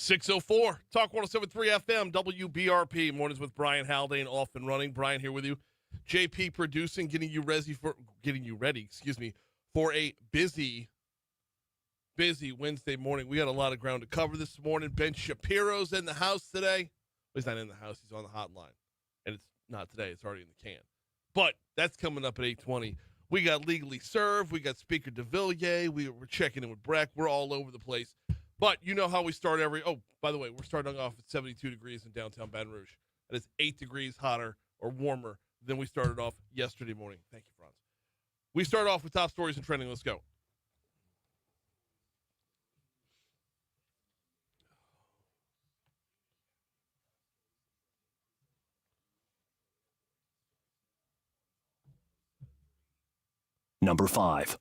6:04, Talk 107.3 FM, WBRP. Mornings with Brian Haldane off and running. Brian here with you. JP producing, getting you ready for a busy Wednesday morning. We got a lot of ground to cover this morning. Ben Shapiro's in the house today. Well, he's not in the house. He's on the hotline. And it's not today. It's already in the can. But that's coming up at 8:20. We got Legally Served. We got Speaker DeVillier. We're checking in with BREC. We're all over the place. But you know how we start by the way, we're starting off at 72 degrees in downtown Baton Rouge. That is 8 degrees hotter or warmer than we started off yesterday morning. Thank you, Franz. We start off with top stories and trending. Let's go. Number 5.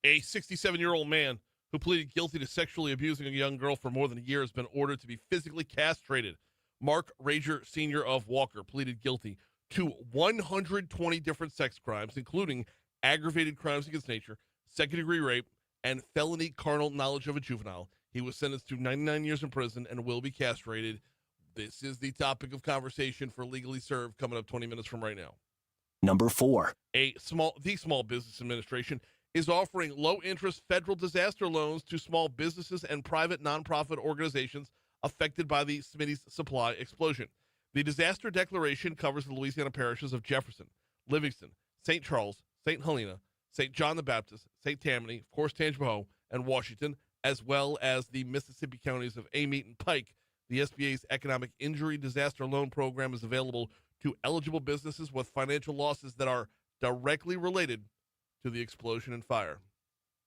A 67-year-old man who pleaded guilty to sexually abusing a young girl for more than a year has been ordered to be physically castrated. Mark Rager, Sr. of Walker, pleaded guilty to 120 different sex crimes, including aggravated crimes against nature, second-degree rape, and felony carnal knowledge of a juvenile. He was sentenced to 99 years in prison and will be castrated. This is the topic of conversation for Legally Served coming up 20 minutes from right now. Number 4. The Small Business Administration is offering low-interest federal disaster loans to small businesses and private nonprofit organizations affected by the Smitty's supply explosion. The disaster declaration covers the Louisiana parishes of Jefferson, Livingston, St. Charles, St. Helena, St. John the Baptist, St. Tammany, of course, Tangipahoa, and Washington, as well as the Mississippi counties of Amite and Pike. The SBA's Economic Injury Disaster Loan Program is available to eligible businesses with financial losses that are directly related to the explosion and fire.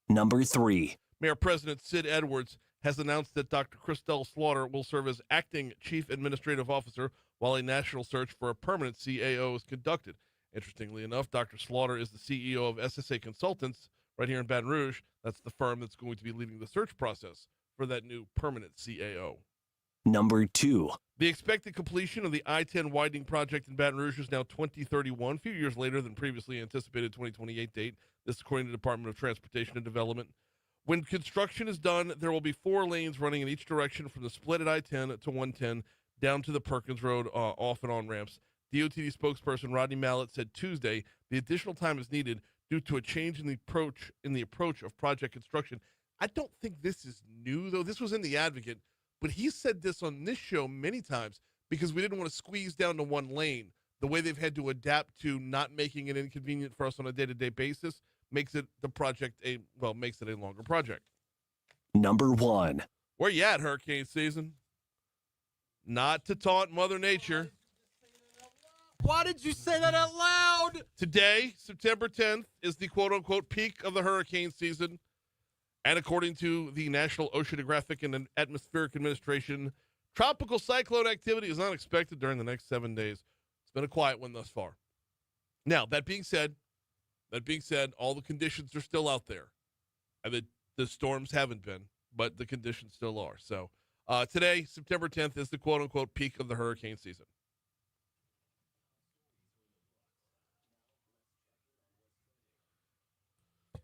Number 3. Mayor President Sid Edwards has announced that Dr. Christelle Slaughter will serve as acting chief administrative officer while a national search for a permanent CAO is conducted. Interestingly enough, Dr. Slaughter is the CEO of SSA Consultants right here in Baton Rouge. That's the firm that's going to be leading the search process for that new permanent CAO. Number 2. The expected completion of the I-10 widening project in Baton Rouge is now 2031, a few years later than previously anticipated 2028 date. This according to the Department of Transportation and Development. When construction is done, there will be 4 lanes running in each direction from the split at I-10 to 110 down to the Perkins Road off and on ramps. DOTD spokesperson Rodney Mallett said Tuesday the additional time is needed due to a change in the approach of project construction. I don't think this is new, though. This was in the Advocate. But he said this on this show many times because we didn't want to squeeze down to one lane. The way they've had to adapt to not making it inconvenient for us on a day-to-day basis makes it a longer project. Number 1. Where you at, hurricane season? Not to taunt Mother Nature. Why did you say that out loud? Today, September 10th, is the quote-unquote peak of the hurricane season. And according to the National Oceanographic and Atmospheric Administration, tropical cyclone activity is not expected during the next 7 days. It's been a quiet one thus far. Now, that being said, all the conditions are still out there. And the storms haven't been, but the conditions still are. So today, September 10th, is the quote-unquote peak of the hurricane season.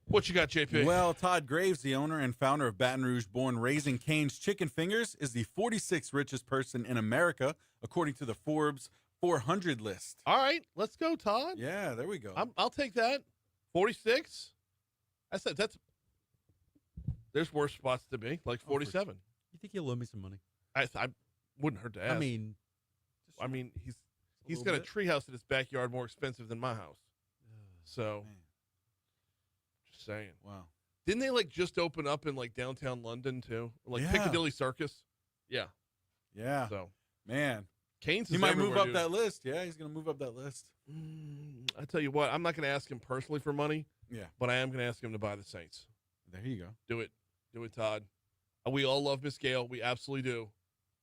What you got, JP? Well, Todd Graves, the owner and founder of Baton Rouge-born Raising Cane's Chicken Fingers, is the 46th richest person in America, according to the Forbes 400 list. All right, let's go, Todd. Yeah, there we go. I'll take that. 46. There's worse spots to be, like 47. You think he'll owe me some money? I wouldn't hurt to ask. I mean, he's got a treehouse in his backyard more expensive than my house. So. Man. Saying. Wow. Didn't they just open up in downtown London too? Yeah. Piccadilly Circus? Yeah. Yeah. So, man. Keynes He might move up that list. Yeah, he's going to move up that list. I tell you what, I'm not going to ask him personally for money. Yeah. But I am going to ask him to buy the Saints. There you go. Do it. Do it, Todd. We all love Miss Gale. We absolutely do.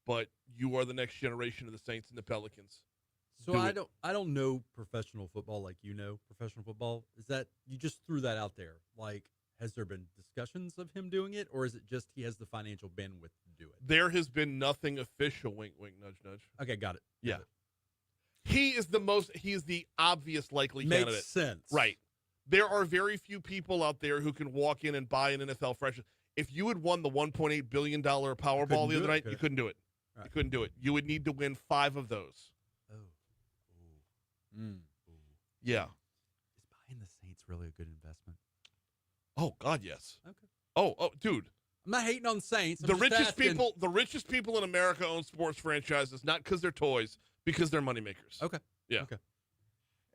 But you are the next generation of the Saints and the Pelicans. So I don't know professional football like you know professional football. Is that you just threw that out there? Has there been discussions of him doing it, or is it just he has the financial bandwidth to do it? There has been nothing official. Wink, wink, nudge, nudge. Okay, got it. Yeah. He is the obvious likely candidate. Makes sense. Right. There are very few people out there who can walk in and buy an NFL franchise. if you had won the $1.8 billion Powerball Couldn't the do other it, night, could you it? couldn't do it. Right. You couldn't do it. You would need to win 5 of those. Oh. Yeah. Is buying the Saints really a good investment? Oh God, yes. Okay. Oh, dude. I'm not hating on the Saints. I'm The just richest people in America own sports franchises, not because they're toys, because they're moneymakers. Okay. Yeah. Okay.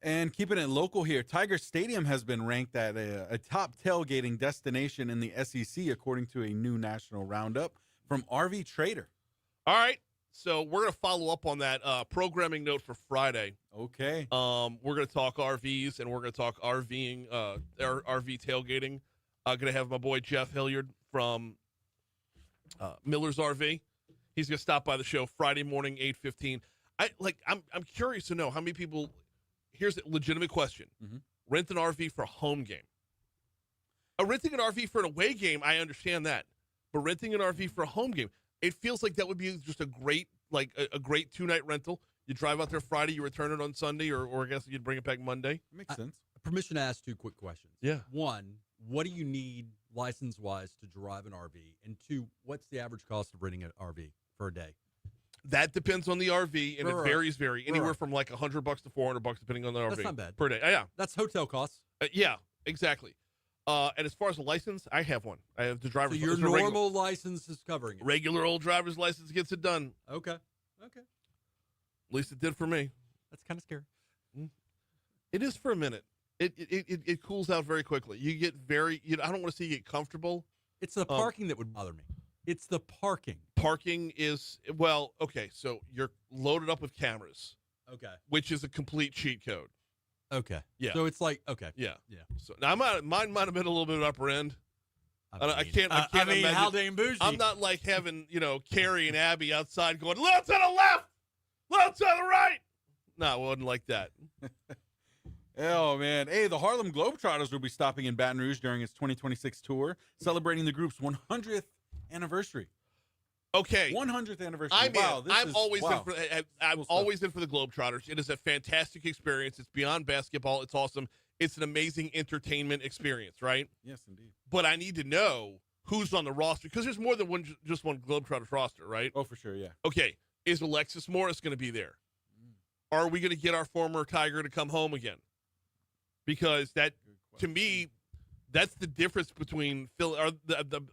And keeping it local here, Tiger Stadium has been ranked at a top tailgating destination in the SEC, according to a new national roundup from RV Trader. All right. So we're going to follow up on that programming note for Friday. Okay. We're going to talk RVs and we're going to talk RVing, RV tailgating. I'm going to have my boy Jeff Hilliard from Miller's RV. He's going to stop by the show Friday morning, 8:15. I'm curious to know how many people. Here's a legitimate question: rent an RV for a home game. Renting an RV for an away game, I understand that, but renting an RV for a home game, it feels like that would be just a great a great 2-night rental. You drive out there Friday, you return it on Sunday, or I guess you'd bring it back Monday. Makes sense. Permission to ask 2 quick questions. Yeah. 1, what do you need license-wise to drive an RV? And 2, what's the average cost of renting an RV for a day? That depends on the RV, and it Right. varies anywhere from like $100 to $400, depending on the RV. That's not bad. Per day. Yeah, That's hotel costs. yeah, exactly. And as far as the license, I have one. I have the So driver's your license. normal license is covering it. Regular old driver's license gets it done. Okay. At least it did for me. That's kind of scary. It is for a minute. It cools out very quickly. You get very. I don't want to say you get comfortable. It's the parking that would bother me. It's the parking. Parking is okay. So you're loaded up with cameras, Okay. which is a complete cheat code. Okay. Yeah. So it's like, okay. Yeah. Yeah. So now mine might have been a little bit upper end. I can't imagine. how dang bougie. I'm not like having Carrie and Abby outside going, "Little to the left, little to the right." No, it wasn't like that. Oh, man. Hey, the Harlem Globetrotters will be stopping in Baton Rouge during its 2026 tour, celebrating the group's 100th anniversary. Okay. 100th anniversary. I'm wow, in. I'm always wow. I'm always in for the Globetrotters. It is a fantastic experience. It's beyond basketball. It's awesome. It's an amazing entertainment experience, right? Yes, indeed. But I need to know who's on the roster because there's more than just one Globetrotters roster, right? Oh, for sure, yeah. Okay. Is Alexis Morris going to be there? Are we going to get our former Tiger to come home again? Because that, to me, that's the difference between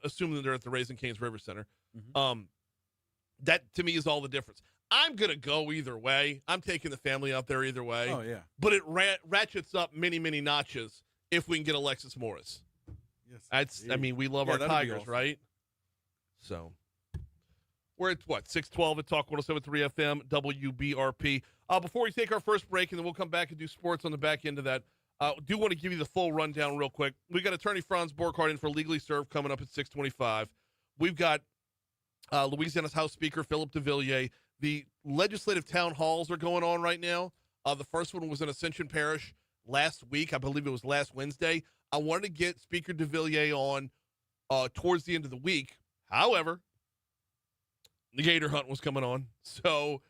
assuming that they're at the Raising Cane's River Center. That to me is all the difference. I'm gonna go either way. I'm taking the family out there either way. Oh, yeah. But it ratchets up many notches if we can get Alexis Morris. Yes. We love Yeah, our that'd be Tigers, awesome. right? So we're at 612 at Talk 107.3 FM WBRP. Before we take our first break, and then we'll come back and do sports on the back end of that. Do want to give you the full rundown real quick. We got attorney Franz Borghardt in for Legally Served coming up at 6:25. We've got Louisiana's House Speaker Phillip DeVillier. The legislative town halls are going on right now. The first one was in Ascension Parish last week. I believe it was last Wednesday. I wanted to get Speaker DeVillier on towards the end of the week. However, the gator hunt was coming on. So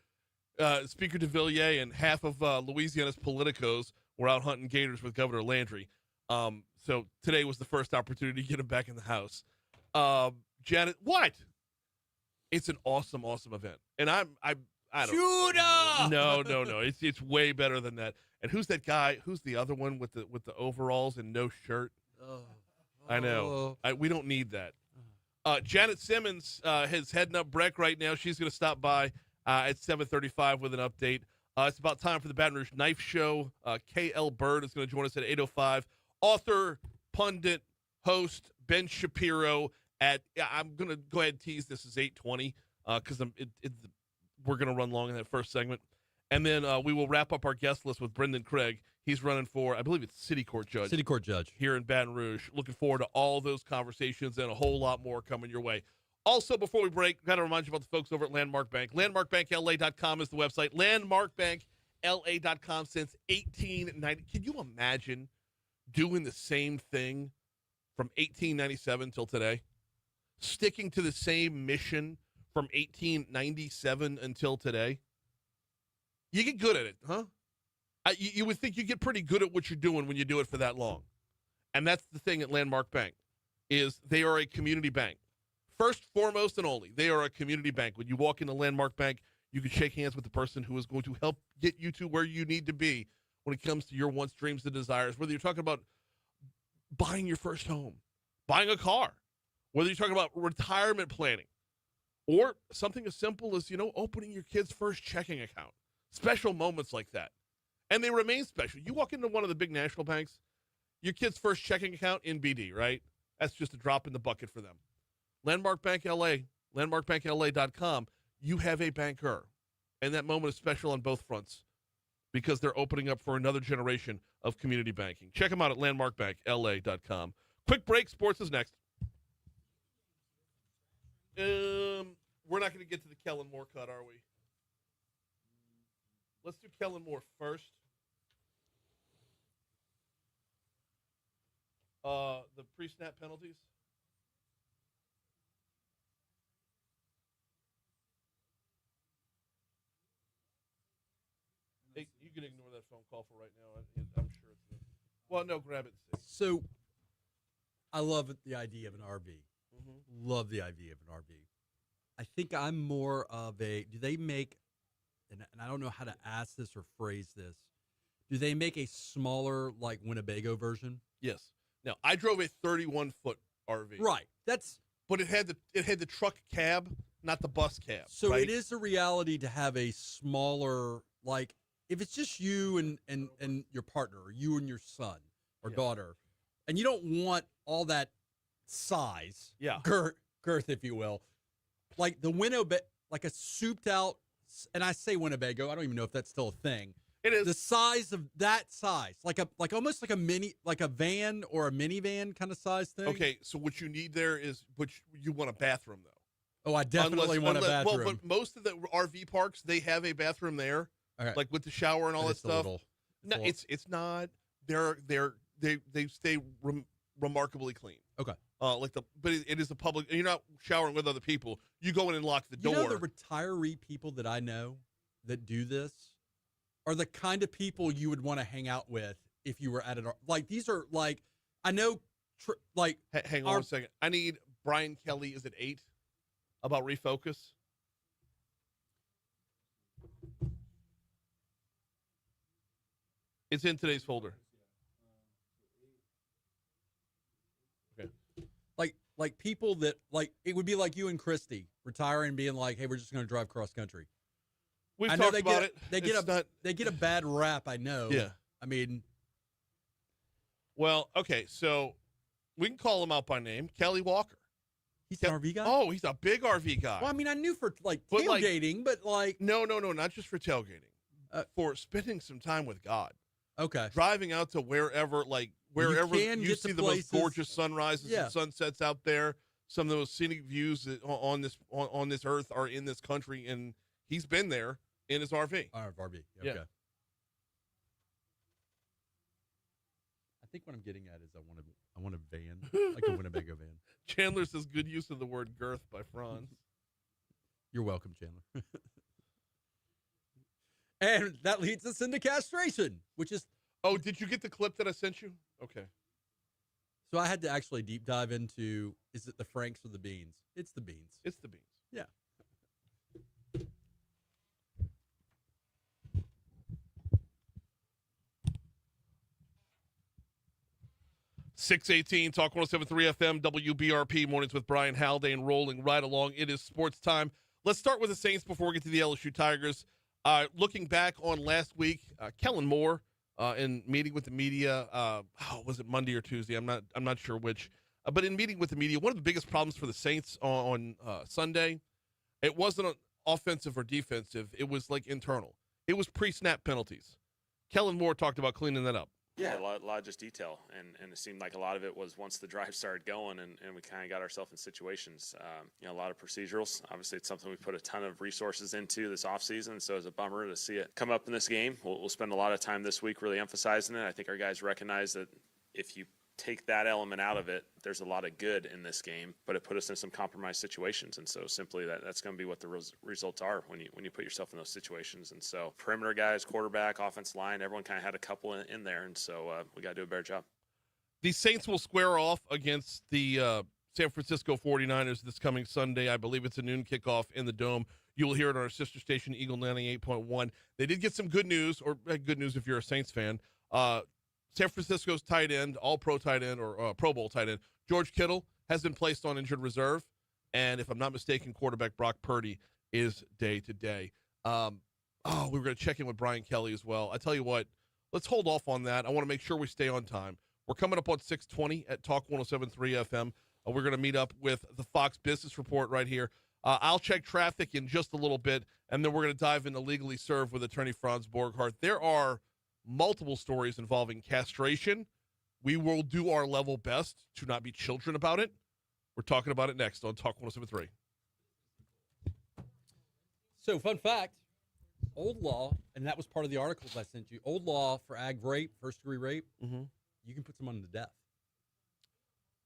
Speaker DeVillier and half of Louisiana's politicos were out hunting gators with Governor Landry. So today was the first opportunity to get him back in the house. Janet, what? It's an awesome event, and I don't. Judah! No. It's way better than that. And who's that guy? Who's the other one with the overalls and no shirt? I know. We don't need that. Janet Simmons is heading up BREC right now. She's going to stop by at 7:35 with an update. It's about time for the Baton Rouge Knife Show. K.L. Byrd is going to join us at 8:05. Author, pundit, host Ben Shapiro I'm going to go ahead and tease this is 8:20 because we're going to run long in that first segment. And then we will wrap up our guest list with Brenden Craig. He's running for, I believe it's City Court Judge. City Court Judge. Here in Baton Rouge. Looking forward to all those conversations and a whole lot more coming your way. Also, before we break, got to remind you about the folks over at Landmark Bank. LandmarkBankLA.com is the website. LandmarkBankLA.com since 1890. Can you imagine doing the same thing from 1897 till today? Sticking to the same mission from 1897 until today? You get good at it, huh? You would think you get pretty good at what you're doing when you do it for that long. And that's the thing at Landmark Bank. is they are a community bank. First, foremost, and only, they are a community bank. When you walk into Landmark Bank, you can shake hands with the person who is going to help get you to where you need to be when it comes to your wants, dreams, and desires. Whether you're talking about buying your first home, buying a car, whether you're talking about retirement planning, or something as simple as, opening your kid's first checking account. Special moments like that. And they remain special. You walk into one of the big national banks, your kid's first checking account in BD, right? That's just a drop in the bucket for them. Landmark Bank LA, landmarkbankla.com, you have a banker. And that moment is special on both fronts because they're opening up for another generation of community banking. Check them out at landmarkbankla.com. Quick break. Sports is next. We're not going to get to the Kellen Moore cut, are we? Let's do Kellen Moore first. The pre-snap penalties. Hey, you can ignore that phone call for right now. I'm sure it's the... Well, no, grab it and see. So, I love the idea of an RV. Mm-hmm. Love the idea of an RV. I think I'm more of a, do they make, and I don't know how to ask this or phrase this, do they make a smaller, like, Winnebago version? Yes. Now, I drove a 31-foot RV. Right. But it had the truck cab, not the bus cab. So right? it is a reality to have a smaller, like, if it's just you and your partner, or you and your son or daughter, and you don't want all that size, girth, if you will, like the Winnebago, like a souped out, and I say Winnebago, I don't even know if that's still a thing. It is the size of that size, like almost like a mini, like a van or a minivan kind of size thing. Okay, so what you need there is, which you want a bathroom though. Oh, I definitely want a bathroom. Well, but most of the RV parks, they have a bathroom there, like with the shower and all that stuff. No, it's not. They stay remarkably clean. Okay. But it is a public. You're not showering with other people. You go in and lock the door. You know, the retiree people that I know that do this are the kind of people you would want to hang out with if you were at an, like, these are like, I know, hang on 1 second. I need Brian Kelly. Is it 8 about refocus? It's in today's folder. Like people that, like, it would be like you and Christy retiring and being like, hey, we're just going to drive cross country. We've talked about it. They get a bad rap, I know. Yeah. I mean. Well, okay, so we can call him out by name. Kelly Walker. He's an RV guy? Oh, he's a big RV guy. Well, I mean, I knew for, like, tailgating, but like. No, not just for tailgating. For spending some time with God. Okay. Driving out to wherever you see the most gorgeous sunrises and sunsets out there. Some of the most scenic views that on this earth are in this country, and he's been there in his RV. RV. Okay. Yeah. I think what I'm getting at is I want a van, like a Winnebago van. Chandler says good use of the word girth by Franz. You're welcome, Chandler. And that leads us into castration, which is... Oh, did you get the clip that I sent you? Okay. So I had to actually deep dive into, is it the Franks or the beans? It's the beans. It's the beans. Yeah. .618 Talk 107.3 FM WBRP mornings with Brian Haldane rolling right along. It is sports time. Let's start with the Saints before we get to the LSU Tigers. Looking back on last week, Kellen Moore in meeting with the media, was it Monday or Tuesday? I'm not sure which. But in meeting with the media, one of the biggest problems for the Saints on Sunday, it wasn't offensive or defensive. It was like internal. It was pre-snap penalties. Kellen Moore talked about cleaning that up. Yeah, a lot of just detail, and it seemed like a lot of it was once the drive started going, and we kind of got ourselves in situations. A lot of procedurals. Obviously, it's something we put a ton of resources into this offseason, so it's a bummer to see it come up in this game. We'll spend a lot of time this week really emphasizing it. I think our guys recognize that if you take that element out of it, there's a lot of good in this game, but it put us in some compromised situations, and so simply that's going to be what the results are when you put yourself in those situations. And so perimeter guys, quarterback, offense line, everyone kind of had a couple in there, and so we got to do a better job. The Saints will square off against the San Francisco 49ers this coming Sunday. I believe it's a noon kickoff in the Dome. You will hear it on our sister station, Eagle 98.1. They did get some good news, or good news if you're a Saints fan. San Francisco's tight end, all-pro tight end, or Pro Bowl tight end, George Kittle, has been placed on injured reserve. And if I'm not mistaken, quarterback Brock Purdy is day-to-day. We were going to check in with Brian Kelly as well. I tell you what, let's hold off on that. I want to make sure we stay on time. We're coming up on 6:20 at Talk 107.3 FM. We're going to meet up with the Fox Business Report right here. I'll check traffic in just a little bit, and then we're going to dive into Legally Served with attorney Franz Borghardt. There are multiple stories involving castration. We will do our level best to not be children about it. We're talking about it next on Talk 107.3. So, fun fact, old law, and that was part of the articles I sent you, old law for ag rape, first-degree rape, you can put someone to death.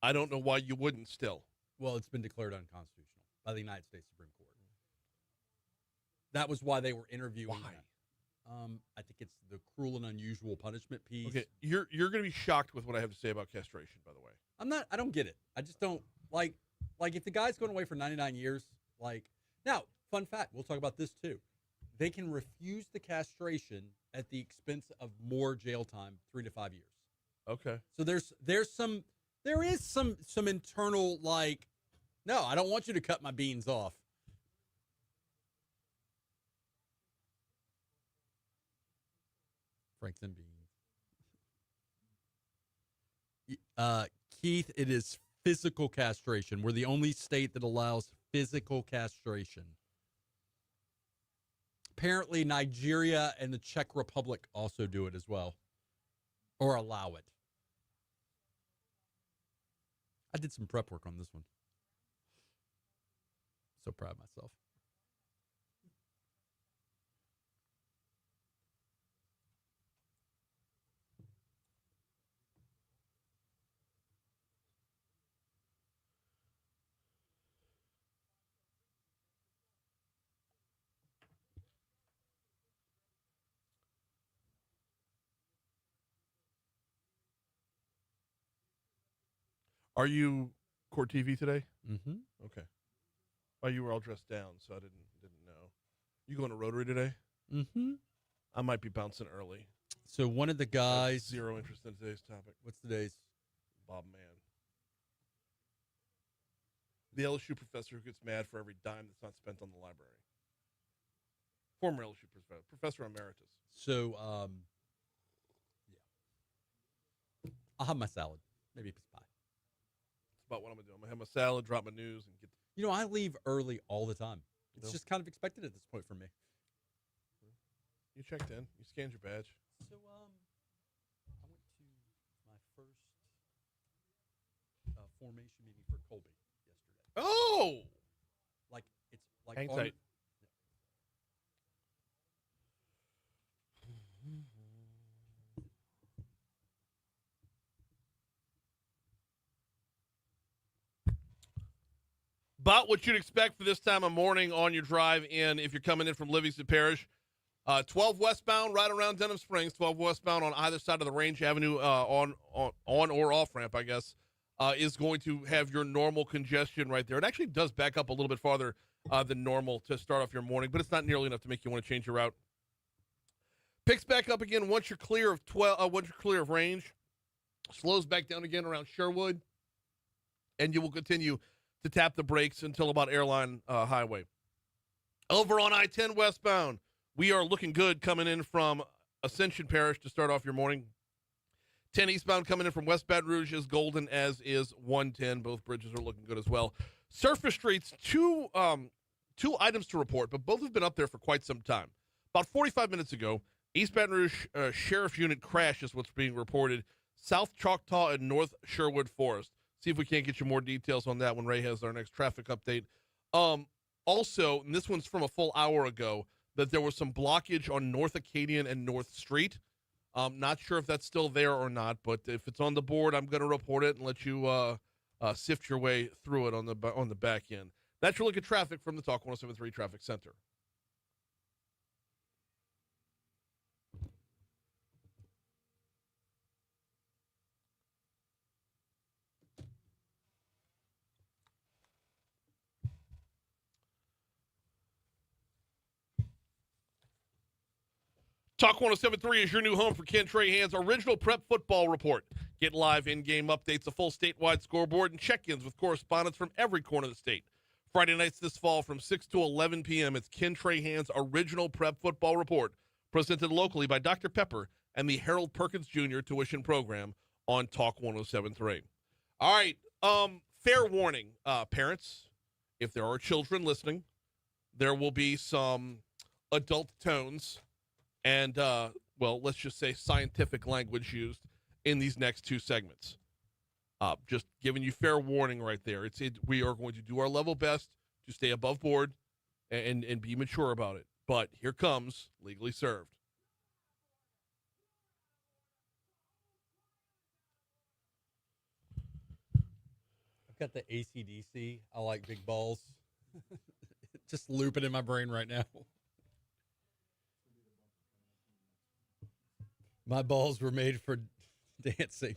I don't know why you wouldn't still. Well, it's been declared unconstitutional by the United States Supreme Court. That was why they were interviewing that. I think it's the cruel and unusual punishment piece. Okay, you're going to be shocked with what I have to say about castration, by the way. I don't get it. I just don't like if the guy's going away for 99 years, now, fun fact, we'll talk about this too. They can refuse the castration at the expense of more jail time, 3 to 5 years. Okay. So there is some internal no, I don't want you to cut my beans off. Franks and beans. Keith, it is physical castration. We're the only state that allows physical castration. Apparently, Nigeria and the Czech Republic also do it as well, or allow it. I did some prep work on this one. So proud of myself. Are you Court TV today? Mm-hmm. Okay. Oh, you were all dressed down, so I didn't know. You going to Rotary today? Mm-hmm. I might be bouncing early. So one of the I have guys. zero interest in today's topic. What's today's? Bob Mann. The LSU professor who gets mad for every dime that's not spent on the library. Former LSU professor emeritus. So, yeah. I'll have my salad. Maybe a piece of pie. That's about what I'm going to do. I'm going to have my salad, drop my news, and get... You know, I leave early all the time. It's No. just kind of expected at this point for me. You checked in. You scanned your badge. So, I went to my first formation meeting for Colby yesterday. Oh! It's like Hang on- tight. About what you'd expect for this time of morning on your drive in if you're coming in from Livingston Parish. 12 westbound right around Denham Springs, 12 westbound on either side of the Range Avenue on or off ramp, I guess, is going to have your normal congestion right there. It actually does back up a little bit farther than normal to start off your morning, but it's not nearly enough to make you want to change your route. Picks back up again once you're clear of once you're clear of Range. Slows back down again around Sherwood, and you will continue to tap the brakes until about Airline Highway. Over on I-10 westbound, we are looking good coming in from Ascension Parish to start off your morning. 10 eastbound coming in from West Baton Rouge is golden, as is 110. Both bridges are looking good as well. Surface streets, two items to report, but both have been up there for quite some time. About 45 minutes ago, East Baton Rouge Sheriff's Unit crash is what's being reported. South Choctaw and North Sherwood Forest. See if we can't get you more details on that when Ray has our next traffic update. Also, and this one's from a full hour ago, that there was some blockage on North Acadian and North Street. Not sure if that's still there or not, but if it's on the board, I'm going to report it and let you sift your way through it on the back end. That's your look at traffic from the Talk 107.3 Traffic Center. Talk 107.3 is your new home for Ken Trahan's original prep football report. Get live in-game updates, a full statewide scoreboard, and check-ins with correspondents from every corner of the state. Friday nights this fall from 6 to 11 p.m. It's Ken Trahan's original prep football report, presented locally by Dr. Pepper and the Harold Perkins Jr. tuition program on Talk 107.3. All right, fair warning, parents, if there are children listening, there will be some adult tones and, well, let's just say scientific language used in these next two segments. Just giving you fair warning right there. We are going to do our level best to stay above board and be mature about it. But here comes Legally Served. I've got the AC/DC. I like big balls. Just looping in my brain right now. My balls were made for dancing.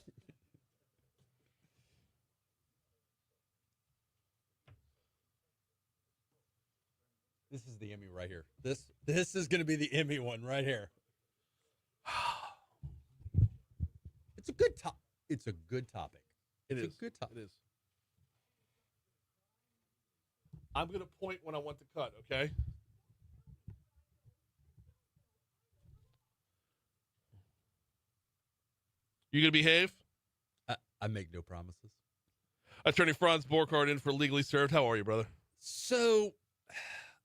This is the Emmy right here. This is going to be the Emmy one right here. It's a good topic. It's a good topic. It It's is. a good topic. It is. I'm going to point when I want to cut, okay? You going to behave? I make no promises. Attorney Franz Borghardt in for Legally Served. How are you, brother? So,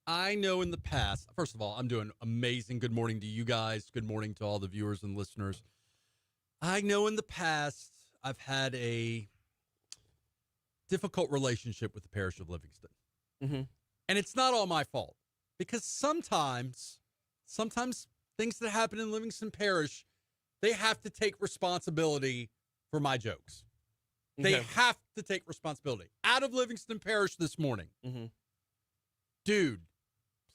I know in the past, first of all, I'm doing amazing. Good morning to you guys. Good morning to all the viewers and listeners. I know in the past, I've had a difficult relationship with the parish of Livingston. Mm-hmm. And it's not all my fault, because sometimes things that happen in Livingston Parish, they have to take responsibility for my jokes. They Okay. have to take responsibility. Out of Livingston Parish this morning, Mm-hmm. dude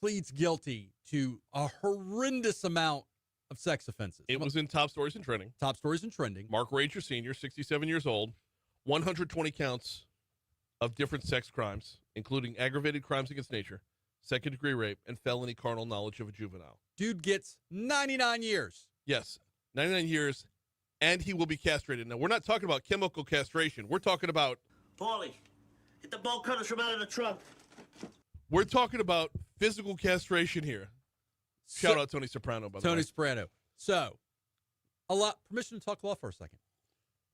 pleads guilty to a horrendous amount of sex offenses. It was in Top Stories and Trending. Top Stories and Trending. Mark Rager Sr., 67 years old, 120 counts of different sex crimes, including aggravated crimes against nature, second-degree rape, and felony carnal knowledge of a juvenile. Dude gets 99 years. Yes, 99 years, and he will be castrated. Now, we're not talking about chemical castration. We're talking about Paulie, get the bolt cutters from out of the trunk. physical castration here. Shout out Tony Soprano, by the way. Tony Soprano. So, permission to talk law for a second.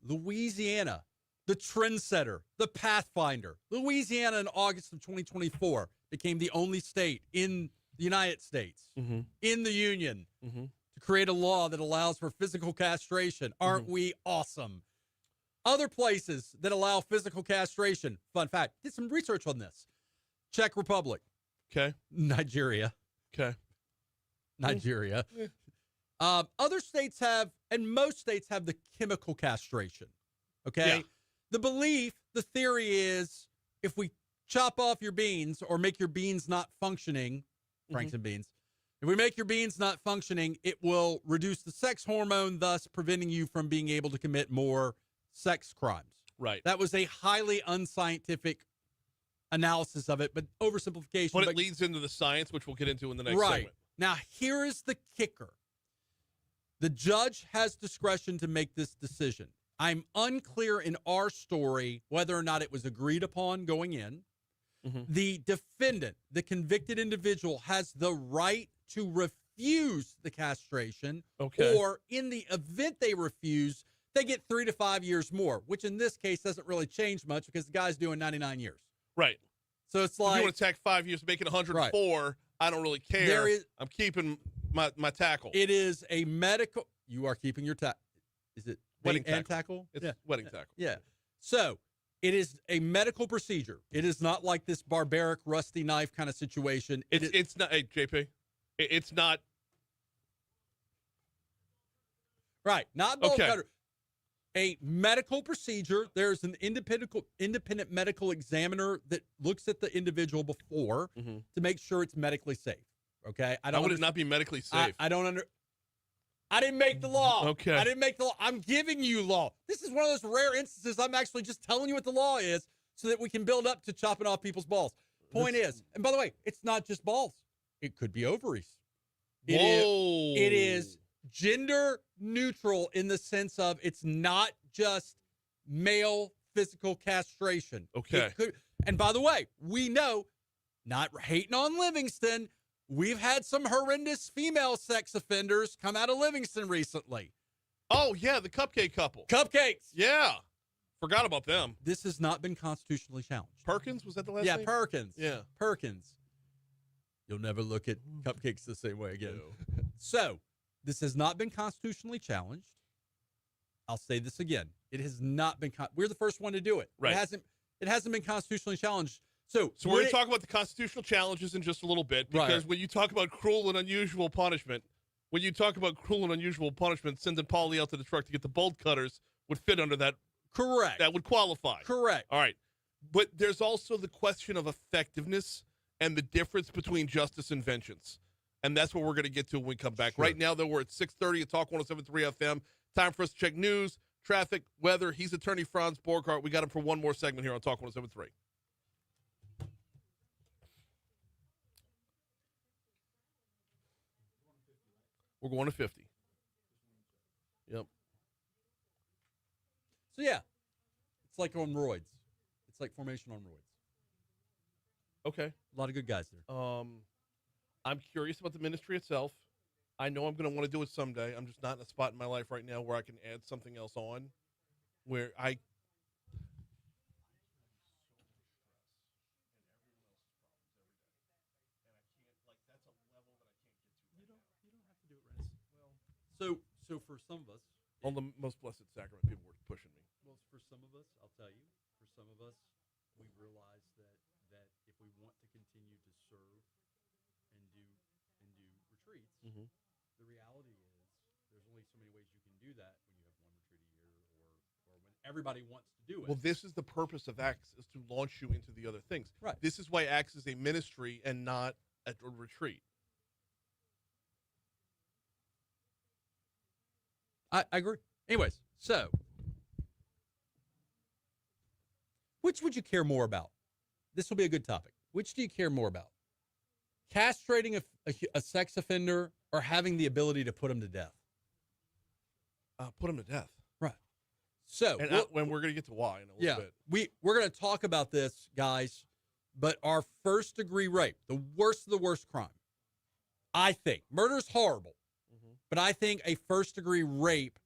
Louisiana, the trendsetter, the pathfinder. Louisiana in August of 2024 became the only state in the United States, Mm-hmm. in the Union, Mm-hmm. to create a law that allows for physical castration. Aren't we awesome? Other places that allow physical castration, fun fact, did some research on this. Czech Republic, Okay. Nigeria. Yeah. Other states have, and most states have, the chemical castration. Okay? Yeah. The belief, the theory is, if we chop off your beans or make your beans not functioning, Franks and beans, if we make your beans not functioning, it will reduce the sex hormone, thus preventing you from being able to commit more sex crimes. Right. That was a highly unscientific analysis of it, but oversimplification. But it leads into the science, which we'll get into in the next right. segment. Now, here is the kicker. The judge has discretion to make this decision. I'm unclear in our story whether or not it was agreed upon going in. Mm-hmm. The defendant, the convicted individual, has the right to refuse the castration, Okay. or in the event they refuse, they get 3 to 5 years more, which in this case doesn't really change much because the guy's doing 99 years. Right. So it's If you like, want to tack 5 years, make it 104, I don't really care. There is- I'm keeping my tackle. it is a medical, you are keeping your is it Wedding bait and tackle? It's Yeah. wedding tackle. Yeah. So it is a medical procedure. It is not like this barbaric rusty knife kind of situation. It's not, hey, JP, it's not. Right. Not bolt Okay. cutter. A medical procedure. There's an independent medical examiner that looks at the individual before Mhm. to make sure it's medically safe. Okay. How would it not be medically safe? I don't I didn't make the law. Okay. I didn't make the law. I'm giving you law. This is one of those rare instances I'm actually just telling you what the law is so that we can build up to chopping off people's balls. Point is, and by the way, it's not just balls. It could be ovaries. Whoa. It is gender neutral in the sense of it's not just male physical castration. Okay. And by the way, we know, not hating on Livingston, we've had some horrendous female sex offenders come out of Livingston recently. Oh, yeah, the cupcake couple. Cupcakes. Yeah. Forgot about them. This has not been constitutionally challenged. Perkins, was that the last Yeah, name? Perkins. Yeah. Perkins. You'll never look at cupcakes the same way again. So, this has not been constitutionally challenged. I'll say this again. It has not been. We're the first one to do it. Right. It hasn't been constitutionally challenged. So we're going to talk about the constitutional challenges in just a little bit, because when you talk about cruel and unusual punishment, sending Paulie out to the truck to get the bolt cutters would fit under that. Correct. That would qualify. Correct. All right. But there's also the question of effectiveness and the difference between justice and vengeance. And that's what we're going to get to when we come back. Sure. Right now, though, we're at 6:30 at Talk 107.3 FM. Time for us to check news, traffic, weather. He's attorney Franz Borghardt. We got him for one more segment here on Talk 107.3. We're going to 50. Yep. So, yeah, it's like on roids. It's like formation on roids. Okay. A lot of good guys there. I'm curious about the ministry itself. I know I'm going to want to do it someday. I'm just not in a spot in my life right now where I can add something else on, where I So for some of us, on the most blessed sacrament, people were pushing me. well, for some of us, I'll tell you, for some of us, we realize that if we want to continue to serve and do retreats, the reality is there's only so many ways you can do that when you have one retreat a year, or when everybody wants to do it. Well, this is the purpose of Acts, is to launch you into the other things. Right. This is why Acts is a ministry and not a retreat. I agree. Anyways, so which would you care more about? This will be a good topic. Which do you care more about? Castrating a sex offender or having the ability to put him to death? Put him to death. Right. So, And when we're going to get to why in a little bit. We're going to talk about this, guys, but our first degree rape, the worst of the worst crime, I think, murder's horrible. But I think a first-degree rape,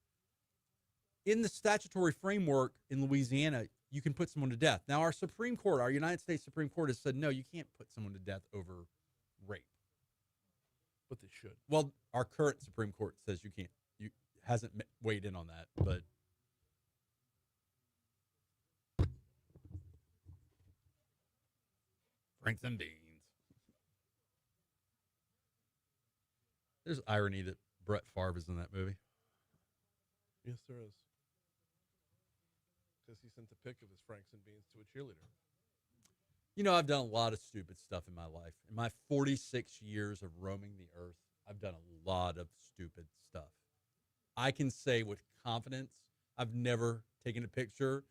in the statutory framework in Louisiana, you can put someone to death. Now, our Supreme Court, our United States Supreme Court has said, no, you can't put someone to death over rape. But they should. Well, our current Supreme Court says you can't. You hasn't weighed in on that, but Franks and beans. There's irony that Brett Favre is in that movie. Yes, there is. Because he sent a pic of his Franks and beans to a cheerleader. You know, I've done a lot of stupid stuff in my life. In my 46 years of roaming the earth, I've done a lot of stupid stuff. I can say with confidence, I've never taken a picture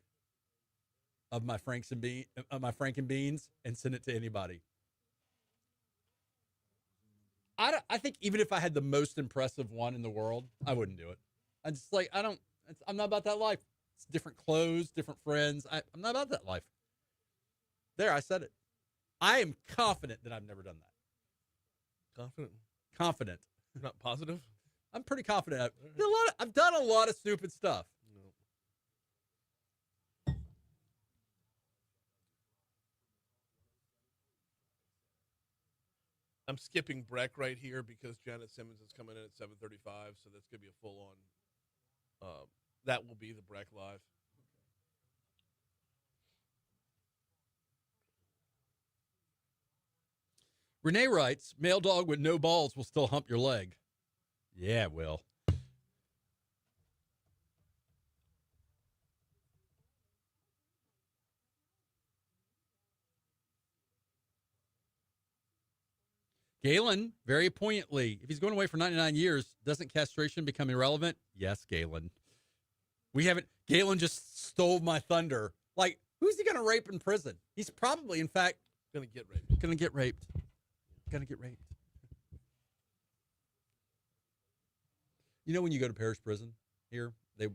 of my Frank and beans and sent it to anybody. I think even if I had the most impressive one in the world, I wouldn't do it. I just like, I'm not about that life. It's different clothes, different friends. I'm not about that life. There, I said it. I am confident that I've never done that. Confident? Confident. You're not positive? I'm pretty confident. I've done a lot of stupid stuff. No. I'm skipping BREC right here because Janet Simmons is coming in at 7:35, so that's going to be a full-on. That will be the BREC Live. Renee writes, male dog with no balls will still hump your leg. Yeah, it will. Galen, very poignantly, if he's going away for 99 years, doesn't castration become irrelevant? Yes, Galen. Galen just stole my thunder. Like, who's he going to rape in prison? He's probably, in fact, Going to get raped. Going to get raped. You know, when you go to parish prison here, they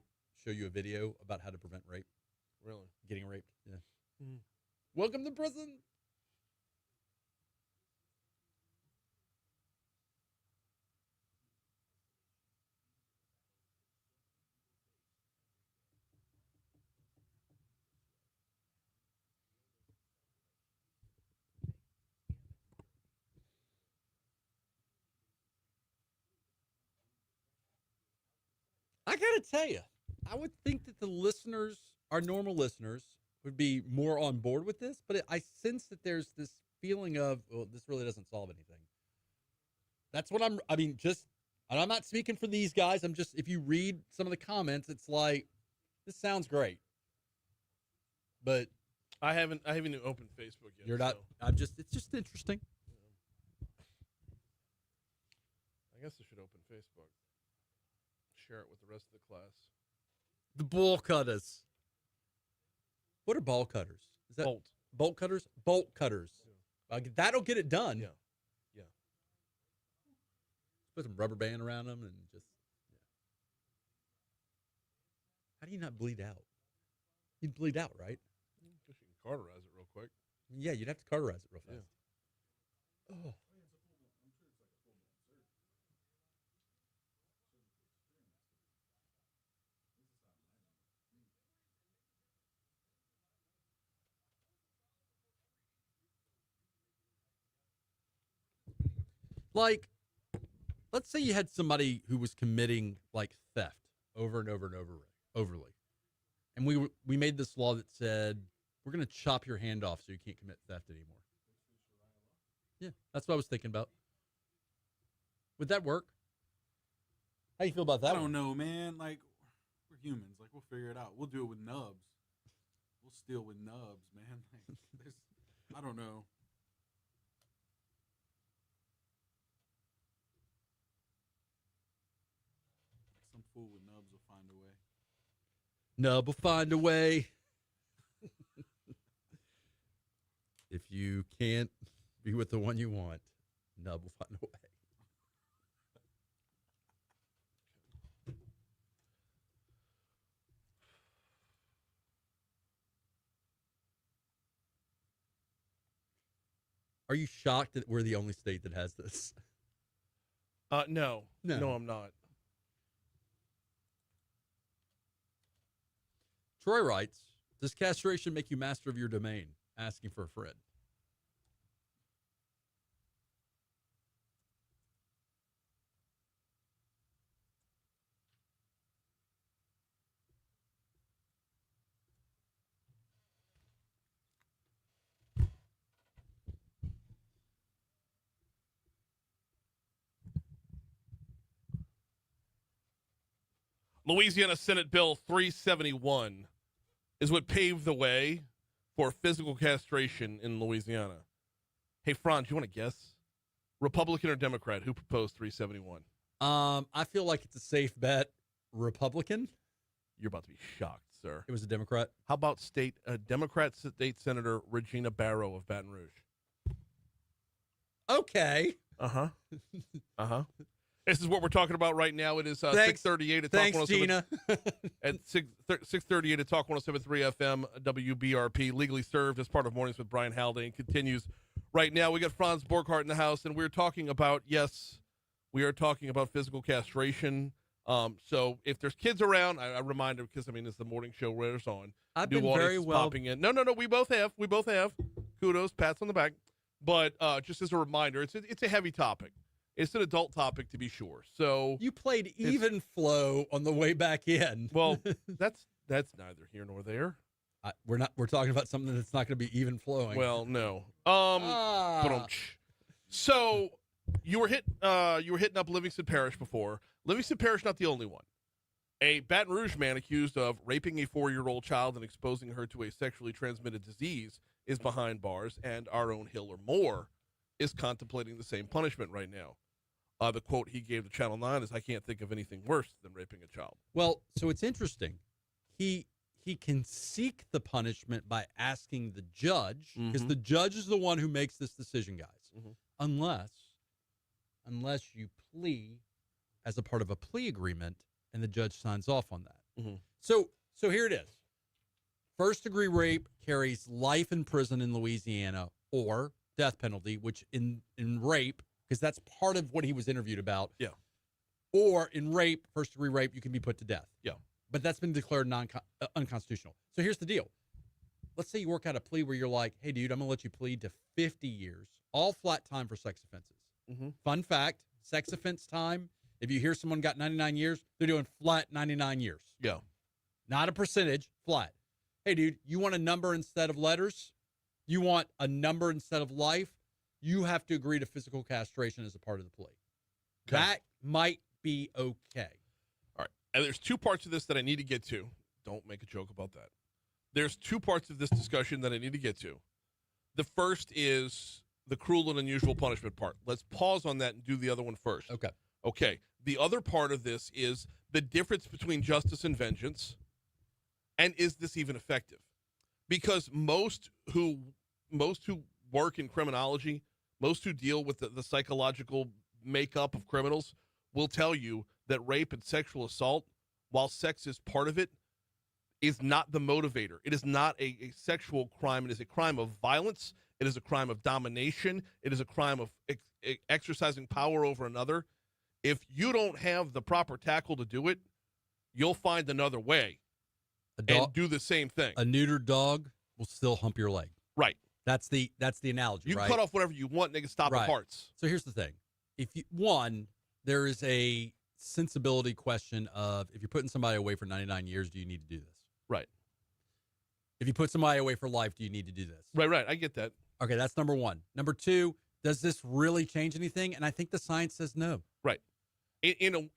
show you a video about how to prevent rape, Really? getting raped. Yeah. Mhm. Welcome to prison. I gotta tell you, I would think that the listeners, our normal listeners, would be more on board with this, but I sense that there's this feeling of, well, this really doesn't solve anything. That's what I mean, just, and I'm not speaking for these guys. I'm just, if you read some of the comments, it's like, this sounds great, but I haven't even opened Facebook yet. you're not, so it's just interesting. I guess I should open Facebook. Share it with the rest of the class. The ball cutters. What are ball cutters? Is that bolt cutters? Bolt cutters. Yeah. That'll get it done. Yeah. Yeah. Put some rubber band around them and just. Yeah. How do you not bleed out? You'd bleed out, right? Guess you can cauterize it real quick. Yeah, you'd have to cauterize it real fast. Oh. Like, let's say you had somebody who was committing like theft over and over and overly, and we made this law that said we're going to chop your hand off so you can't commit theft anymore. Yeah, that's what I was thinking about. Would that work? How you feel about that? I don't know, man. Like, we're humans. Like, we'll figure it out. We'll do it with nubs. We'll steal with nubs, man. Like, I don't know. Some fool with nubs will find a way. Nub will find a way. If you can't be with the one you want, Nub will find a way. Are you shocked that we're the only state that has this? No, I'm not. Troy writes, does castration make you master of your domain? Asking for a friend. Louisiana Senate Bill 371 is what paved the way for physical castration in Louisiana. Hey, Franz, you want to guess? Republican or Democrat? Who proposed 371? I feel like it's a safe bet. Republican? You're about to be shocked, sir. It was a Democrat. How about Democrat State Senator Regina Barrow of Baton Rouge? Okay. Uh-huh. Uh-huh. This is what we're talking about right now. It is 6:38 at Thanks, Talk 107. Gina. At 6:38 at Talk 107.3 FM WBRP. Legally served as part of Mornings with Brian Haldane continues right now. We got Franz Borghardt in the house, and we're talking about, we are talking about physical castration. So if there's kids around, I remind them, because, as the morning show wears on. I've new been very audience well. popping in. No, we both have. Kudos, pats on the back. But just as a reminder, it's a heavy topic. It's an adult topic, to be sure. So You played even flow on the way back in. well, that's neither here nor there. We're talking about something that's not going to be even flowing. Well, no. So you were hitting up Livingston Parish before. Livingston Parish, not the only one. A Baton Rouge man accused of raping a 4-year-old child and exposing her to a sexually transmitted disease is behind bars, and our own Hill or Moore is contemplating the same punishment right now. The quote he gave to Channel 9 is, "I can't think of anything worse than raping a child." Well, so it's interesting. He can seek the punishment by asking the judge, because the judge is the one who makes this decision, guys. Mhm. Unless you plea as a part of a plea agreement, and the judge signs off on that. Mm-hmm. So here it is. First-degree rape carries life in prison in Louisiana or death penalty, which in rape, because that's part of what he was interviewed about. Yeah. Or in rape, first-degree rape, you can be put to death. Yeah. But that's been declared unconstitutional. So here's the deal. Let's say you work out a plea where you're like, hey, dude, I'm going to let you plead to 50 years, all flat time for sex offenses. Mm-hmm. Fun fact, sex offense time, if you hear someone got 99 years, they're doing flat 99 years. Yeah. Not a percentage, flat. Hey, dude, you want a number instead of letters? You want a number instead of life? You have to agree to physical castration as a part of the plea. Okay. That might be okay. All right. And there's two parts of this that I need to get to. Don't make a joke about that. There's two parts of this discussion that I need to get to. The first is the cruel and unusual punishment part. Let's pause on that and do the other one first. Okay. Okay. The other part of this is the difference between justice and vengeance. And is this even effective? Because most who work in criminology, most who deal with the psychological makeup of criminals will tell you that rape and sexual assault, while sex is part of it, is not the motivator. It is not a sexual crime. It is a crime of violence. It is a crime of domination. It is a crime of exercising power over another. If you don't have the proper tackle to do it, you'll find another way and do the same thing. A neutered dog will still hump your leg. Right. That's the analogy, You can right? cut off whatever you want, and they can stop at hearts. So here's the thing. There is a sensibility question of if you're putting somebody away for 99 years, do you need to do this? Right. If you put somebody away for life, do you need to do this? Right. I get that. Okay, that's number one. Number two, does this really change anything? And I think the science says no. Right. In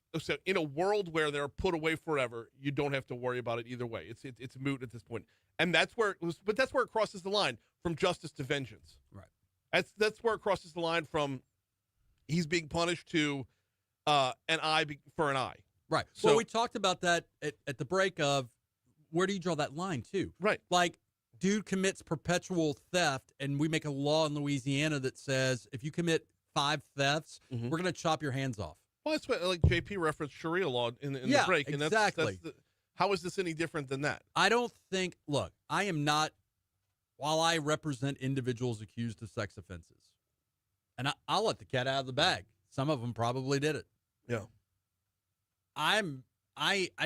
a world where they're put away forever, you don't have to worry about it either way. It's moot at this point. And that's where it crosses the line from justice to vengeance. Right. That's where it crosses the line from he's being punished to an eye for an eye. Right. So well, we talked about that at the break of where do you draw that line too? Right. Like, dude commits perpetual theft, and we make a law in Louisiana that says if you commit 5 thefts, Mhm. we're going to chop your hands off. Well, that's what, like JP referenced Sharia law in the break. And exactly. How is this any different than that? I don't think, look, I am not, while I represent individuals accused of sex offenses, and I'll let the cat out of the bag. Some of them probably did it. Yeah. I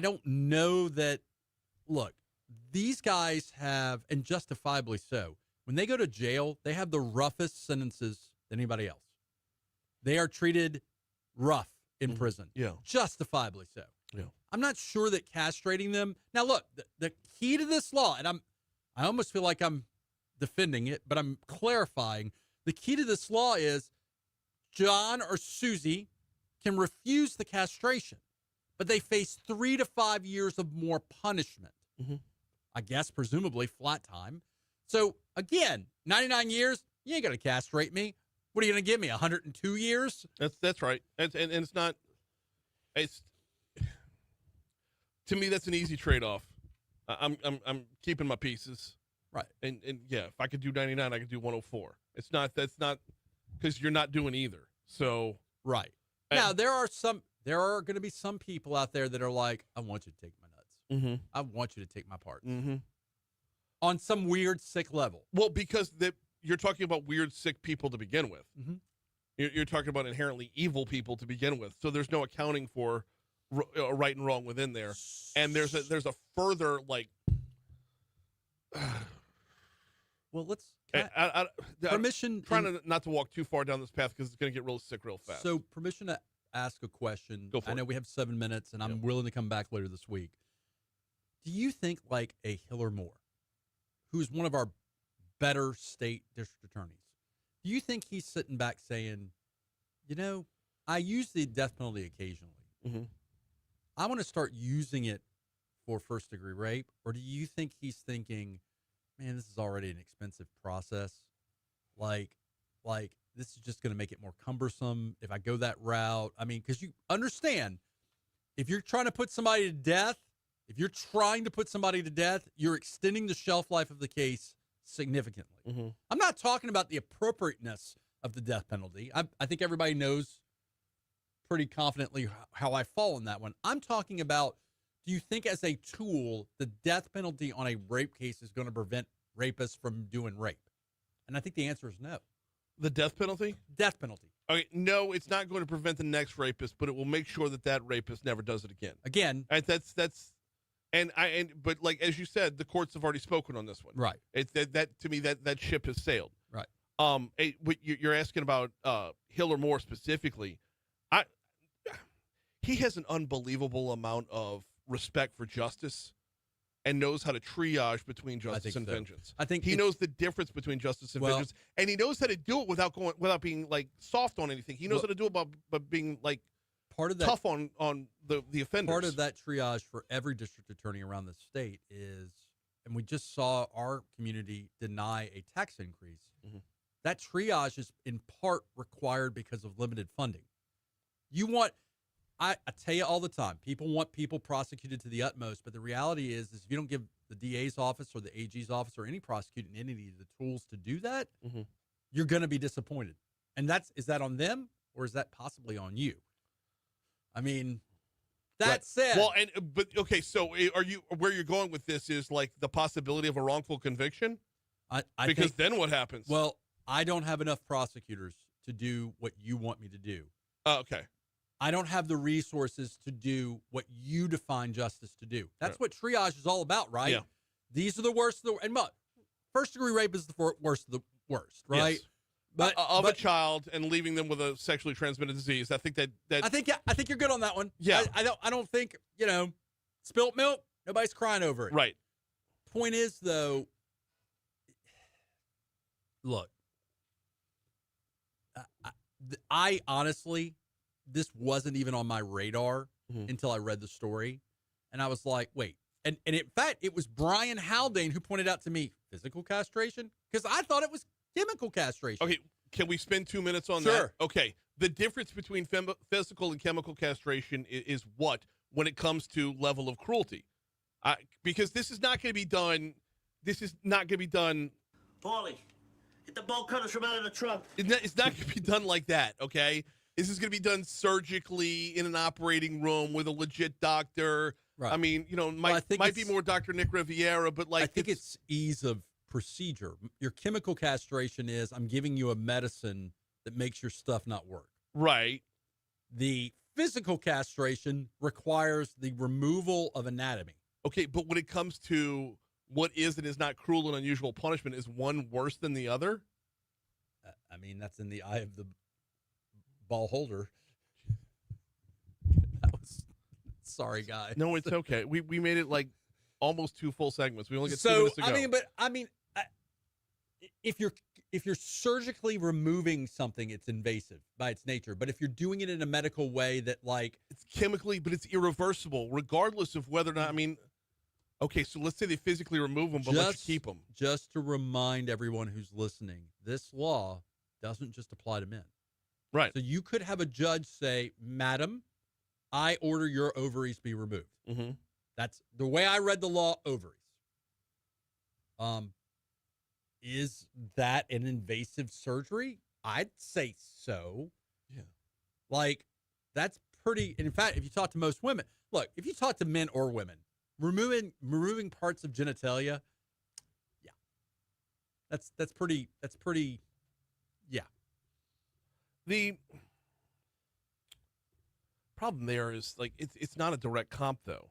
don't know that, look, these guys have, and justifiably so, when they go to jail, they have the roughest sentences than anybody else. They are treated rough in prison. Yeah. Justifiably so. Yeah. I'm not sure that castrating them. Now, look, the key to this law, and I almost feel like I'm defending it, but I'm clarifying. The key to this law is John or Susie can refuse the castration, but they face 3 to 5 years of more punishment. Mm-hmm. I guess, presumably, flat time. So, again, 99 years, you ain't going to castrate me. What are you going to give me, 102 years? That's right. And it's not, to me, that's an easy trade-off. I'm keeping my pieces. Right. And yeah, if I could do 99, I could do 104. That's not, because you're not doing either. So. Right. Now, there are going to be some people out there that are like, I want you to take my nuts. Mm-hmm. I want you to take my parts. Mm-hmm. On some weird, sick level. Well, because you're talking about weird, sick people to begin with. Mm-hmm. You're talking about inherently evil people to begin with. So there's no accounting for right and wrong within there. And there's a further, like... Well, let's... permission... Trying not to walk too far down this path because it's going to get real sick real fast. So permission to ask a question. Go for it. I know we have 7 minutes, and I'm willing to come back later this week. Do you think like a Hiller Moore, who's one of our better state district attorneys, do you think he's sitting back saying, I use the death penalty occasionally. Mm-hmm. I want to start using it for first-degree rape? Or do you think he's thinking, man, this is already an expensive process. Like this is just going to make it more cumbersome if I go that route. I mean, because you understand, if you're trying to put somebody to death, you're extending the shelf life of the case significantly. Mm-hmm. I'm not talking about the appropriateness of the death penalty. I think everybody knows pretty confidently how I fall in that one. I'm talking about, do you think as a tool, the death penalty on a rape case is going to prevent rapists from doing rape? And I think the answer is no. The death penalty? Death penalty. Okay, no, it's not going to prevent the next rapist, but it will make sure that that rapist never does it again. Again. Right, but like as you said, the courts have already spoken on this one. Right. It's that to me that ship has sailed. Right. What you're asking about Hill or Moore specifically, he has an unbelievable amount of respect for justice and knows how to triage between justice and vengeance. I think he knows the difference between justice and vengeance, and he knows how to do it without being like soft on anything. He knows how to do it by being like part of that, tough on the offenders. Part of that triage for every district attorney around the state is, and we just saw our community deny a tax increase. Mm-hmm. That triage is in part required because of limited funding. I tell you all the time, people want people prosecuted to the utmost, but the reality is if you don't give the DA's office or the AG's office or any prosecuting entity the tools to do that, mm-hmm. you're going to be disappointed. And is that on them or is that possibly on you? I mean, that said. Well, okay, so are you where you're going with this is like the possibility of a wrongful conviction? I because think, then what happens? Well, I don't have enough prosecutors to do what you want me to do. Okay. I don't have the resources to do what you define justice to do. That's what triage is all about, right? Yeah. These are the worst of the, and first-degree rape is the worst of the worst, right? Yes. But a child and leaving them with a sexually transmitted disease. I think that I think you're good on that one. Yeah. I don't think, spilt milk, nobody's crying over it. Right. Point is though, look, I honestly, this wasn't even on my radar until I read the story. And I was like, wait. And in fact, it was Brian Haldane who pointed out to me physical castration because I thought it was chemical castration. Okay, can we spend 2 minutes on Sure. that? Okay. The difference between physical and chemical castration is what when it comes to level of cruelty? Because this is not going to be done. This is not going to be done. Paulie, get the bolt cutters from out of the trunk. It's not going to be done like that, okay? This is going to be done surgically in an operating room with a legit doctor. Right. I mean, might be more Dr. Nick Riviera, but like I think it's ease of procedure. Your chemical castration is I'm giving you a medicine that makes your stuff not work. Right. The physical castration requires the removal of anatomy. Okay, but when it comes to what is and is not cruel and unusual punishment, is one worse than the other? I mean, that's in the eye of the ball holder. Sorry, guy. No, it's okay. We made it like almost 2 full segments. We only get 2 minutes to go. If you're surgically removing something, it's invasive by its nature. But if you're doing it in a medical way that it's chemically, but it's irreversible, regardless of whether or not. I mean, okay, so let's say they physically remove them, but let you keep them. Just to remind everyone who's listening, this law doesn't just apply to men. Right. So you could have a judge say, "Madam, I order your ovaries be removed." Mm-hmm. That's the way I read the law. Ovaries. Is that an invasive surgery? I'd say so. Yeah. Like, that's pretty. In fact, if you talk to most women, look, if you talk to men or women, removing parts of genitalia, yeah, that's pretty. Yeah. The problem there is like it's not a direct comp though.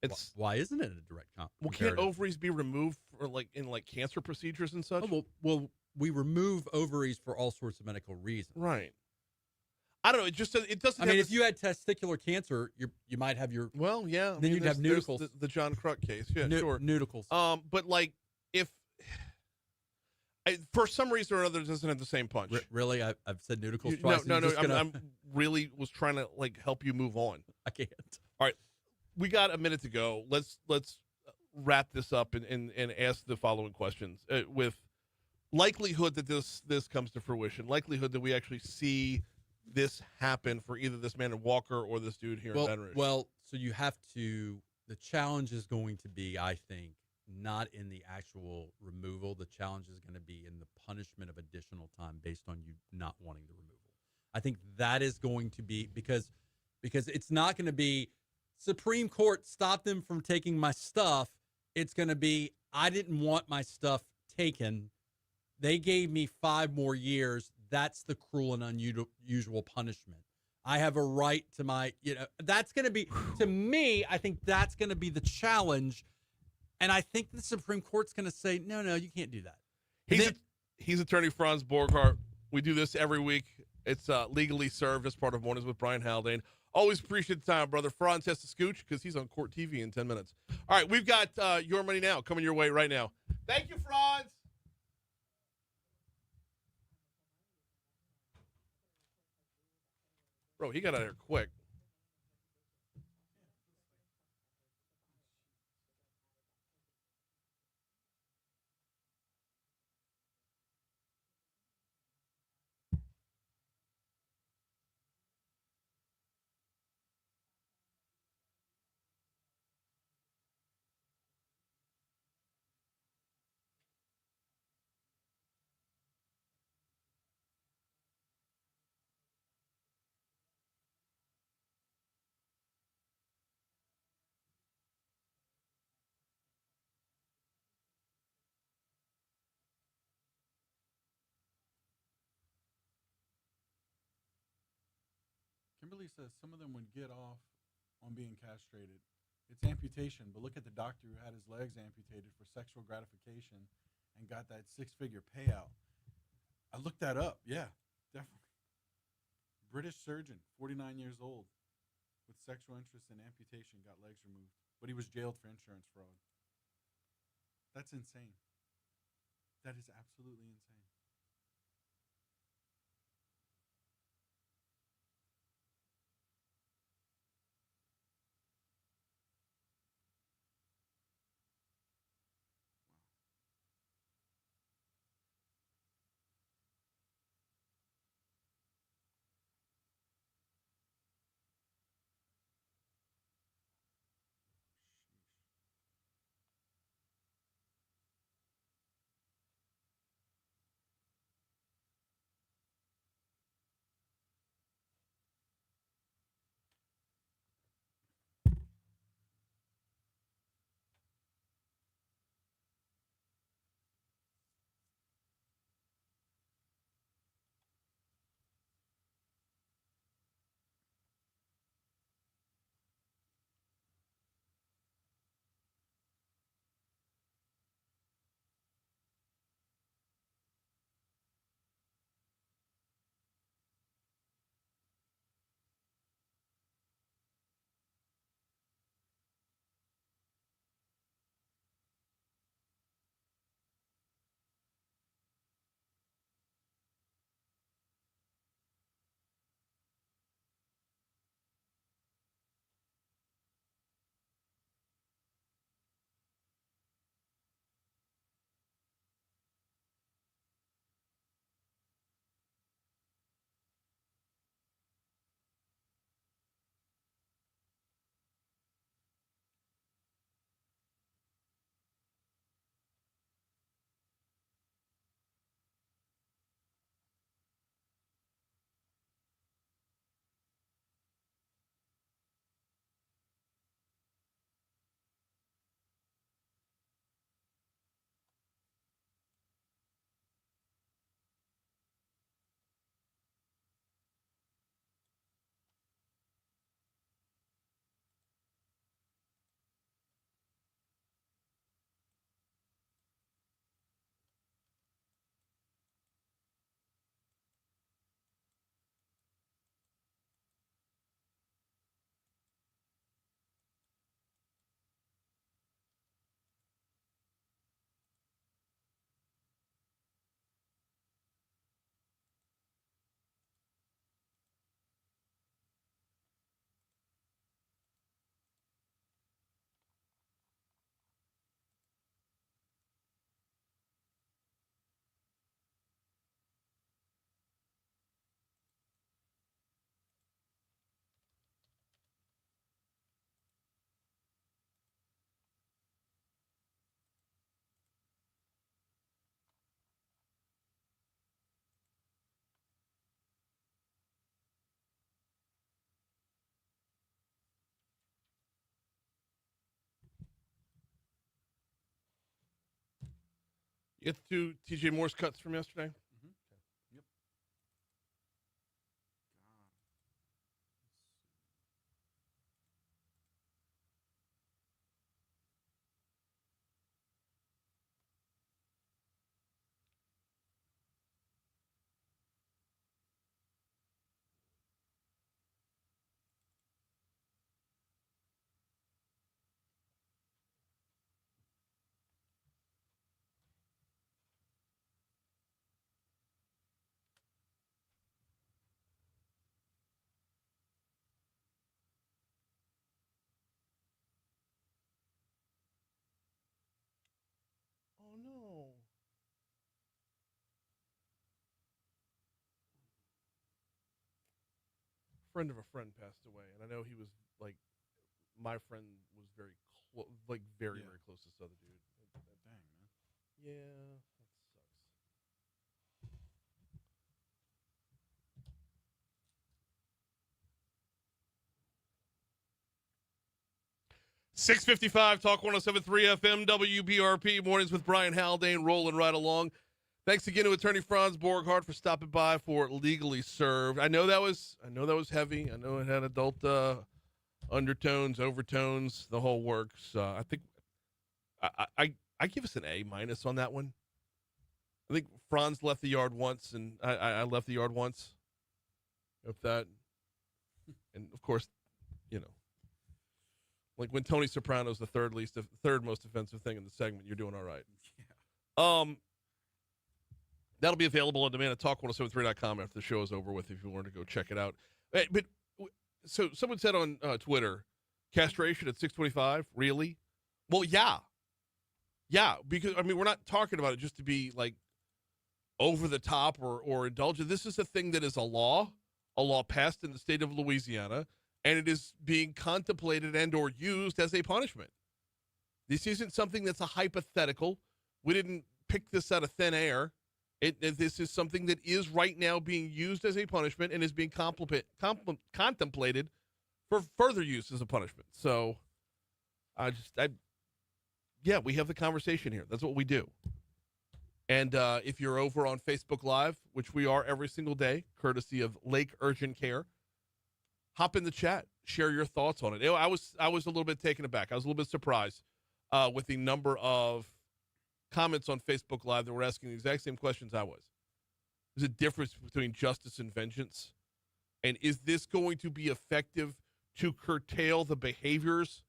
It's why isn't it a direct comp? Well, can't ovaries be removed for in cancer procedures and such? Oh, well, we remove ovaries for all sorts of medical reasons. Right. I don't know. It doesn't. I mean, if you had testicular cancer, you might have your. Well, yeah. Then you'd have nudicles. The John Kruk case. Yeah, sure. Nudicles. But like if. For some reason or another, it doesn't have the same punch. Really? I've said nudicles twice. No. I'm really was trying to help you move on. I can't. All right, we got a minute to go. Let's wrap this up and ask the following questions with likelihood that this comes to fruition. Likelihood that we actually see this happen for either this man in Walker or this dude here in Baton Rouge. Well, so you have to. The challenge is going to be, I think, not in the actual removal. The challenge is going to be in the punishment of additional time based on you not wanting the removal. I think that is going to be because it's not going to be Supreme Court stopped them from taking my stuff. It's going to be I didn't want my stuff taken. They gave me 5 more years. That's the cruel and unusual punishment. I have a right to my, that's going to be, to me, I think that's going to be the challenge. And I think the Supreme Court's going to say, no, you can't do that. He's attorney Franz Borghardt. We do this every week. It's legally served as part of Mornings with Brian Haldane. Always appreciate the time, brother. Franz has to scooch because he's on court TV in 10 minutes. All right, we've got Your Money Now coming your way right now. Thank you, Franz. Bro, he got out of here quick. Kimberly says some of them would get off on being castrated. It's amputation, but look at the doctor who had his legs amputated for sexual gratification and got that 6-figure payout. I looked that up. Yeah, definitely. British surgeon, 49 years old, with sexual interest in amputation, got legs removed, but he was jailed for insurance fraud. That's insane. That is absolutely insane. Get to TJ Moore's cuts from yesterday. Mm-hmm. Yep. Oh no. Friend of a friend passed away, and I know he was like my friend was very very Yeah. very close to this other dude. Dang, man. Yeah, that sucks. 6:55 Talk 107.3 FM WBRP mornings with Brian Haldane rolling right along. Thanks again to Attorney Franz Borghardt for stopping by for Legally Served. I know that was heavy. I know it had adult undertones, overtones, the whole works. I think I give us an A- on that one. I think Franz left the yard once, and I left the yard once. If that, and of course, you know, like when Tony Soprano's the third most offensive thing in the segment, you're doing all right. Yeah. That'll be available on demand at talk1073.com after the show is over with if you want to go check it out. But so someone said on Twitter, castration at 6:25, really? Well, yeah. Yeah, because I mean, we're not talking about it just to be like over the top or indulgent. This is a thing that is a law passed in the state of Louisiana, and it is being contemplated and or used as a punishment. This isn't something that's a hypothetical. We didn't pick this out of thin air. This is something that is right now being used as a punishment and is being contemplated for further use as a punishment. So, yeah, we have the conversation here. That's what we do. And if you're over on Facebook Live, which we are every single day, courtesy of Lake Urgent Care, hop in the chat, share your thoughts on it. I was a little bit taken aback. I was a little bit surprised with the number of comments on Facebook Live that were asking the exact same questions I was. There's a difference between justice and vengeance. And is this going to be effective to curtail the behaviors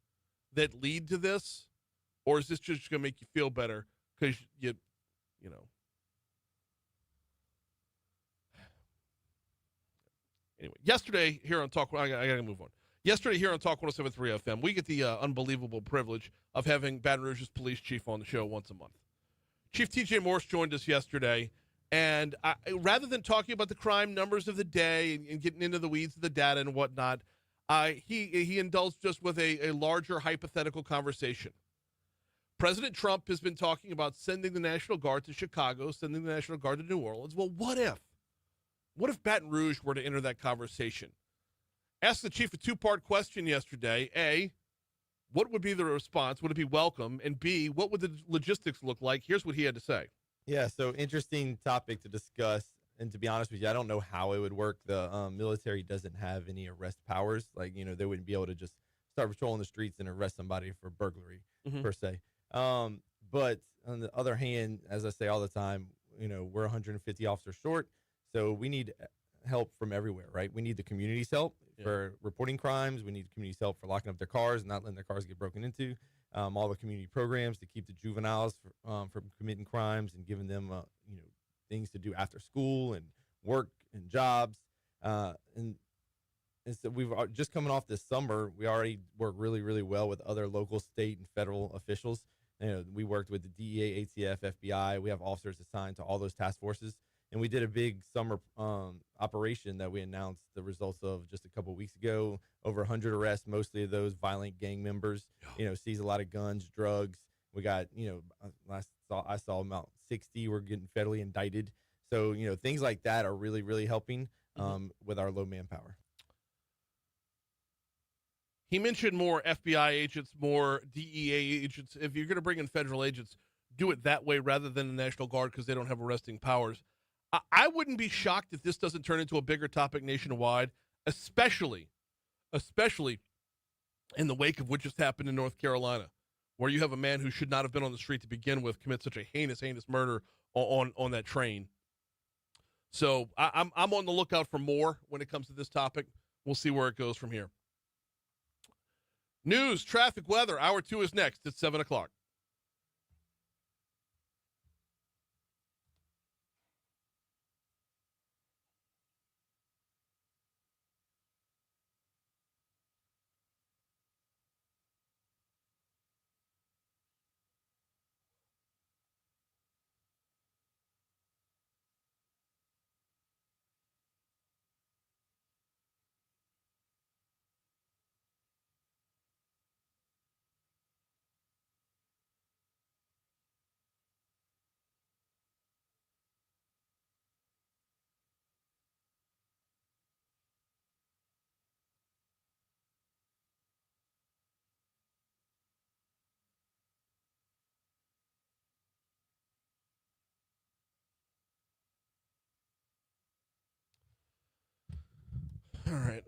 that lead to this? Or is this just going to make you feel better because you know. Anyway, yesterday here on Talk, I got to move on. Yesterday here on Talk 107.3 FM, we get the unbelievable privilege of having Baton Rouge's police chief on the show once a month. Chief TJ Morse joined us yesterday, and rather than talking about the crime numbers of the day and getting into the weeds of the data and whatnot, he indulged us with a larger hypothetical conversation. President Trump has been talking about sending the National Guard to Chicago, sending the National Guard to New Orleans. Well, what if? What if Baton Rouge were to enter that conversation? Asked the chief a two-part question yesterday. A, what would be the response? Would it be welcome? And B, what would the logistics look like? Here's what he had to say. Yeah, so interesting topic to discuss. And to be honest with you, I don't know how it would work. The military doesn't have any arrest powers. Like, you know, they wouldn't be able to just start patrolling the streets and arrest somebody for burglary, per se. But on the other hand, as I say all the time, you know, we're 150 officers short. So we need help from everywhere, right? We need the community's help for reporting crimes. We need the community's help for locking up their cars and not letting their cars get broken into. All the community programs to keep the juveniles from committing crimes and giving them, you know, things to do after school and work and jobs. And so we've just coming off this summer, we already work really, really well with other local, state, and federal officials. You know, we worked with the DEA, ATF, FBI. We have officers assigned to all those task forces. And we did a big summer operation that we announced the results of just a couple of weeks ago. Over 100 arrests, mostly of those violent gang members. You know, seized a lot of guns, drugs. We got, you know, I saw about 60 were getting federally indicted. So, you know, things like that are really, really helping with our low manpower. He mentioned more FBI agents, more DEA agents. If you're going to bring in federal agents, do it that way rather than the National Guard because they don't have arresting powers. I wouldn't be shocked if this doesn't turn into a bigger topic nationwide, especially in the wake of what just happened in North Carolina, where you have a man who should not have been on the street to begin with commit such a heinous murder on that train. So I'm on the lookout for more when it comes to this topic. We'll see where it goes from here. News, traffic, weather. Hour 2 is next at 7 o'clock. All right.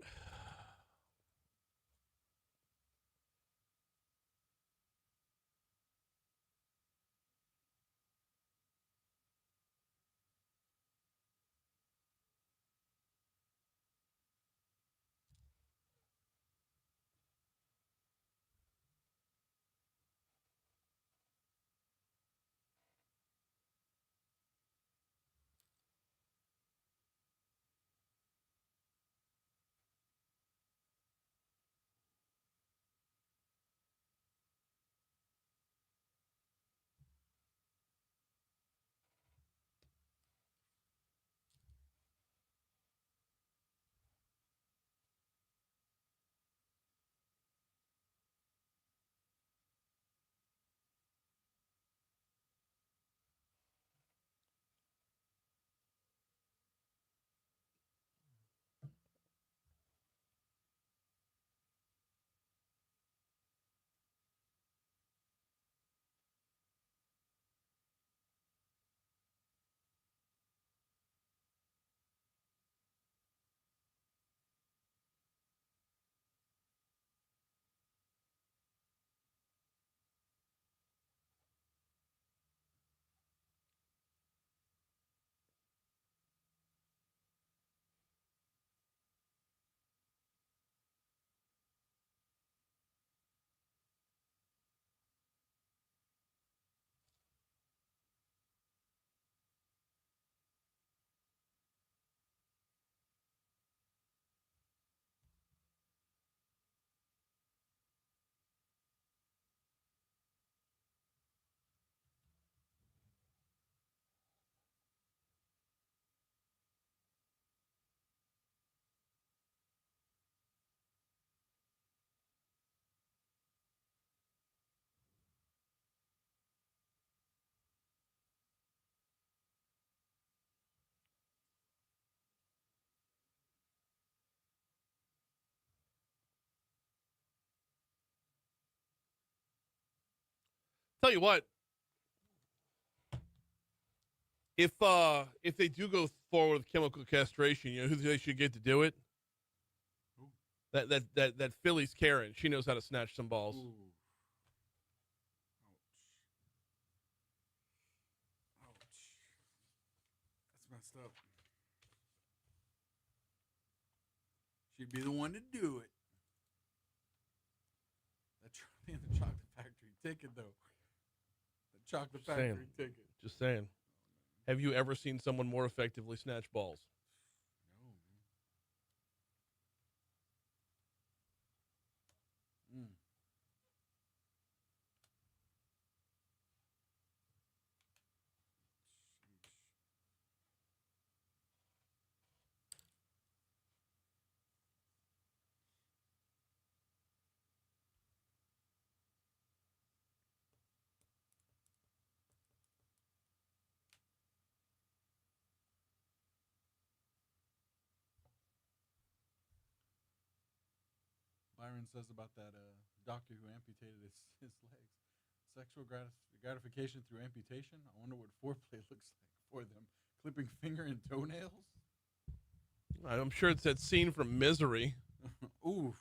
Tell you what, if they do go forward with chemical castration, you know who they should get to do it? That Philly's Karen. She knows how to snatch some balls. Ooh. Ouch. That's messed up. She'd be the one to do it. That Charlie and the Chocolate Factory ticket, though. The Chocolate Factory ticket. Just saying. Have you ever seen someone more effectively snatch balls? No, man. Byron says about that doctor who amputated his legs. Sexual gratification through amputation. I wonder what foreplay looks like for them. Clipping finger and toenails. I'm sure it's that scene from Misery. Oof.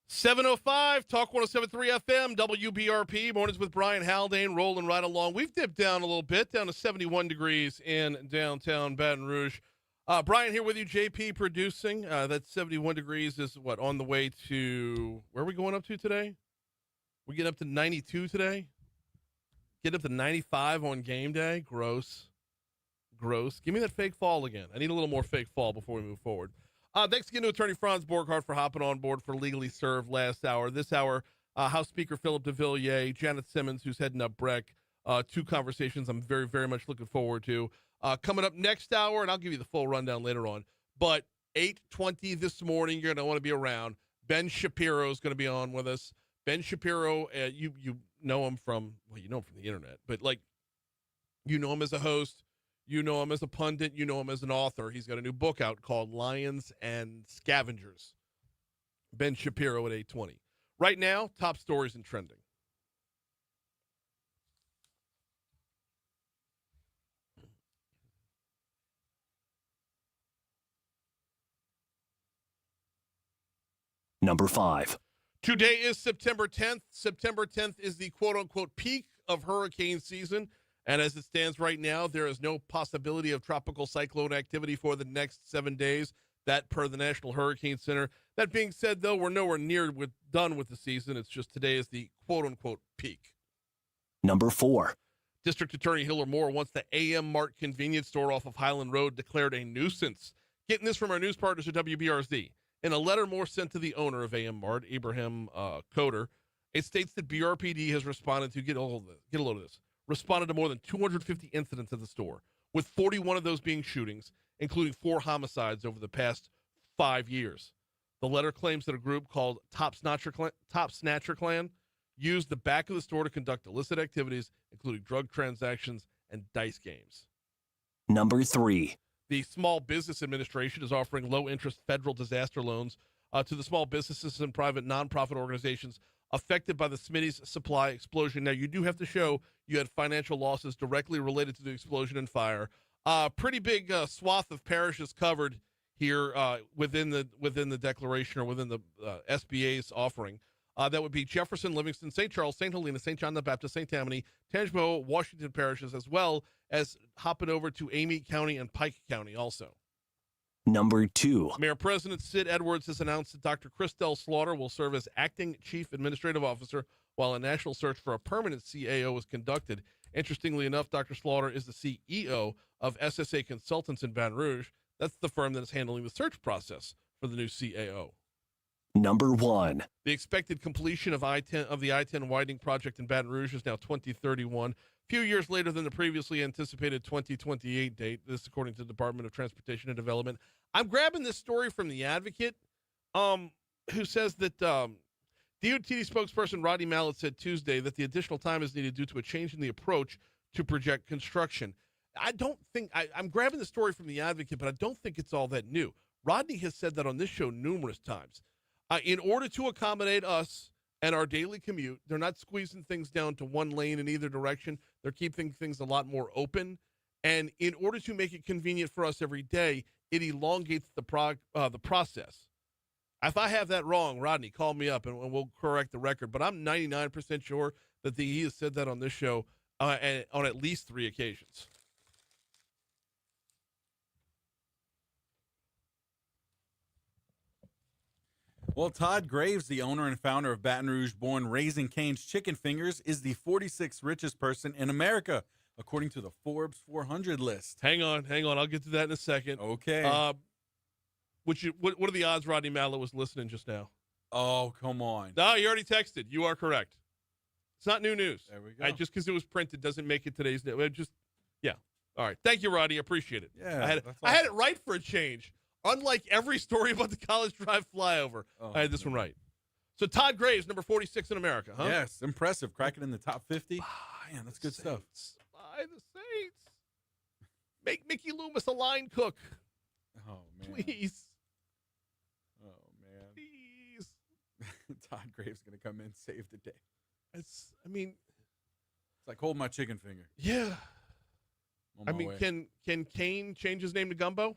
.705 Talk 107.3 FM WBRP mornings with Brian Haldane rolling right along. We've dipped down a little bit, down to 71 degrees in downtown Baton Rouge. Brian here with you, JP producing. That 71 degrees is what, on the way to, where are we going up to today? We get up to 92 today. Get up to 95 on game day. Gross. Give me that fake fall again. I need a little more fake fall before we move forward. Thanks again to attorney Franz Borghardt for hopping on board for Legally Served last hour. This hour, House Speaker Phillip DeVillier, Janet Simmons, who's heading up BREC. Two conversations I'm very, very much looking forward to. Coming up next hour, and I'll give you the full rundown later on, but 8:20 this morning, you're going to want to be around. Ben Shapiro is going to be on with us. Ben Shapiro, you know him from, well, you know him from the internet, but like, you know him as a host. You know him as a pundit. You know him as an author. He's got a new book out called Lions and Scavengers. Ben Shapiro at 8:20. Right now, top stories and trending. Number 5. Today is September 10th. September 10th is the quote-unquote peak of hurricane season. And as it stands right now, there is no possibility of tropical cyclone activity for the next 7 days. That per the National Hurricane Center. That being said, though, we're nowhere near done with the season. It's just today is the quote-unquote peak. Number 4. District Attorney Hiller Moore wants the AM Mart convenience store off of Highland Road declared a nuisance. Getting this from our news partners at WBRZ. In a letter Moore sent to the owner of AM Mart, Abraham Coder, it states that BRPD has responded to, get a load of this, responded to more than 250 incidents at the store, with 41 of those being shootings, including 4 homicides over the past 5 years. The letter claims that a group called Top Snatcher Clan used the back of the store to conduct illicit activities, including drug transactions and dice games. Number 3. The Small Business Administration is offering low-interest federal disaster loans to the small businesses and private nonprofit organizations affected by the Smitty's supply explosion. Now, you do have to show you had financial losses directly related to the explosion and fire. Pretty big swath of parishes covered here within the declaration or within the SBA's offering. That would be Jefferson, Livingston, St. Charles, St. Helena, St. John the Baptist, St. Tammany, Tangipahoa, Washington parishes, as well as hopping over to Amite County and Pike County also. Number 2. Mayor President Sid Edwards has announced that Dr. Christelle Slaughter will serve as acting chief administrative officer while a national search for a permanent CAO is conducted. Interestingly enough, Dr. Slaughter is the CEO of SSA Consultants in Baton Rouge. That's the firm that is handling the search process for the new CAO. Number 1. The expected completion of the I-10 widening project in Baton Rouge is now 2031, a few years later than the previously anticipated 2028 date. This, according to the Department of Transportation and Development. I'm grabbing this story from The Advocate, who says that DOT spokesperson Rodney Mallett said Tuesday that the additional time is needed due to a change in the approach to project construction. I'm grabbing the story from The Advocate, but I don't think it's all that new. Rodney has said that on this show numerous times. In order to accommodate us and our daily commute, they're not squeezing things down to one lane in either direction. They're keeping things a lot more open. And in order to make it convenient for us every day, it elongates the process. If I have that wrong, Rodney, call me up and we'll correct the record. But I'm 99% sure that he has said that on this show and on at least 3 occasions. Well, Todd Graves, the owner and founder of Baton Rouge-born Raising Cane's Chicken Fingers, is the 46th richest person in America, according to the Forbes 400 list. Hang on. I'll get to that in a second. Okay. What are the odds Rodney Mallett was listening just now? Oh, come on. No, you already texted. You are correct. It's not new news. There we go. Just because it was printed doesn't make it today's news. All right. Thank you, Rodney. Appreciate it. Yeah, I that's had it awesome. right for a change. Unlike every story about the college drive flyover, Oh, I had this one man. right. So Todd Graves, number 46 in America, huh? Yes, impressive. Cracking in the top 50. Man, that's good stuff. By the Saints. Make Mickey Loomis a line cook, Oh, man. please. Oh, man. Please. Todd Graves going to come in, save the day. It's like, hold my chicken finger. yeah. On I my mean, way. can Kane change his name to Gumbo?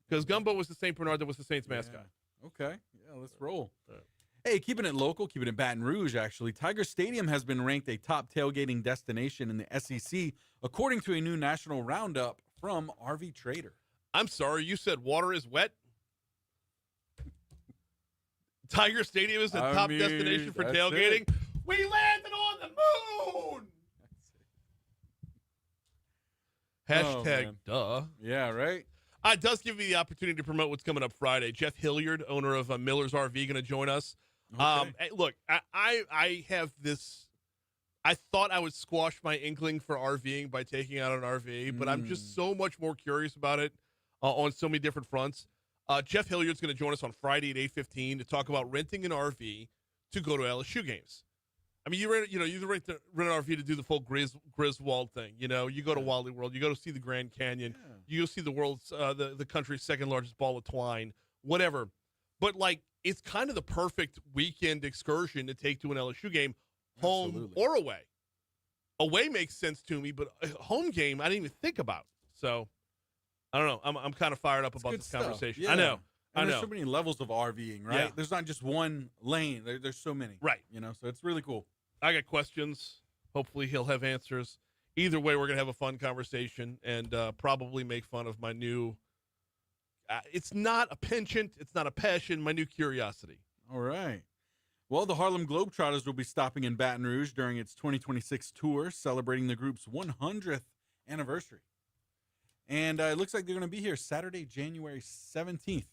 Because Gumbo was the St. Bernard that was the Saints mascot. Okay. Yeah, let's roll. All right. Hey, keeping it local, keeping it Baton Rouge, actually. Tiger Stadium has been ranked a top tailgating destination in the SEC, according to a new national roundup from RV Trader. I'm sorry, you said water is wet? Tiger Stadium is the I top mean, destination for that's tailgating? it. We landed on the moon! Hashtag man. duh. Yeah, right? It does give me the opportunity to promote what's coming up Friday. Jeff Hilliard, owner of Miller's RV, going to join us. Okay. Hey, look, I have this. I thought I would squash my inkling for RVing by taking out an RV, but I'm just so much more curious about it on so many different fronts. Jeff Hilliard's going to join us on Friday at 8:15 to talk about renting an RV to go to LSU games. I mean, you rent an RV to do the full Griswold thing. You know, you go to Wildly World, you go to see the Grand Canyon, you go see the world's the country's second largest ball of twine, whatever. But like, it's kind of the perfect weekend excursion to take to an LSU game, home Absolutely. or away. Away makes sense to me, but a home game I didn't even think about. So I don't know. I'm kind of fired up about Good this stuff. conversation. Yeah. I know. And there's so many levels of RVing, right? Yeah. There's not just one lane. There's so many. Right. You know, so it's really cool. I got questions. Hopefully he'll have answers. Either way, we're going to have a fun conversation and probably make fun of my new it's not a penchant. It's not a passion. My new curiosity. All right. Well, the Harlem Globetrotters will be stopping in Baton Rouge during its 2026 tour, celebrating the group's 100th anniversary. And it looks like they're going to be here Saturday, January 17th.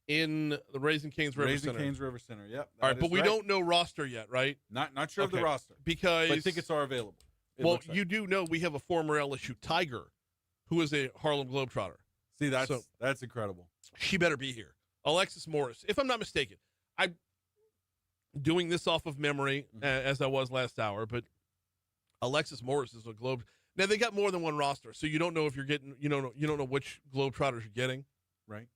In the Raising Cane's River Raising Center. Cane's River Center. Yep. All right, that but is we right. don't know roster yet, right? Not sure of the Okay. roster, Because but tickets are available. it well, looks like. you do know we have a former LSU Tiger who is a Harlem Globetrotter. See, that's so- that's incredible. She better be here. Alexis Morris, if I'm not mistaken. I'm doing this off of memory as I was last hour, but Alexis Morris is a Globe. Now they got more than one roster, so you don't know if you're getting, you don't know which Globetrotters you're getting. Right.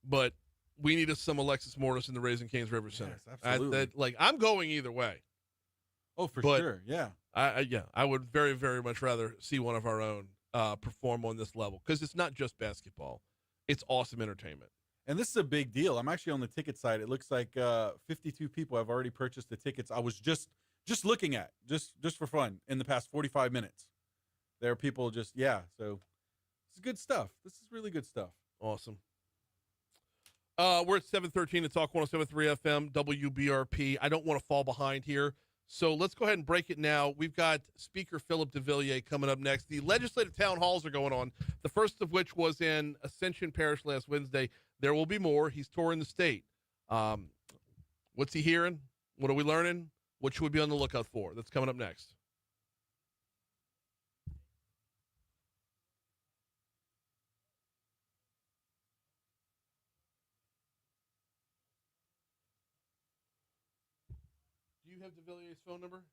But we need us some Alexis Morris in the Raising Cane's River Center. Yes, absolutely. I'm going either way. Oh, for but- sure. Yeah. I would very, very much rather see one of our own perform on this level because it's not just basketball; it's awesome entertainment. And this is a big deal. I'm actually on the ticket site. It looks like 52 people have already purchased the tickets. I was just looking at just for fun in the past 45 minutes. There are people so this is good stuff. This is really good stuff. Awesome. We're at 713 to Talk 107.3 FM, WBRP. I don't want to fall behind here, so let's go ahead and break it now. We've got Speaker Phillip DeVillier coming up next. The legislative town halls are going on, the first of which was in Ascension Parish last Wednesday. There will be more. He's touring the state. What's he hearing? What are we learning? What should we be on the lookout for? That's coming up next. Do you have DeVillier's phone number?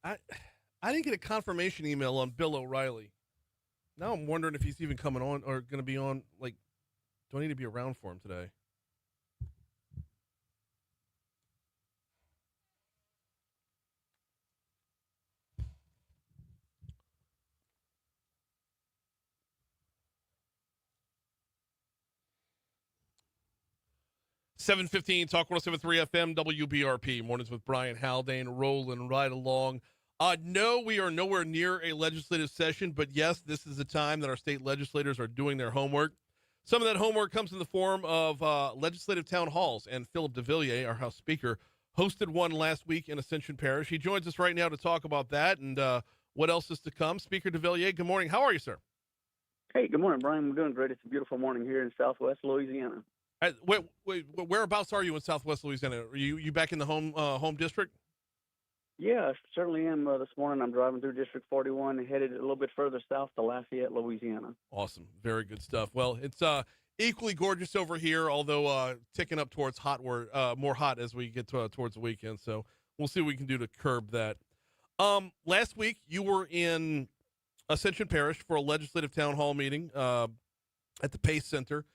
I didn't get a confirmation email on Bill O'Reilly. Now I'm wondering if he's even coming on or going to be on. Like, do I need to be around for him today? $7:15, Talk 107.3 FM, WBRP. Mornings with Brian Haldane, rolling right along. No, we are nowhere near a legislative session, but yes, this is the time that our state legislators are doing their homework. Some of that homework comes in the form of legislative town halls, and Phillip DeVillier, our House Speaker, hosted one last week in Ascension Parish. He joins us right now to talk about that and what else is to come. Speaker DeVillier, good morning. How are you, sir? Hey, good morning, Brian. We're doing great. It's a beautiful morning here in Southwest Louisiana. Whereabouts are you in Southwest Louisiana? Are you back in the home district? Yeah, I certainly am. This morning I'm driving through District 41 and headed a little bit further south to Lafayette, Louisiana. Awesome. Very good stuff. Well, it's equally gorgeous over here, although ticking up towards more hot as we get towards the weekend. So we'll see what we can do to curb that. Last week you were in Ascension Parish for a legislative town hall meeting at the Pace Center.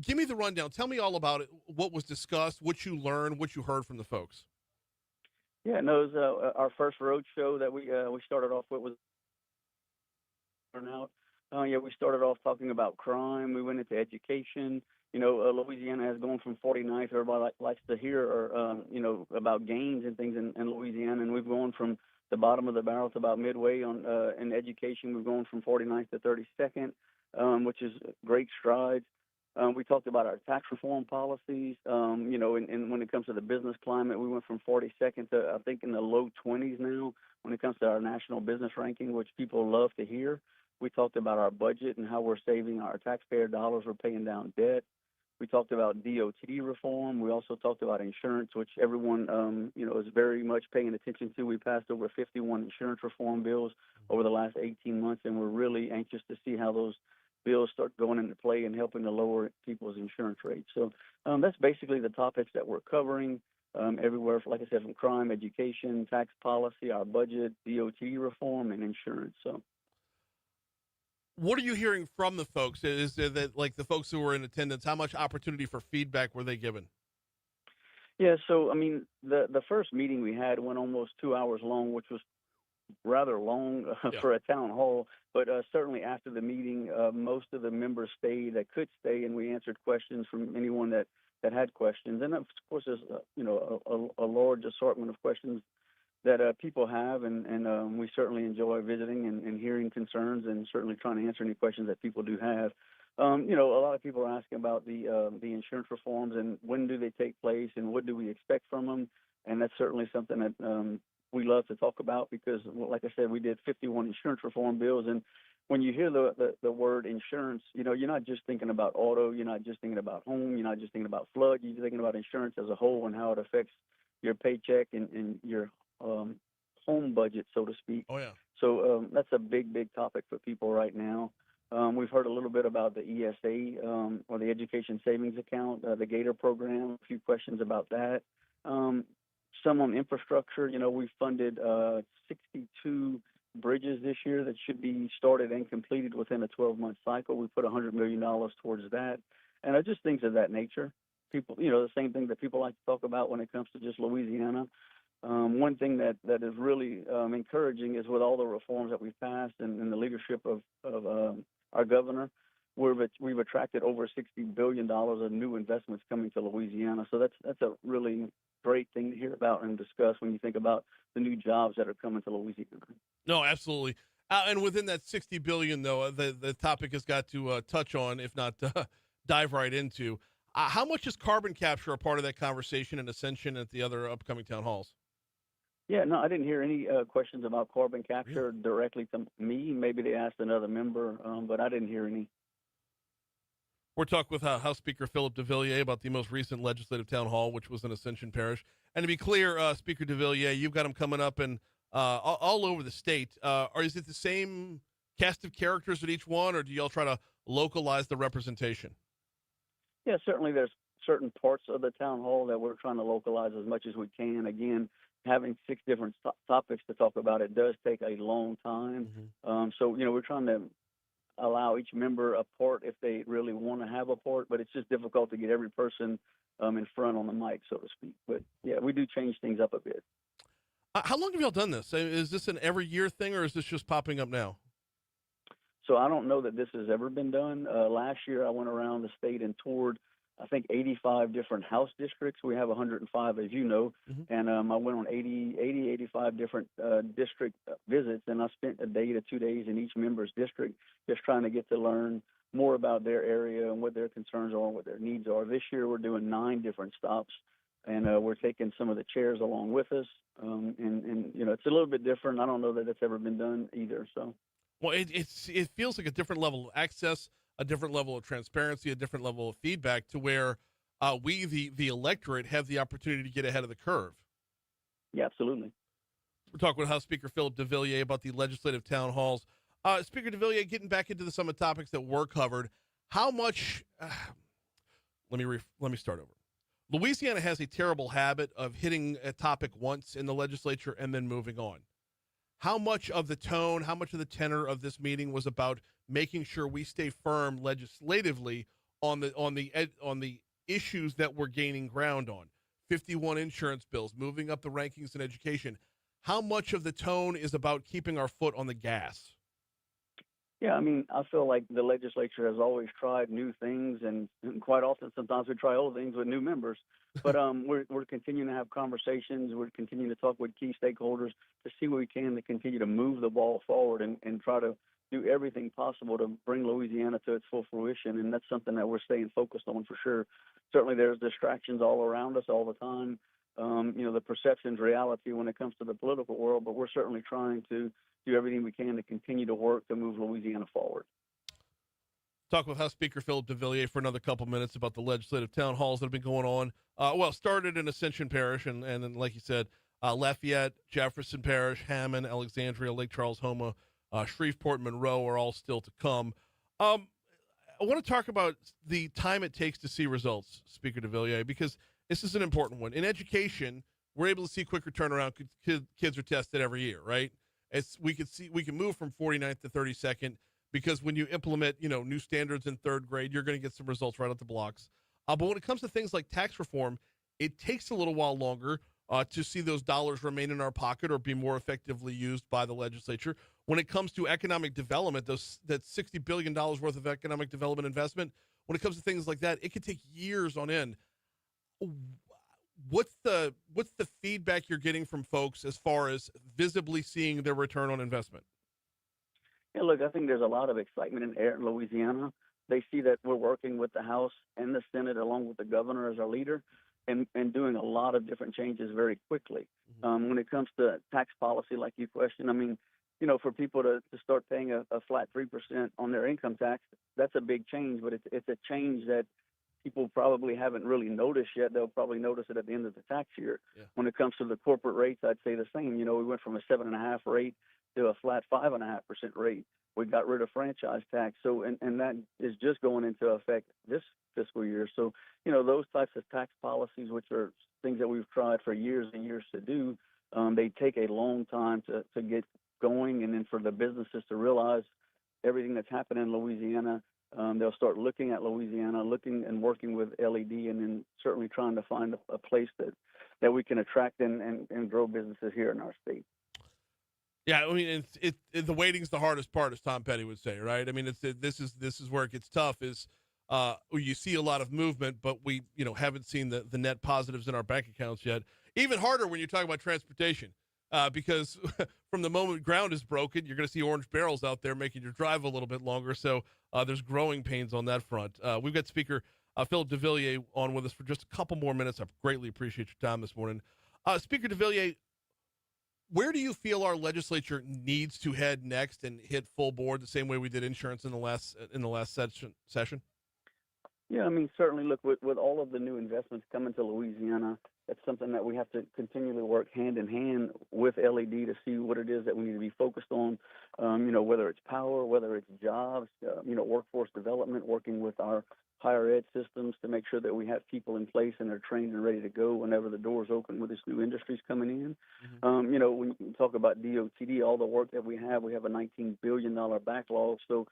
Give me the rundown. Tell me all about it. What was discussed, what you learned, what you heard from the folks. Yeah, no, it was our first road show that we started off with was turnout. We started off talking about crime. We went into education. Louisiana has gone from 49th. Everybody likes to hear about gains and things in Louisiana, and we've gone from the bottom of the barrel to about midway in education. We've gone from 49th to 32nd, which is great strides. We talked about our tax reform policies, and when it comes to the business climate, we went from 42nd to, I think, in the low 20s now when it comes to our national business ranking, which people love to hear. We talked about our budget and how we're saving our taxpayer dollars. We're paying down debt. We talked about DOT reform. We also talked about insurance, which everyone, is very much paying attention to. We passed over 51 insurance reform bills over the last 18 months, and we're really anxious to see how those bills start going into play and helping to lower people's insurance rates. So that's basically the topics that we're covering everywhere, like I said, from crime, education, tax policy, our budget, DOT reform, and insurance. So, what are you hearing from the folks? Is there that, like, the folks who were in attendance, how much opportunity for feedback were they given? Yeah, so, I mean, the first meeting we had went almost 2 hours long, which was rather long for a town hall, but certainly after the meeting, most of the members stayed that could stay, and we answered questions from anyone that had questions. And of course, there's a large assortment of questions that people have, and we certainly enjoy visiting and hearing concerns, and certainly trying to answer any questions that people do have. A lot of people are asking about the insurance reforms and when do they take place and what do we expect from them, and that's certainly something that we love to talk about because, like I said, we did 51 insurance reform bills, and when you hear the word insurance, you're not just thinking about auto, you're not just thinking about home, you're not just thinking about flood, you're thinking about insurance as a whole and how it affects your paycheck and your home budget, so to speak. Oh, yeah. So that's a big topic for people right now. We've heard a little bit about the ESA or the Education Savings Account, the Gator program, a few questions about that. Some on infrastructure. We've funded 62 bridges this year that should be started and completed within a 12-month cycle. We put $100 million towards that. And just things of that nature. People, the same thing that people like to talk about when it comes to just Louisiana. One thing that is really encouraging is with all the reforms that we've passed and the leadership of our governor, we've attracted over $60 billion of new investments coming to Louisiana. So that's a really great thing to hear about and discuss when you think about the new jobs that are coming to Louisiana. No, absolutely. And within that $60 billion, though, the topic has got to touch on, if not dive right into. How much is carbon capture a part of that conversation in Ascension and at the other upcoming town halls? Yeah, no, I didn't hear any questions about carbon capture directly to me. Maybe they asked another member, but I didn't hear any. We're talking with House Speaker Phillip DeVillier about the most recent legislative town hall, which was in Ascension Parish. And to be clear, Speaker DeVillier, you've got them coming up and all over the state. Or is it the same cast of characters at each one, or do y'all try to localize the representation? Yeah, certainly there's certain parts of the town hall that we're trying to localize as much as we can. Again, having 6 different topics to talk about, it does take a long time. So, we're trying to allow each member a part if they really want to have a part, but it's just difficult to get every person in front on the mic, so to speak. But yeah, we do change things up a bit. How long have y'all done this? Is this an every year thing, or is this just popping up now? So I don't know that this has ever been done. Last year I went around the state and toured, I think, 85 different House districts. We have 105, as you know, and I went on 85 different district visits, and I spent a day to 2 days in each member's district just trying to get to learn more about their area and what their concerns are and what their needs are. This year we're doing 9 different stops, and we're taking some of the chairs along with us, and it's a little bit different. I don't know that it's ever been done either. So. Well, it feels like a different level of access, a different level of transparency, a different level of feedback to where we, the electorate, have the opportunity to get ahead of the curve. Yeah, absolutely. We're talking with House Speaker Phillip DeVillier about the legislative town halls. Speaker DeVillier, getting back into some of the topics that were covered, how much? Let me start over. Louisiana has a terrible habit of hitting a topic once in the legislature and then moving on. How much of the tone, how much of the tenor of this meeting was about making sure we stay firm legislatively on the issues that we're gaining ground on? 51 insurance bills, moving up the rankings in education. How much of the tone is about keeping our foot on the gas? Yeah, I mean, I feel like the legislature has always tried new things, and quite often, sometimes we try old things with new members. But we're continuing to have conversations. We're continuing to talk with key stakeholders to see what we can to continue to move the ball forward and try to do everything possible to bring Louisiana to its full fruition. And that's something that we're staying focused on for sure. Certainly, there's distractions all around us all the time. The perception's reality when it comes to the political world, but we're certainly trying to do everything we can to continue to work to move Louisiana forward. Talk with House Speaker Phillip DeVillier for another couple minutes about the legislative town halls that have been going on. Started in Ascension Parish, and then, like you said, Lafayette, Jefferson Parish, Hammond, Alexandria, Lake Charles, Houma, Shreveport, Monroe are all still to come. I want to talk about the time it takes to see results, Speaker DeVillier, because this is an important one. In education, we're able to see quicker turnaround. Kids are tested every year, right? We can move from 49th to 32nd because when you implement, new standards in 3rd grade, you're going to get some results right out the blocks. But when it comes to things like tax reform, it takes a little while longer to see those dollars remain in our pocket or be more effectively used by the legislature. When it comes to economic development, that $60 billion worth of economic development investment, when it comes to things like that, it could take years on end. What's the feedback you're getting from folks as far as visibly seeing their return on investment? Yeah, look, I think there's a lot of excitement in the air in Louisiana. They see that we're working with the House and the Senate along with the governor as our leader and doing a lot of different changes very quickly. When it comes to tax policy, like you questioned, I mean, for people to start paying a flat 3% on their income tax, that's a big change, but it's a change that people probably haven't really noticed yet. They'll probably notice it at the end of the tax year. Yeah. When it comes to the corporate rates, I'd say the same. We went from a 7.5% rate to a flat 5.5% rate. We got rid of franchise tax. So, and that is just going into effect this fiscal year. So, those types of tax policies, which are things that we've tried for years and years to do, they take a long time to get going. And then for the businesses to realize everything that's happening in Louisiana, they'll start looking at Louisiana, looking and working with LED, and then certainly trying to find a place that we can attract and grow businesses here in our state. Yeah, I mean, the waiting's the hardest part, as Tom Petty would say, right? I mean, this is where it gets tough. Is you see a lot of movement, but we haven't seen the net positives in our bank accounts yet. Even harder when you talk about transportation, because from the moment ground is broken, you're going to see orange barrels out there making your drive a little bit longer. So there's growing pains on that front. We've got Speaker Phillip DeVillier on with us for just a couple more minutes. I greatly appreciate your time this morning. Speaker DeVillier, where do you feel our legislature needs to head next and hit full board the same way we did insurance in the last session? Yeah, I mean, certainly, look, with all of the new investments coming to Louisiana, it's something that we have to continually work hand in hand with LED to see what it is that we need to be focused on, whether it's power, whether it's jobs, workforce development, working with our higher ed systems to make sure that we have people in place and they're trained and ready to go whenever the doors open with this new industries coming in. When you talk about DOTD, all the work that we have a $19 billion backlog. So,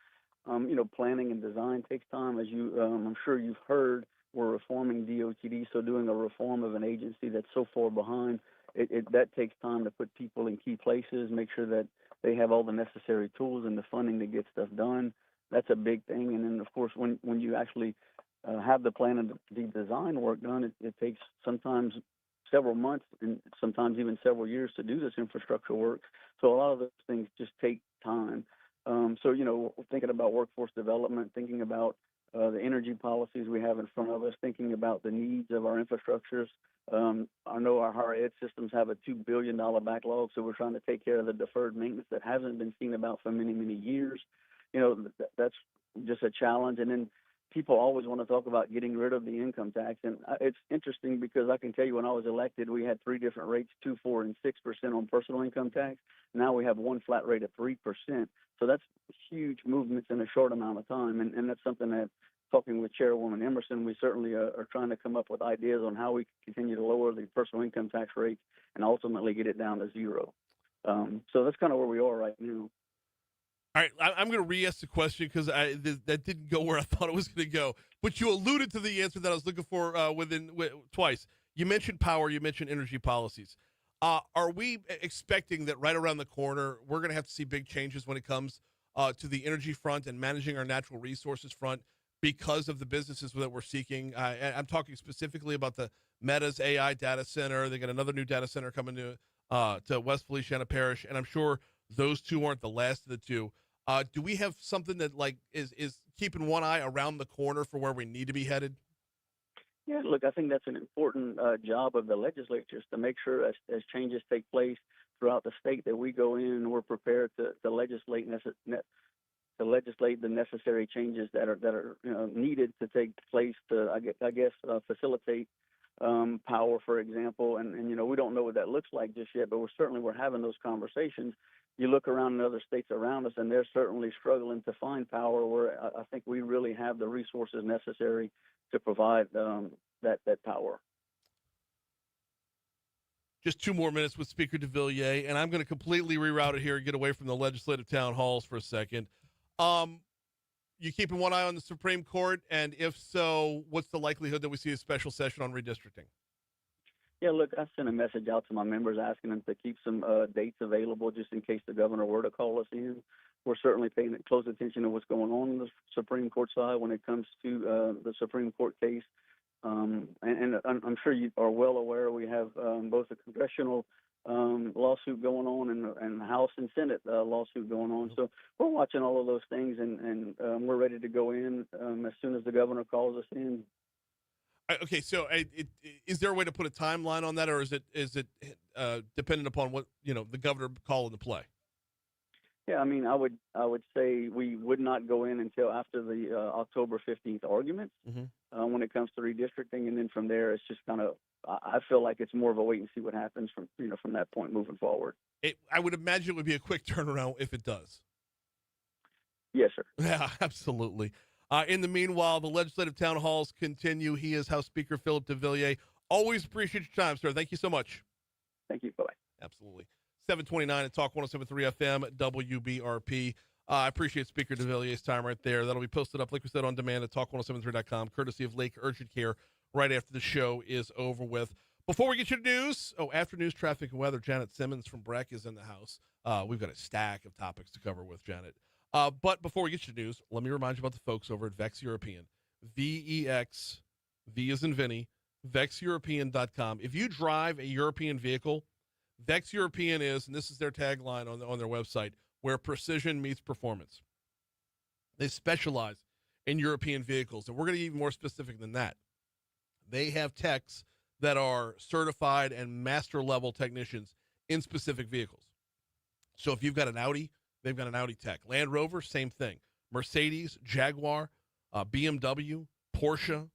planning and design takes time. As I'm sure you've heard, we're reforming DOTD. So doing a reform of an agency that's so far behind, that takes time to put people in key places, make sure that they have all the necessary tools and the funding to get stuff done. That's a big thing. And then, of course, when you actually have the plan and the design work done, it takes sometimes several months and sometimes even several years to do this infrastructure work. So a lot of those things just take time. Thinking about workforce development, thinking about the energy policies we have in front of us, thinking about the needs of our infrastructures. I know our higher ed systems have a $2 billion backlog, so we're trying to take care of the deferred maintenance that hasn't been seen about for many, many years. That's just a challenge. And then people always want to talk about getting rid of the income tax. And it's interesting because I can tell you when I was elected, we had 3 different rates, 2%, 4%, and 6% on personal income tax. Now we have one flat rate of 3%. So that's huge movements in a short amount of time. And that's something that, talking with Chairwoman Emerson, we certainly are trying to come up with ideas on how we can continue to lower the personal income tax rate and ultimately get it down to 0. So that's kind of where we are right now. All right, I'm going to re-ask the question because that didn't go where I thought it was going to go. But you alluded to the answer that I was looking for twice. You mentioned power. You mentioned energy policies. Are we expecting that right around the corner we're going to have to see big changes when it comes to the energy front and managing our natural resources front because of the businesses that we're seeking? I'm talking specifically about the Meta's AI data center. They got another new data center coming to West Feliciana Parish, and I'm sure those two aren't the last of the two. Do we have something that is keeping one eye around the corner for where we need to be headed? Yeah, look, I think that's an important job of the legislatures to make sure as changes take place throughout the state that we go in and we're prepared to legislate the necessary changes that are needed to take place to facilitate power, for example. And we don't know what that looks like just yet, but we're having those conversations. You look around in other states around us, and they're certainly struggling to find power where I think we really have the resources necessary to provide that power. Just 2 more minutes with Speaker DeVillier, and I'm going to completely reroute it here and get away from the legislative town halls for a second. You keeping one eye on the Supreme Court, and if so, what's the likelihood that we see a special session on redistricting? Yeah, look, I sent a message out to my members asking them to keep some dates available just in case the governor were to call us in. We're certainly paying close attention to what's going on the Supreme Court side when it comes to the Supreme Court case. And I'm sure you are well aware we have both a congressional lawsuit going on and House and Senate lawsuit going on. So we're watching all of those things, and we're ready to go in as soon as the governor calls us in. Okay, so is there a way to put a timeline on that, or is it dependent upon what the governor call into play? Yeah, I mean, I would say we would not go in until after the October 15th arguments when it comes to redistricting, and then from there it's just kind of I feel like it's more of a wait and see what happens from that point moving forward. I would imagine it would be a quick turnaround if it does. Yes, sir. Yeah, absolutely. In the meanwhile, the legislative town halls continue. He is House Speaker Phillip DeVillier. Always appreciate your time, sir. Thank you so much. Thank you. Bye-bye. Absolutely. 729 at Talk 107.3 FM, WBRP. I appreciate Speaker DeVillier's time right there. That'll be posted up, like we said, on demand at talk1073.com, courtesy of Lake Urgent Care, right after the show is over with. Before we get you to news, after news, traffic, and weather, Janet Simmons from BREC is in the house. We've got a stack of topics to cover with Janet. But before we get you to news, let me remind you about the folks over at Vex European. VEX, V as in Vinny, VexEuropean.com. If you drive a European vehicle, Vex European is, and this is their tagline on their website, where precision meets performance. They specialize in European vehicles, and we're going to get even more specific than that. They have techs that are certified and master-level technicians in specific vehicles. So if you've got an Audi, they've got an Audi tech. Land Rover, same thing. Mercedes, Jaguar, BMW, Porsche,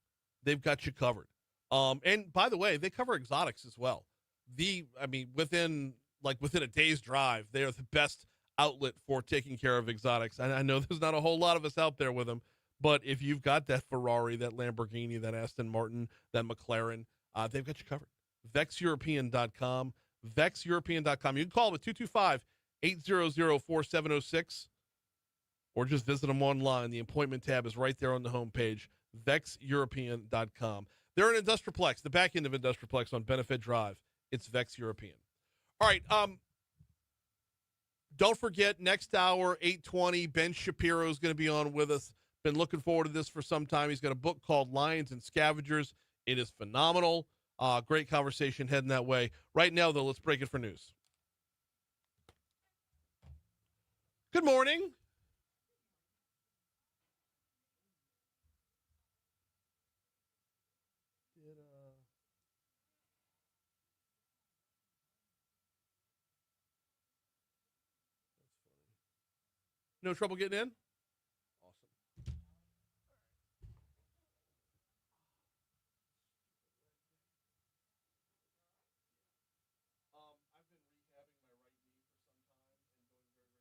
they've got you covered. And by the way, they cover exotics as well. Within a day's drive, they are the best outlet for taking care of exotics. I know there's not a whole lot of us out there with them, But if you've got that Ferrari, that Lamborghini, that Aston Martin, that McLaren, they've got you covered. VexEuropean.com. VexEuropean.com. You can call them at 225-800-4706 or just visit them online. The appointment tab is right there on the homepage, VexEuropean.com. They're in Industrialplex, the back end of Industrialplex on Benefit Drive. It's Vex European. All right. Don't forget, next hour, 8:20, Ben Shapiro is going to be on with us. Been looking forward to this for some time. He's got a book called Lions and Scavengers. It is phenomenal. Great conversation heading that way. Right now, though, let's break it for news. Good morning. No trouble getting in? Awesome. I've been rehabbing my right knee for some time and going very, very slowly with it. And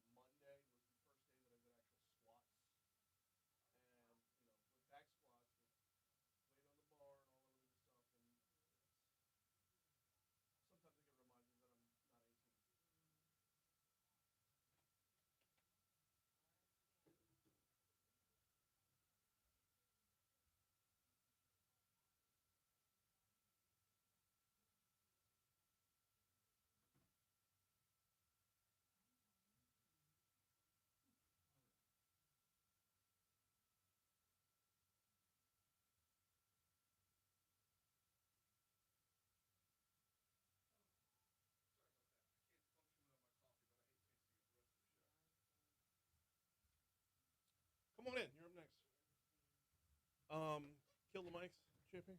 Monday was the first day that I did actual squats. And, with back squats, with weight on the bar and all that other stuff. And sometimes it can remind me that I'm not 18. Come on in. You're up next. Kill the mics, Chippy.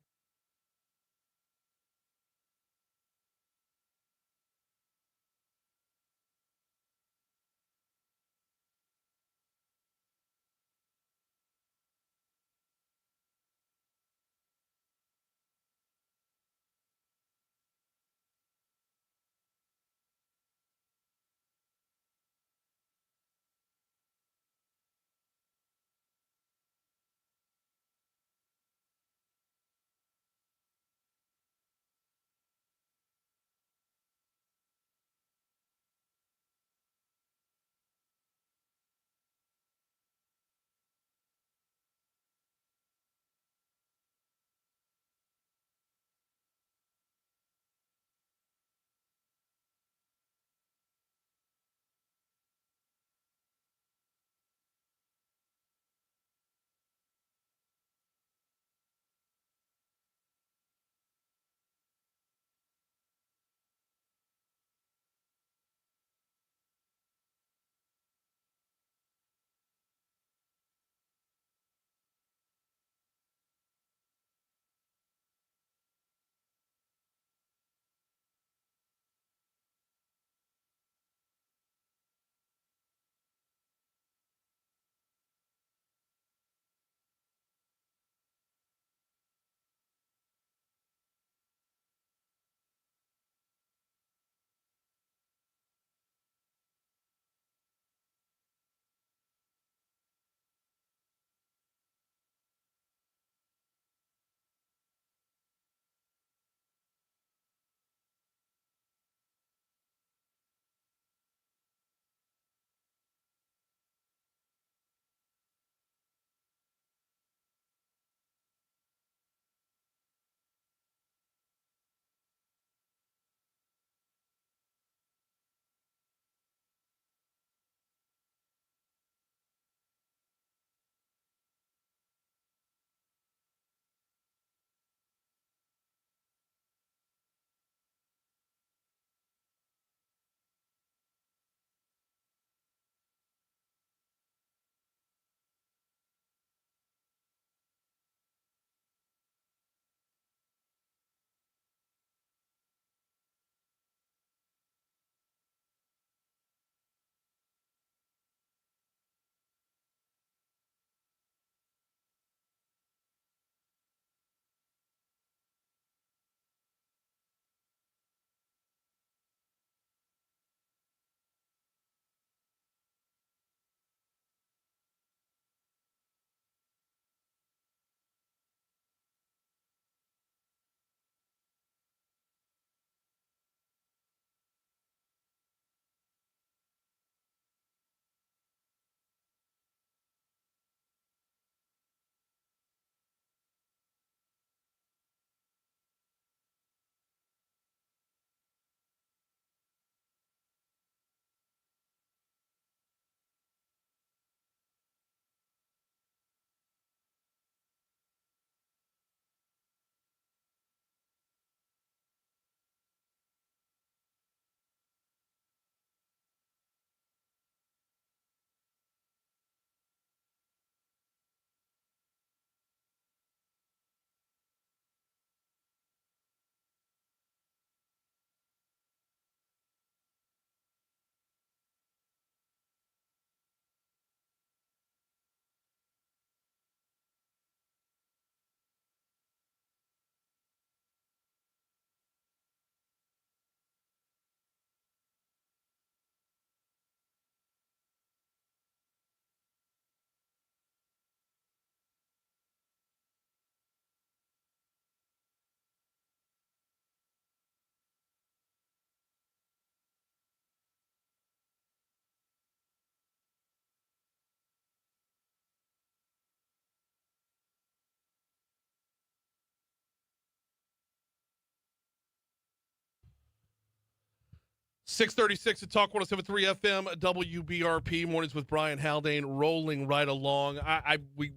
636 at Talk 107.3 FM, WBRP, Mornings with Brian Haldane, rolling right along.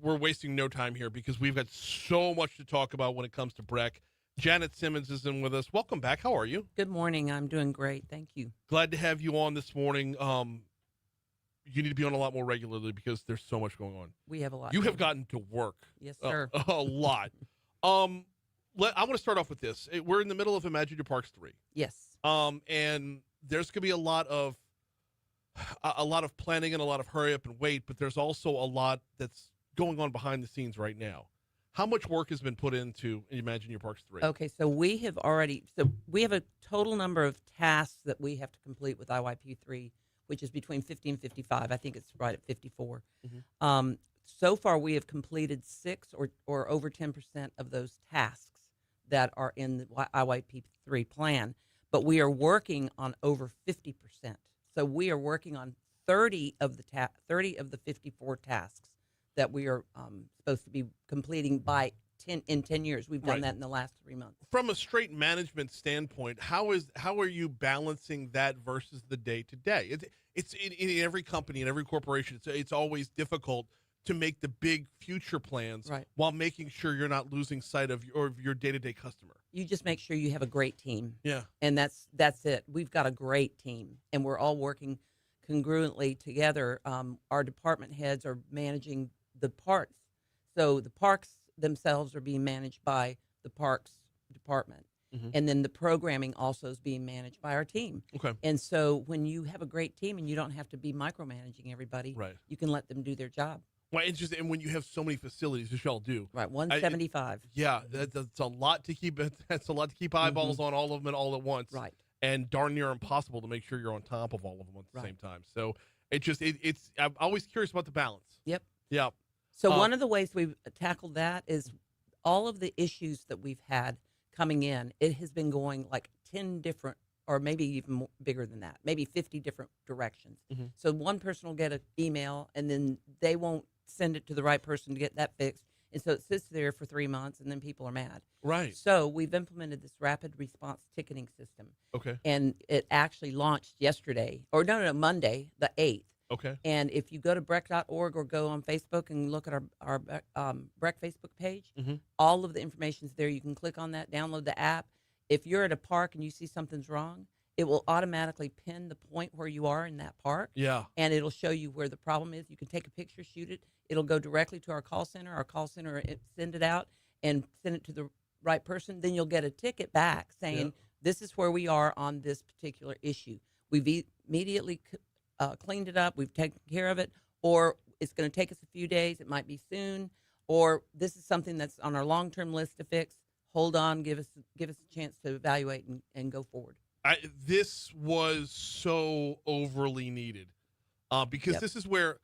We're wasting no time here because we've got so much to talk about when it comes to BREC. Janet Simmons is in with us. Welcome back. How are you? Good morning. I'm doing great. Thank you. Glad to have you on this morning. You need to be on a lot more regularly because there's so much going on. We have a lot. You have gotten to work. Yes, sir. A lot. I want to start off with this. We're in the middle of Imagine Your Parks 3. Yes. And there's going to be a lot of planning and a lot of hurry up and wait, but there's also a lot that's going on behind the scenes right now. How much work has been put into Imagine Your Parks 3? Okay, so we have a total number of tasks that we have to complete with IYP 3, which is between 50 and 55. I think it's right at 54. Mm-hmm. So far, we have completed 6 or over 10% of those tasks that are in the IYP 3 plan. But we are working on over 50%. So we are working on 30 of the 54 tasks that we are supposed to be completing by 10 years. We've done that in the last 3 months. From a straight management standpoint, how are you balancing that versus the day to day? It's in every company, in every corporation. It's always difficult to make the big future plans while making sure you're not losing sight of your day-to-day customer. You just make sure you have a great team. Yeah. And that's it. We've got a great team, and we're all working congruently together. Our department heads are managing the parks. So the parks themselves are being managed by the parks department. Mm-hmm. And then the programming also is being managed by our team. Okay. And so when you have a great team and you don't have to be micromanaging everybody, you can let them do their job. Well, it's just, and when you have so many facilities, as y'all do, right? 175. That's a lot to keep. That's a lot to keep eyeballs on all of them all at once, right? And darn near impossible to make sure you're on top of all of them at the same time. So it's. I'm always curious about the balance. Yep. Yep. So one of the ways we've tackled that is all of the issues that we've had coming in. It has been going like 10 different, or maybe even bigger than that, maybe 50 different directions. Mm-hmm. So one person will get an email, and then they won't send it to the right person to get that fixed. And so it sits there for 3 months, and then people are mad. Right. So we've implemented this rapid response ticketing system. Okay. And it actually launched yesterday, or Monday, the 8th. Okay. And if you go to BREC.org or go on Facebook and look at our BREC Facebook page, mm-hmm. all of the information's there. You can click on that, download the app. If you're at a park and you see something's wrong, it will automatically pin the point where you are in that park. Yeah. And it'll show you where the problem is. You can take a picture, shoot it. It'll go directly to our call center. Our call center send it out and send it to the right person. Then you'll get a ticket back saying, this is where we are on this particular issue. We've immediately cleaned it up. We've taken care of it. Or it's going to take us a few days. It might be soon. Or this is something that's on our long-term list to fix. Hold on. Give us a chance to evaluate and go forward. This was so overly needed because this is where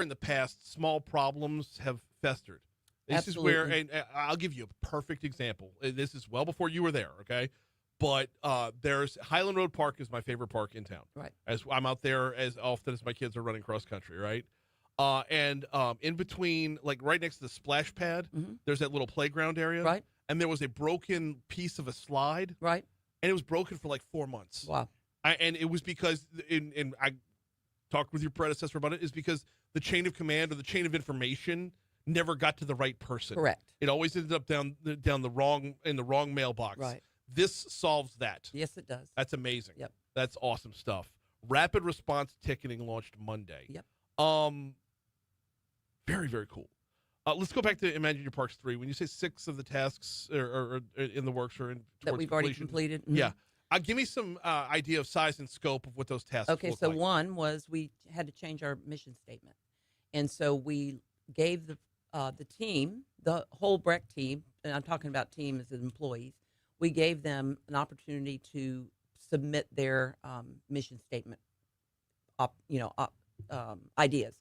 in the past small problems have festered. This Absolutely. is where, and I'll give you a perfect example. This is well before you were there, okay? But there's Highland Road Park is my favorite park in town. Right. As I'm out there as often as my kids are running cross country, right? And in between, like right next to the splash pad, mm-hmm. there's that little playground area. Right. And there was a broken piece of a slide. Right. And it was broken for like 4 months. Wow. And it was because, and I talked with your predecessor about it, is because the chain of command or the chain of information never got to the right person. Correct. It always ended up down the wrong mailbox. Right. This solves that. Yes, it does. That's amazing. Yep. That's awesome stuff. Rapid response ticketing launched Monday. Yep. Very, very cool. Let's go back to Imagine Your Parks 3. When you say 6 of the tasks are in the works or in that we've already completed. Mm-hmm. Yeah. Give me some idea of size and scope of what those tasks Okay, look so like. one was we had to change our mission statement. And so we gave the team, the whole BREC team, and I'm talking about team as employees, we gave them an opportunity to submit their mission statement ideas.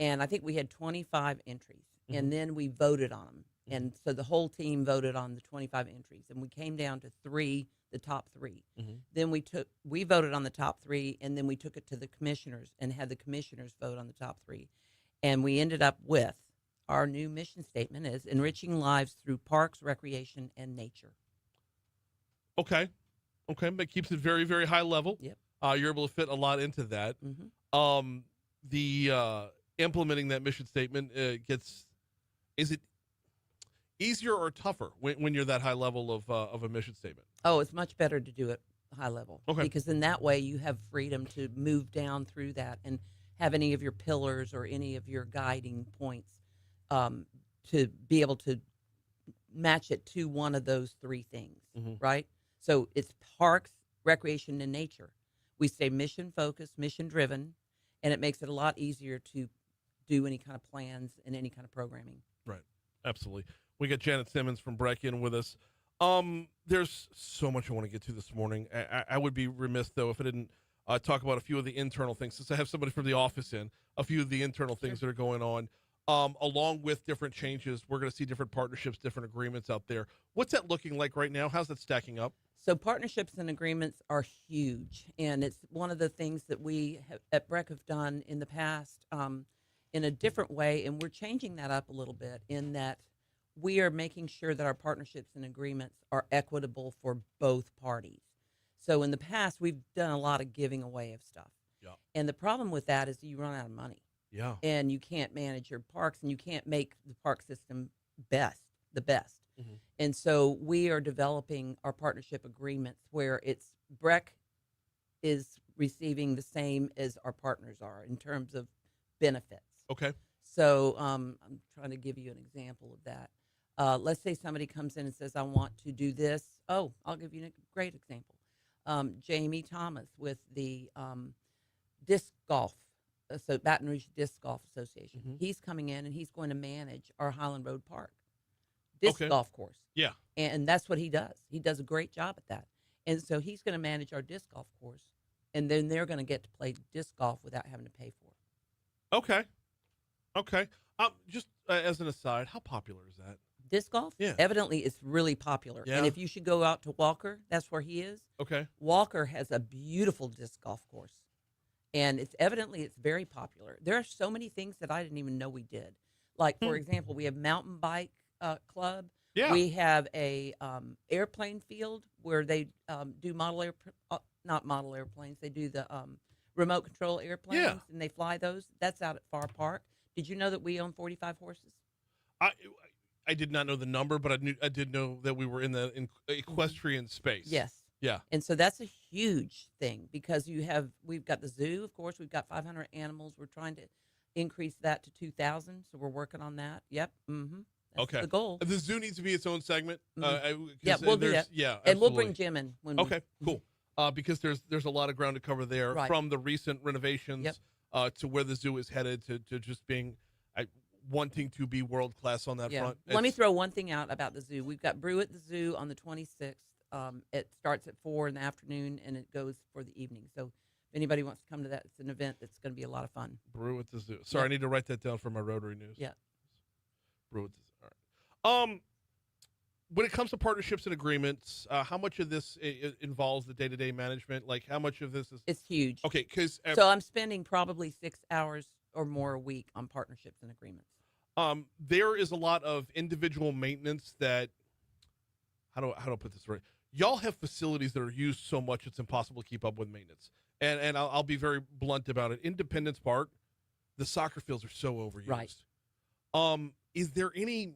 And I think we had 25 entries. Mm-hmm. And then we voted on them. And so the whole team voted on the 25 entries. And we came down to 3, the top 3. Mm-hmm. Then we voted on the top 3, and then we took it to the commissioners and had the commissioners vote on the top 3. And we ended up with our new mission statement is enriching lives through parks, recreation, and nature. Okay. That keeps it very, very high level. Yep. You're able to fit a lot into that. Mhm. The implementing that mission statement is it easier or tougher when you're that high level of a mission statement? Oh, it's much better to do it high level. Okay. Because in that way you have freedom to move down through that and have any of your pillars or any of your guiding points to be able to match it to one of those three things, right? So it's parks, recreation, and nature. We stay mission focused, mission driven, and it makes it a lot easier to do any kind of plans and any kind of programming. Right. Absolutely. We got Janet Simmons from BREC in with us. There's so much I want to get to this morning. I would be remiss, though, if I didn't talk about a few of the internal things. Since I have somebody from the office in, a few of the internal things that are going on. Along with different changes, we're going to see different partnerships, different agreements out there. What's that looking like right now? How's that stacking up? So partnerships and agreements are huge, and it's one of the things that we at BREC have done in the past in a different way, and we're changing that up a little bit in that we are making sure that our partnerships and agreements are equitable for both parties. So in the past, we've done a lot of giving away of stuff. Yeah. And the problem with that is you run out of money. Yeah. And you can't manage your parks, and you can't make the park system the best. And so we are developing our partnership agreements where it's BREC is receiving the same as our partners are in terms of benefits. Okay. So I'm trying to give you an example of that. Let's say somebody comes in and says, I want to do this. Oh, I'll give you a great example. Jamie Thomas with the disc golf, so Baton Rouge Disc Golf Association. He's coming in and he's going to manage our Highland Road Park disc golf course. Yeah. And that's what he does. He does a great job at that. And so he's going to manage our disc golf course, and then they're going to get to play disc golf without having to pay for it. Okay. Okay. Just as an aside, how popular is that? Disc golf? Yeah. Evidently, it's really popular. Yeah. And if you should go out to Walker, that's where he is. Okay. Walker has a beautiful disc golf course. And it's very popular. There are so many things that I didn't even know we did. Like, for example, we have mountain bike club. Yeah. We have a airplane field where they do not model airplanes. They do the remote control airplanes, and they fly those. That's out at Far Park. Did you know that we own 45 horses? I did not know the number, but I did know that we were in the equestrian space. Yes. Yeah. And so that's a huge thing because we've got the zoo, of course. We've got 500 animals. We're trying to increase that to 2,000, so we're working on that. Yep. That's the goal. The zoo needs to be its own segment. Yeah, we'll do that. Yeah, and we'll bring Jim in. Cool. Because there's a lot of ground to cover there, from the recent renovations to where the zoo is headed to just being wanting to be world class on that front. Let me throw one thing out about the zoo. We've got Brew at the Zoo on the 26th. It starts at 4 in the afternoon and it goes for the evening. So if anybody wants to come to that, it's an event that's going to be a lot of fun. Brew at the Zoo. Sorry, I need to write that down for my Rotary News. Yeah. Brew at the Zoo. All right. When it comes to partnerships and agreements, how much of this involves the day-to-day management? Like, how much of this is? It's huge. Okay, because so I'm spending probably 6 hours or more a week on partnerships and agreements. There is a lot of individual maintenance that. How do I put this right? Y'all have facilities that are used so much it's impossible to keep up with maintenance. And I'll be very blunt about it. Independence Park, the soccer fields are so overused. Right. Is there any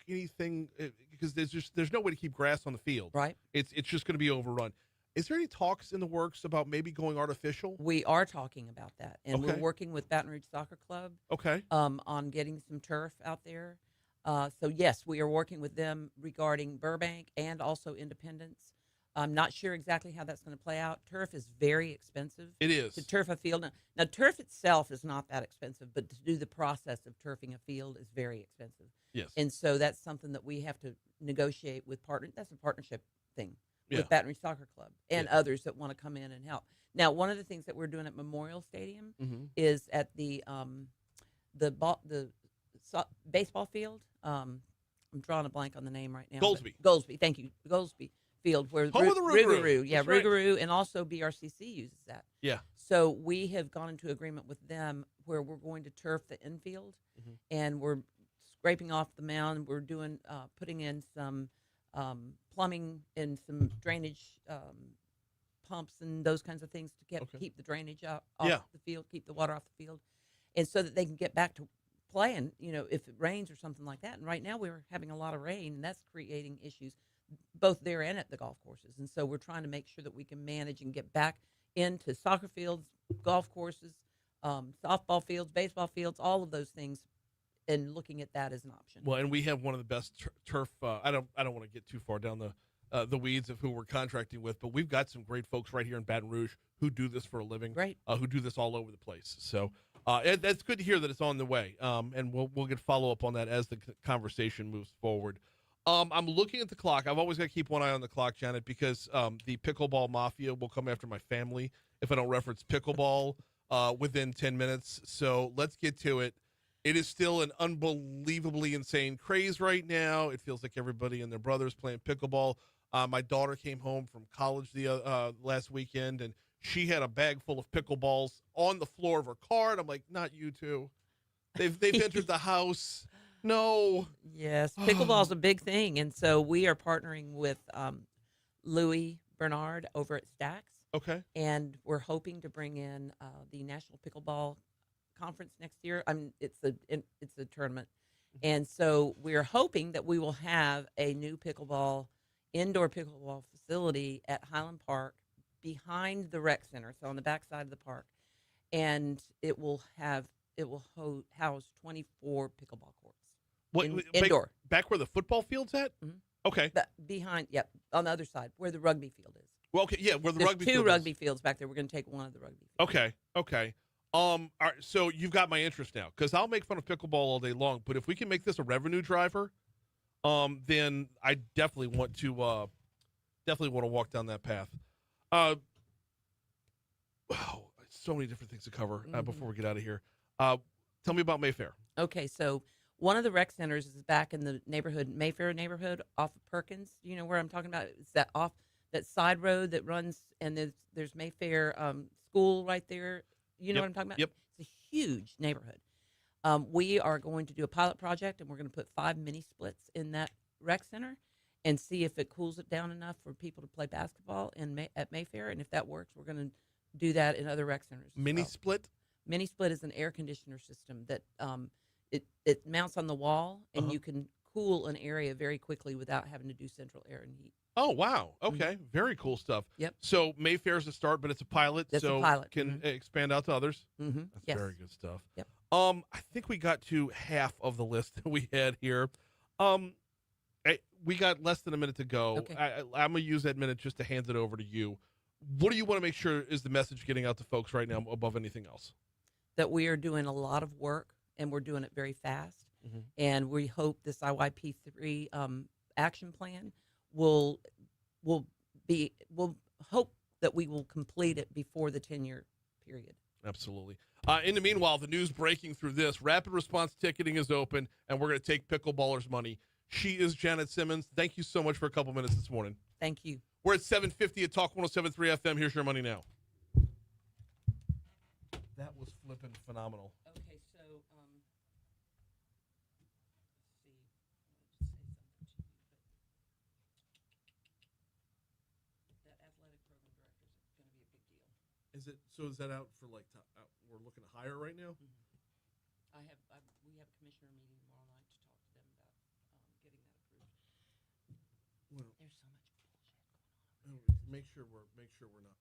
anything, because there's no way to keep grass on the field. Right. It's just going to be overrun. Is there any talks in the works about maybe going artificial? We are talking about that, and Okay. we're working with Baton Rouge Soccer Club. Okay. On getting some turf out there. So yes, we are working with them regarding Burbank and also Independence. I'm not sure exactly how that's going to play out. Turf is very expensive. It is. To turf a field. Now, turf itself is not that expensive, but to do the process of turfing a field is very expensive. Yes. And so that's something that we have to negotiate with partners. That's a partnership thing Yeah. with Baton Rouge Soccer Club and others that want to come in and help. Now, one of the things that we're doing at Memorial Stadium is at the baseball field. I'm drawing a blank on the name right now. Goldsby. Thank you. Goldsby Field, where Home of the Rougarou. Yeah, That's right. Rougarou, and also BRCC uses that. Yeah. So we have gone into agreement with them where we're going to turf the infield, and we're scraping off the mound. We're doing putting in some plumbing and some drainage pumps and those kinds of things to Okay. keep the drainage off Yeah. the field, keep the water off the field, and so that they can get back to playing, if it rains or something like that. And right now we're having a lot of rain, and that's creating issues both there and at the golf courses. And so we're trying to make sure that we can manage and get back into soccer fields, golf courses, softball fields, baseball fields, all of those things, and looking at that as an option. Well, and we have one of the best turf. I don't want to get too far down the weeds of who we're contracting with, but we've got some great folks right here in Baton Rouge who do this for a living. Great. Who do this all over the place. So that's good to hear that it's on the way. And we'll get follow up on that as the conversation moves forward. I'm looking at the clock. I've always got to keep one eye on the clock, Janet, because the pickleball mafia will come after my family if I don't reference pickleball within 10 minutes. So let's get to it. It is still an unbelievably insane craze right now. It feels like everybody and their brothers playing pickleball. My daughter came home from college the last weekend, and she had a bag full of pickleballs on the floor of her car. And I'm like, not you two. They've entered the house. No. Yes, pickleball's a big thing, and so we are partnering with Louis Bernard over at Stacks, Okay. and we're hoping to bring in the National Pickleball Conference next year. It's a tournament, and so we're hoping that we will have a new indoor pickleball facility at Highland Park behind the rec center, so on the back side of the park, and it will house 24 pickleball courts. Indoor. Back where the football field's at? Mhm. Okay. Behind, on the other side where the rugby field is. Well, okay, yeah, where the There's rugby two field rugby is. fields back there. We're going to take one of the rugby fields. Okay. All right, so you've got my interest now, because I'll make fun of pickleball all day long, but if we can make this a revenue driver, then I definitely want to walk down that path. Wow, so many different things to cover before we get out of here. Tell me about Mayfair. Okay, so one of the rec centers is back in the Mayfair neighborhood off of Perkins. You know where I'm talking about? It's that side road that runs, and there's Mayfair school right there. You know what I'm talking about? Yep. It's a huge neighborhood. We are going to do a pilot project, and we're going to put 5 mini splits in that rec center and see if it cools it down enough for people to play basketball at Mayfair. And if that works, we're going to do that in other rec centers. Mini split? Mini split is an air conditioner system that it mounts on the wall, and you can cool an area very quickly without having to do central air and heat. Oh, wow. Okay. Very cool stuff. Yep. So Mayfair's a start, but it's a pilot. It's so a pilot. Can expand out to others. Mm-hmm. That's Yes. very good stuff. Yep. I think we got to half of the list that we had here. We got less than a minute to go. Okay. I'm going to use that minute just to hand it over to you. What do you want to make sure is the message getting out to folks right now above anything else? That we are doing a lot of work, and we're doing it very fast. Mhm. And we hope this IYP3 action plan will hope that we will complete it before the 10-year period. Absolutely. In the meanwhile, the news breaking through this, rapid response ticketing is open, and we're going to take pickleballers' money. She is Janet Simmons. Thank you so much for a couple minutes this morning. Thank you. We're at 750 at Talk 107.3 FM. Here's your money now. That was flipping phenomenal. Okay, so let's see. I wanted to say something to you, but that athletic program director is going to be a big deal. Is that out for we're looking to hire right now? We have a commissioner meeting tomorrow night to talk to them about getting that approved. Well, There's so much bullshit going on. make sure we're not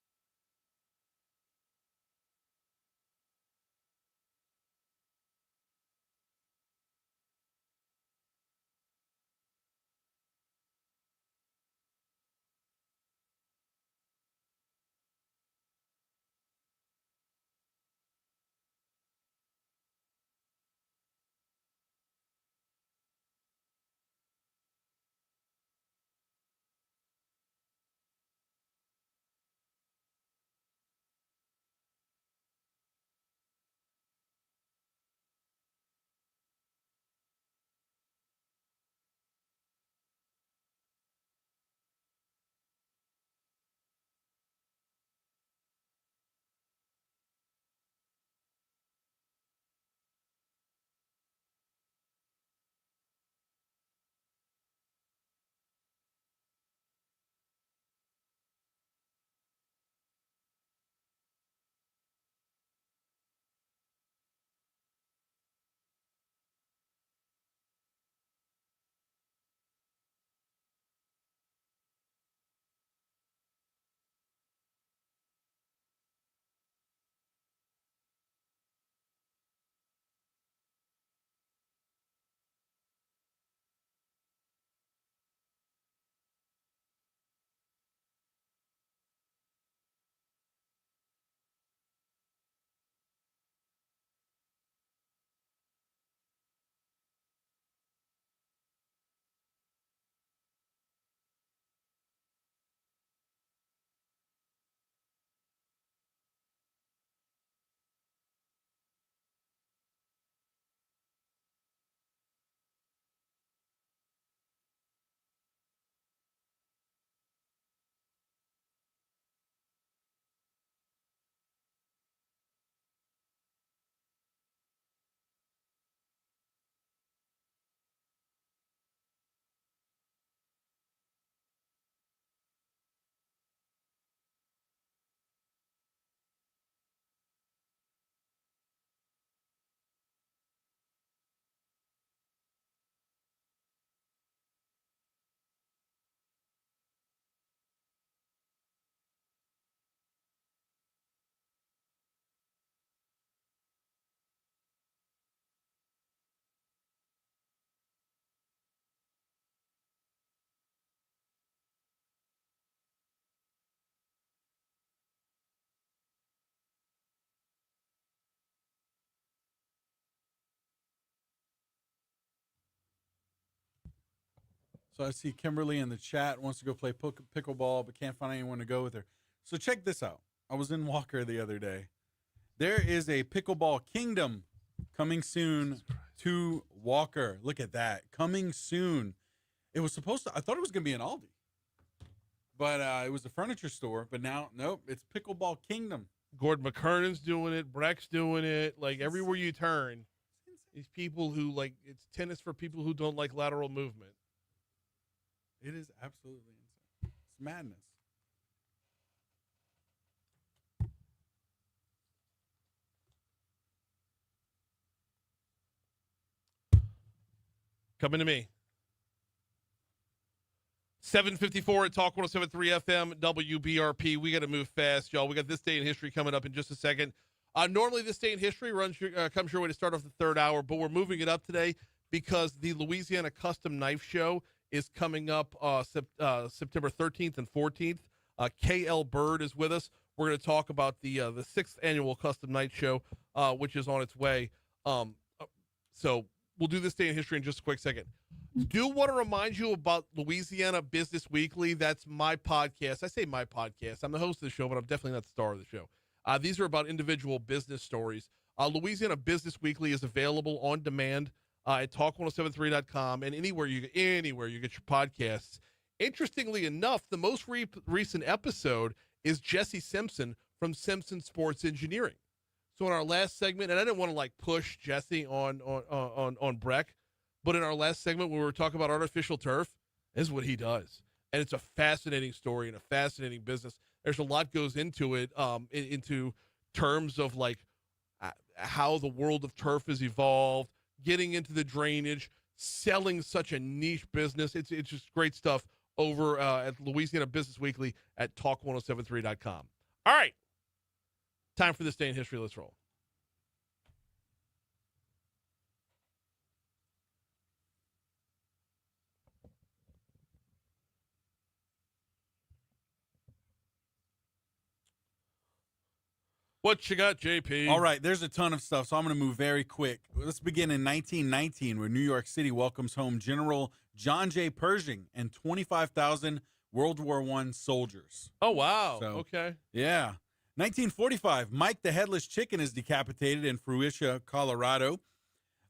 So I see Kimberly in the chat wants to go play pickleball, but can't find anyone to go with her. So check this out. I was in Walker the other day. There is a pickleball kingdom coming soon to Walker. Look at that. Coming soon. It was supposed to, I thought it was going to be an Aldi. But it was a furniture store. But now, nope, it's Pickleball Kingdom. Gordon McKernan's doing it. BREC's doing it. Like, everywhere you turn, these people who, like, it's tennis for people who don't like lateral movement. It is absolutely insane. It's madness. Coming to me. 7:54 at Talk 107.3 FM, WBRP. We got to move fast, y'all. We got This Day in History coming up in just a second. Normally, This Day in History comes your way to start off the third hour, but we're moving it up today because the Louisiana Custom Knife Show is coming up September 13th and 14th. KL Byrd is with us. We're going to talk about the 6th annual Custom Knife Show, which is on its way. So we'll do This Day in History in just a quick second. Do want to remind you about Louisiana Business Weekly. That's my podcast. I say my podcast. I'm the host of the show, but I'm definitely not the star of the show. These are about individual business stories. Louisiana Business Weekly is available on demand at talk1073.com and anywhere you get your podcasts. Interestingly enough, the most recent episode is Jesse Simpson from Simpson Sports Engineering. So in our last segment, and I didn't want to like push Jesse on BREC, but in our last segment when we were talking about artificial turf, this is what he does. And it's a fascinating story and a fascinating business. There's a lot goes into it, into terms of like how the world of turf has evolved, getting into the drainage, selling such a niche business. It's just great stuff over at Louisiana Business Weekly at talk1073.com. All right. Time for This Day in History. Let's roll. What you got, JP? All right, there's a ton of stuff, so I'm going to move very quick. Let's begin in 1919, where New York City welcomes home General John J. Pershing and 25,000 World War I soldiers. Oh, wow. So, okay. Yeah. 1945, Mike the Headless Chicken is decapitated in Fruitia, Colorado.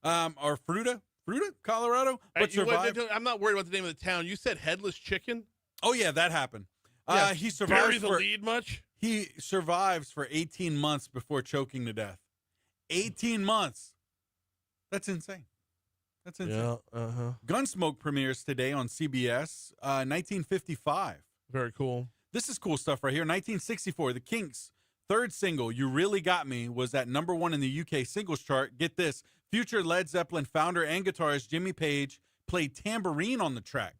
Or Fruita, Colorado? But survived. I'm not worried about the name of the town. You said Headless Chicken? Oh, yeah, that happened. Yeah. He survived. Bury the lead much? He survives for 18 months before choking to death. 18 months. That's insane. That's insane. Yeah, uh-huh. Gunsmoke premieres today on CBS, 1955. Very cool. This is cool stuff right here. 1964, the Kinks' third single, You Really Got Me, was at #1 in the UK singles chart. Get this. Future Led Zeppelin founder and guitarist Jimmy Page played tambourine on the track.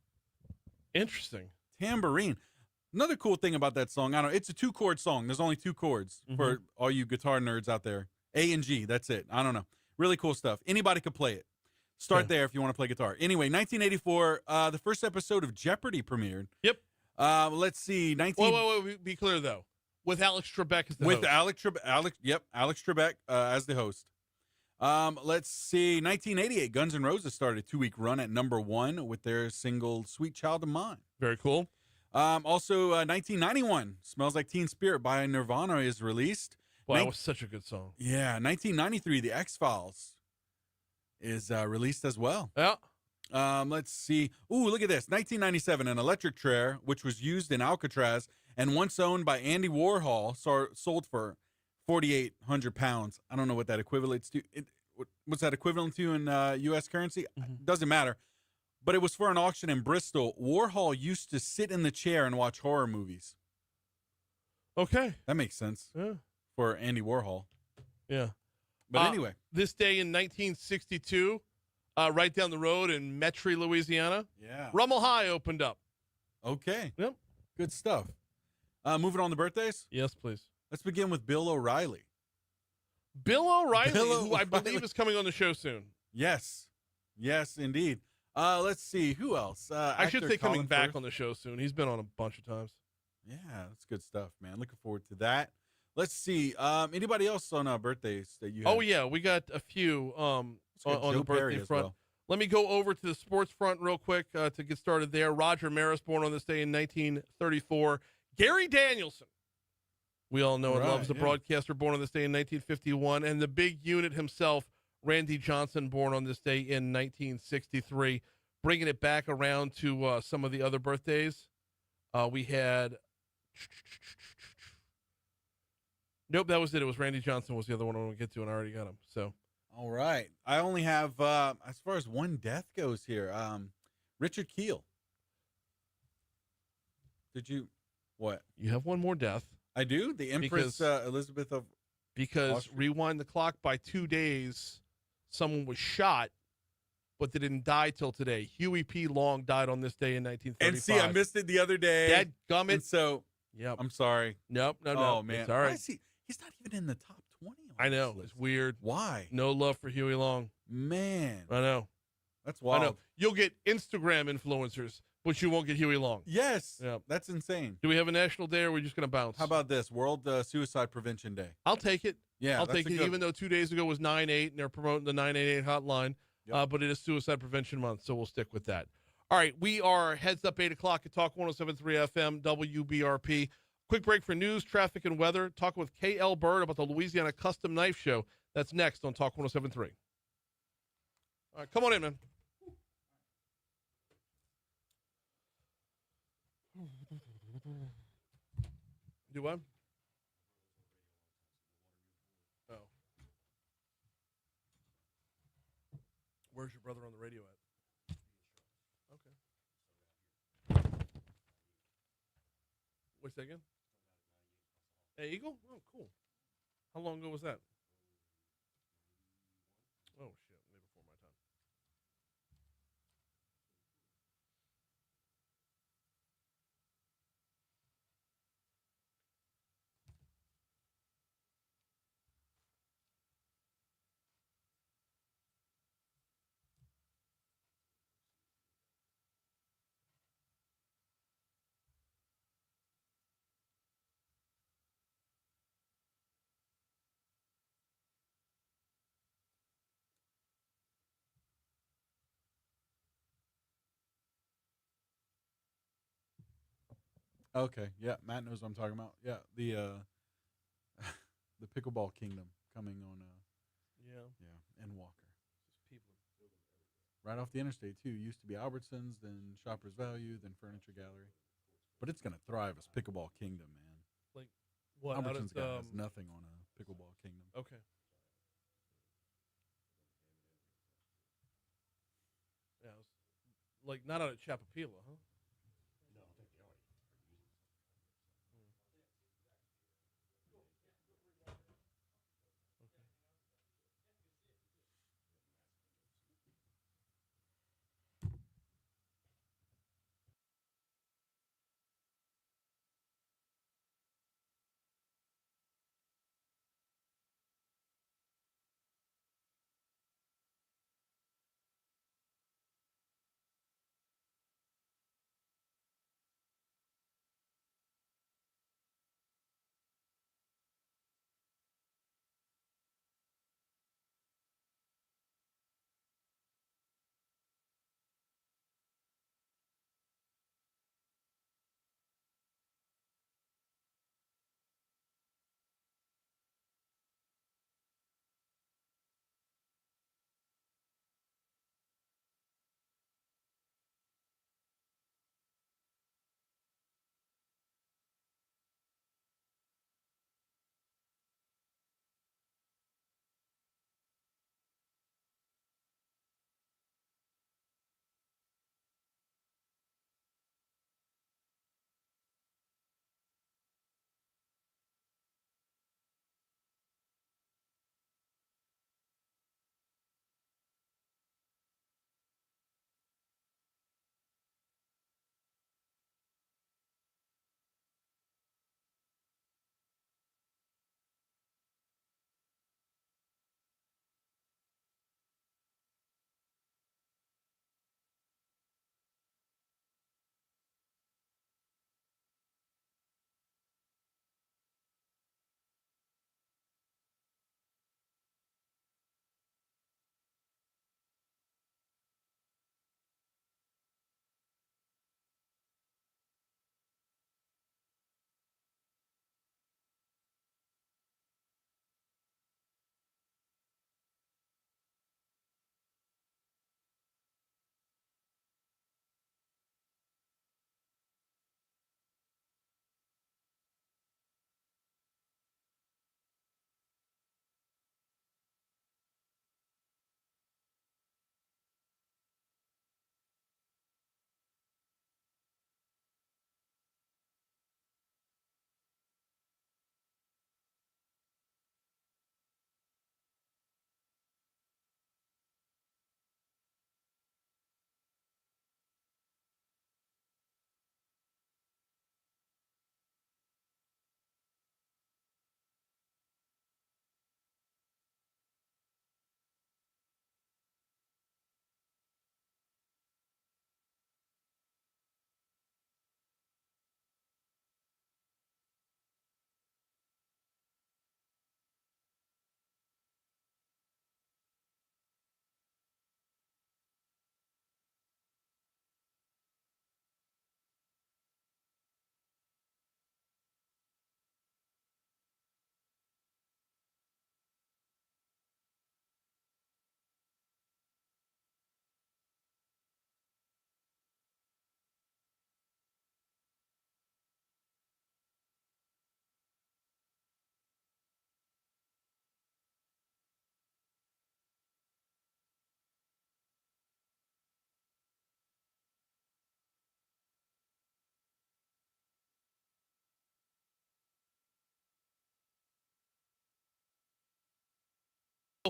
Interesting. Tambourine. Another cool thing about that song, I don't know, it's a 2-chord song. There's only 2 chords for all you guitar nerds out there. A and G, that's it. I don't know. Really cool stuff. Anybody could play it. Start there if you want to play guitar. Anyway, 1984, the first episode of Jeopardy premiered. Yep. Let's see. Wait, be clear, though. With Alex Trebek as the host. With Alex Trebek as the host. Let's see. 1988, Guns N' Roses started a 2-week run at #1 with their single Sweet Child of Mine. Very cool. Also, 1991, Smells Like Teen Spirit by Nirvana is released. Wow, that was such a good song. Yeah, 1993, The X-Files is released as well. Yeah. Let's see. Ooh, look at this. 1997, an electric chair, which was used in Alcatraz and once owned by Andy Warhol, sold for 4,800 pounds. I don't know what that equivalents to. What's that equivalent to in U.S. currency? Doesn't matter. But it was for an auction in Bristol. Warhol used to sit in the chair and watch horror movies. Okay. That makes sense. Yeah. For Andy Warhol. Yeah. But anyway. This day in 1962, right down the road in Metairie, Louisiana. Yeah. Rummel High opened up. Okay. Yep. Good stuff. Moving on to birthdays. Yes, please. Let's begin with Bill O'Reilly. Bill O'Reilly, who I believe is coming on the show soon. Yes. Yes, indeed. Let's see. Who else? I should say coming Colin back Firth. on the show soon. He's been on a bunch of times. Yeah, that's good stuff, man. Looking forward to that. Let's see. Anybody else on birthdays that you have? Oh, yeah. We got a few on Joe the birthday Perry as front. well. Let me go over to the sports front real quick to get started there. Roger Maris, born on this day in 1934. Gary Danielson, we all know and loves, the broadcaster, born on this day in 1951. And the big unit himself, Randy Johnson, born on this day in 1963. Bringing it back around to some of the other birthdays. We had... Nope, that was it. It was Randy Johnson was the other one I want to get to, and I already got him. So... All right. I only have, as far as one death goes here, Richard Keel. Did you, what? You have one more death. I do? The Empress Elizabeth of Because Austria? rewind the clock by 2 days, someone was shot, but they didn't die till today. Huey P. Long died on this day in 1935. And see, I missed it the other day. Dad gummit. And so, Yep. I'm sorry. Nope, no. Oh, man. It's all right. Why is he's not even in the top 20 on I know. this list. It's weird. Why? No love for Huey Long. Man. I know. That's wild. I know. You'll get Instagram influencers, but you won't get Huey Long. Yes. Yep. That's insane. Do we have a national day, or are we just going to bounce? How about this? World Suicide Prevention Day. I'll take it. Yeah, I'll that's take a it, good even though 2 days ago was 9/8, and they're promoting the 988 hotline. Yep. But it is Suicide Prevention Month, so we'll stick with that. All right, we are heads up 8 o'clock at Talk 107.3 FM, WBRP. Quick break for news, traffic, and weather. Talking with K.L. Byrd about the Louisiana Custom Knife Show. That's next on Talk 107.3. All right, come on in, man. Do what? Oh. Where's your brother on the radio at? Okay. What's that again? Hey, Eagle? Oh, cool. How long ago was that? Oh, shit. Maybe before my time. Okay. Yeah, Matt knows what I'm talking about. Yeah, the the Pickleball Kingdom coming on in Walker. Right off the interstate too. Used to be Albertsons, then Shoppers Value, then Furniture Gallery. But it's gonna thrive as Pickleball Kingdom, man. Like, what? Out Albertsons at, has nothing on a Pickleball Kingdom. Okay. Yeah, it was, like, not out at Chapapila, huh?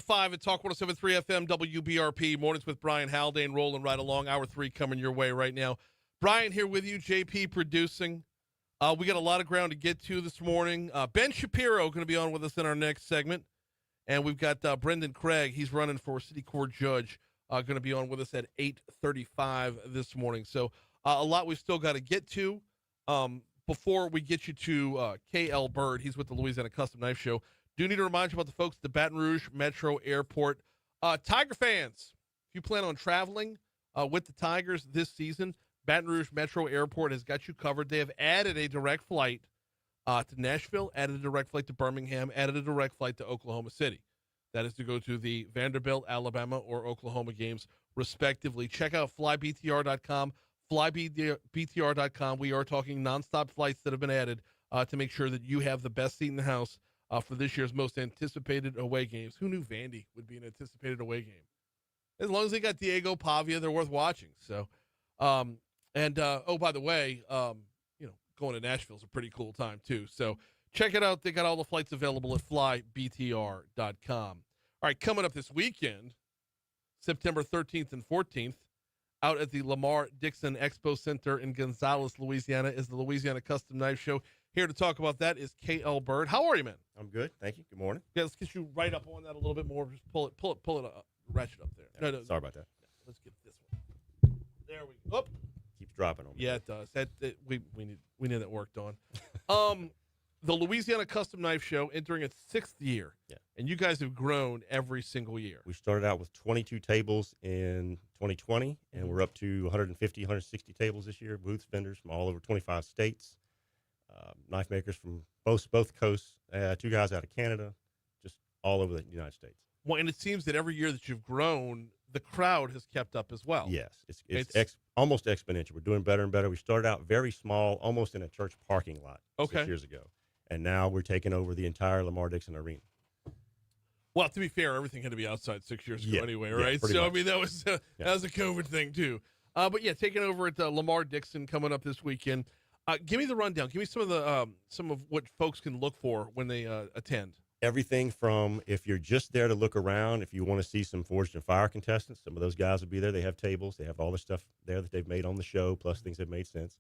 5 at Talk 107.3 FM WBRP. Mornings with Brian Haldane rolling right along. Hour 3 coming your way right now. Brian here with you, JP producing. We got a lot of ground to get to this morning. Ben Shapiro going to be on with us in our next segment. And we've got Brenden Craig. He's running for City Court Judge. Going to be on with us at 8:35 this morning. So a lot we've still got to get to. Before we get you to KL Byrd, he's with the Louisiana Custom Knife Show. Do need to remind you about the folks at the Baton Rouge Metro Airport. Tiger fans, if you plan on traveling with the Tigers this season, Baton Rouge Metro Airport has got you covered. They have added a direct flight to Nashville, added a direct flight to Birmingham, added a direct flight to Oklahoma City. That is to go to the Vanderbilt, Alabama, or Oklahoma games, respectively. Check out flybtr.com, flybtr.com. We are talking nonstop flights that have been added to make sure that you have the best seat in the house for this year's most anticipated away games. Who knew Vandy would be an anticipated away game? As long as they got Diego Pavia, they're worth watching. So, oh, by the way, going to Nashville is a pretty cool time too. So check it out. They got all the flights available at flybtr.com. All right, coming up this weekend, September 13th and 14th, out at the Lamar Dixon Expo Center in Gonzales, Louisiana, is the Louisiana Custom Knife Show. Here to talk about that is KL Byrd. How are you, man? I'm good. Thank you. Good morning. Yeah, let's get you right up on that a little bit more. Just pull it up, ratchet up there. Yeah, sorry about that. Let's get this one. There we go. Oh. Keeps dropping on me. Yeah, it does. We need that worked on. The Louisiana Custom Knife Show entering its 6th year. Yeah. And you guys have grown every single year. We started out with 22 tables in 2020, and we're up to 150, 160 tables this year. Booths, vendors from all over 25 states. Knife makers from both coasts, 2 guys out of Canada, just all over the United States. Well, and it seems that every year that you've grown, the crowd has kept up as well. Yes, it's almost exponential. We're doing better and better. We started out very small, almost in a church parking lot 6 years ago, and now we're taking over the entire Lamar Dixon Arena. Well, to be fair, everything had to be outside 6 years ago anyway, right? So, much. I mean, that was a COVID thing too. But yeah, taking over at Lamar Dixon coming up this weekend. Give me the rundown. Give me some of what folks can look for when they attend. Everything from, if you're just there to look around, if you want to see some Forged and Fire contestants, some of those guys will be there. They have tables. They have all the stuff there that they've made on the show, plus things that made sense.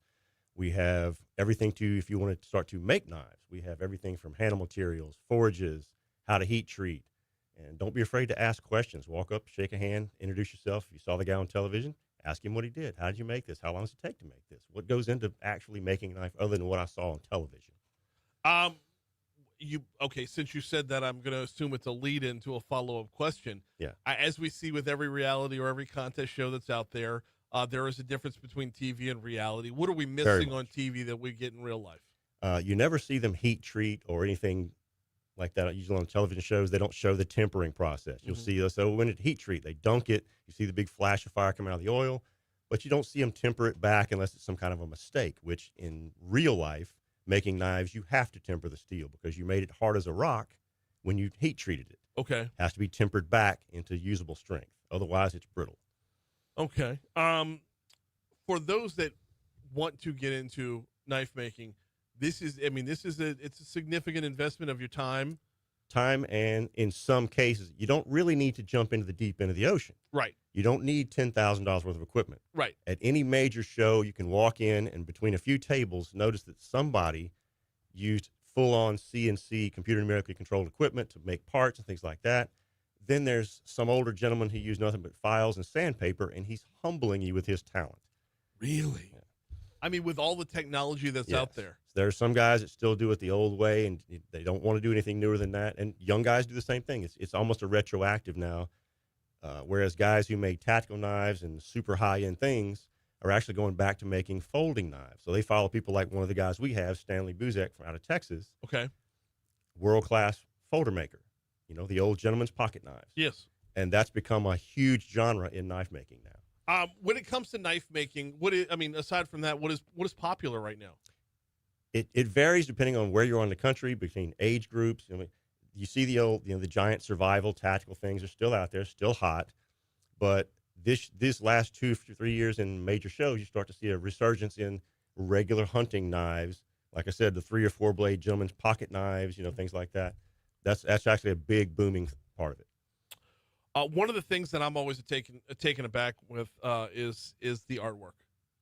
We have everything to, if you want to start to make knives, we have everything from handle materials, forges, how to heat treat. And don't be afraid to ask questions. Walk up, shake a hand, introduce yourself. If you saw the guy on television, ask him what he did. How did you make this? How long does it take to make this? What goes into actually making a knife other than what I saw on television? Since you said that, I'm going to assume it's a lead into a follow-up question. Yeah. As we see with every reality or every contest show that's out there, there is a difference between TV and reality. What are we missing on TV that we get in real life? You never see them heat treat or anything like that. Usually on television shows, they don't show the tempering process. You'll see, so when it heat treat, they dunk it. You see the big flash of fire come out of the oil, but you don't see them temper it back unless it's some kind of a mistake, which in real life, making knives, you have to temper the steel because you made it hard as a rock when you heat treated it. Okay. It has to be tempered back into usable strength. Otherwise, it's brittle. Okay. For those that want to get into knife making, it's a significant investment of your time. And in some cases, you don't really need to jump into the deep end of the ocean. Right. You don't need $10,000 worth of equipment. Right. At any major show, you can walk in and between a few tables, notice that somebody used full-on CNC, computer numerically controlled equipment to make parts and things like that. Then there's some older gentleman who used nothing but files and sandpaper, and he's humbling you with his talent. Really? Yeah. I mean, with all the technology that's out there. There are some guys that still do it the old way, and they don't want to do anything newer than that. And young guys do the same thing. It's almost a retroactive now, whereas guys who made tactical knives and super high-end things are actually going back to making folding knives. So they follow people like one of the guys we have, Stanley Buzek from out of Texas. Okay. World-class folder maker. You know, the old gentleman's pocket knives. Yes. And that's become a huge genre in knife making now. When it comes to knife making, aside from that, what is popular right now? It varies depending on where you're on the country, between age groups. I mean, you see the old, the giant survival tactical things are still out there, still hot. But this last 2 to 3 years in major shows, you start to see a resurgence in regular hunting knives. Like I said, the 3 or 4 blade gentleman's pocket knives, things like that. That's actually a big booming part of it. One of the things that I'm always taken aback with is the artwork,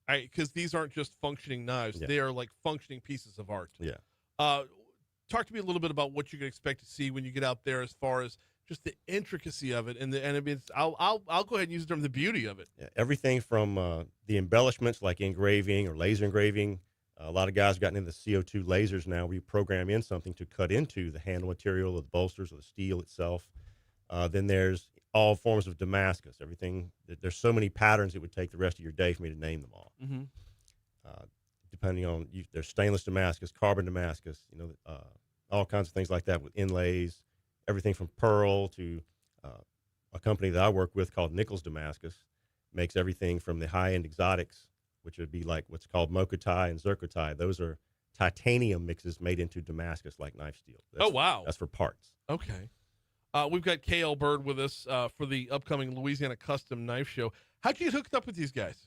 because these aren't just functioning knives; Yeah. they are like functioning pieces of art. Yeah. Talk to me a little bit about what you can expect to see when you get out there, as far as just the intricacy of it, and I mean, I'll go ahead and use the term the beauty of it. Yeah, everything from the embellishments like engraving or laser engraving. A lot of guys have gotten into CO2 lasers now. We program in something to cut into the handle material of the bolsters or the steel itself. Then there's all forms of Damascus. Everything. There's so many patterns it would take the rest of your day for me to name them all. Mm-hmm. Depending on there's stainless Damascus, carbon Damascus. All kinds of things like that with inlays. Everything from pearl to a company that I work with called Nichols Damascus makes everything from the high-end exotics, which would be like what's called mochatai and zircotai. Those are titanium mixes made into Damascus like knife steel. Oh, wow. That's for parts. Okay. We've got KL Byrd with us for the upcoming Louisiana Custom Knife Show. How'd you get hooked up with these guys?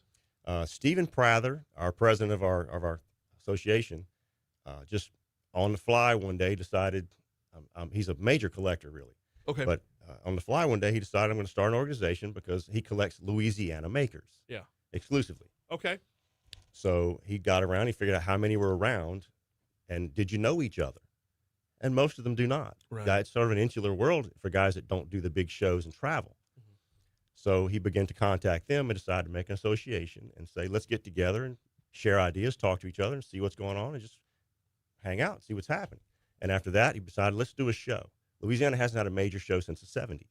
Stephen Prather, our president of our association, just on the fly one day decided he's a major collector, really. Okay. But on the fly one day, he decided I'm going to start an organization because he collects Louisiana makers. Yeah. Exclusively. Okay. So he got around, he figured out how many were around, and did you know each other? And most of them do not. Right. It's sort of an insular world for guys that don't do the big shows and travel. Mm-hmm. So he began to contact them and decided to make an association and say, let's get together and share ideas, talk to each other, and see what's going on, and just hang out and see what's happening. And after that, he decided, let's do a show. Louisiana hasn't had a major show since the 70s.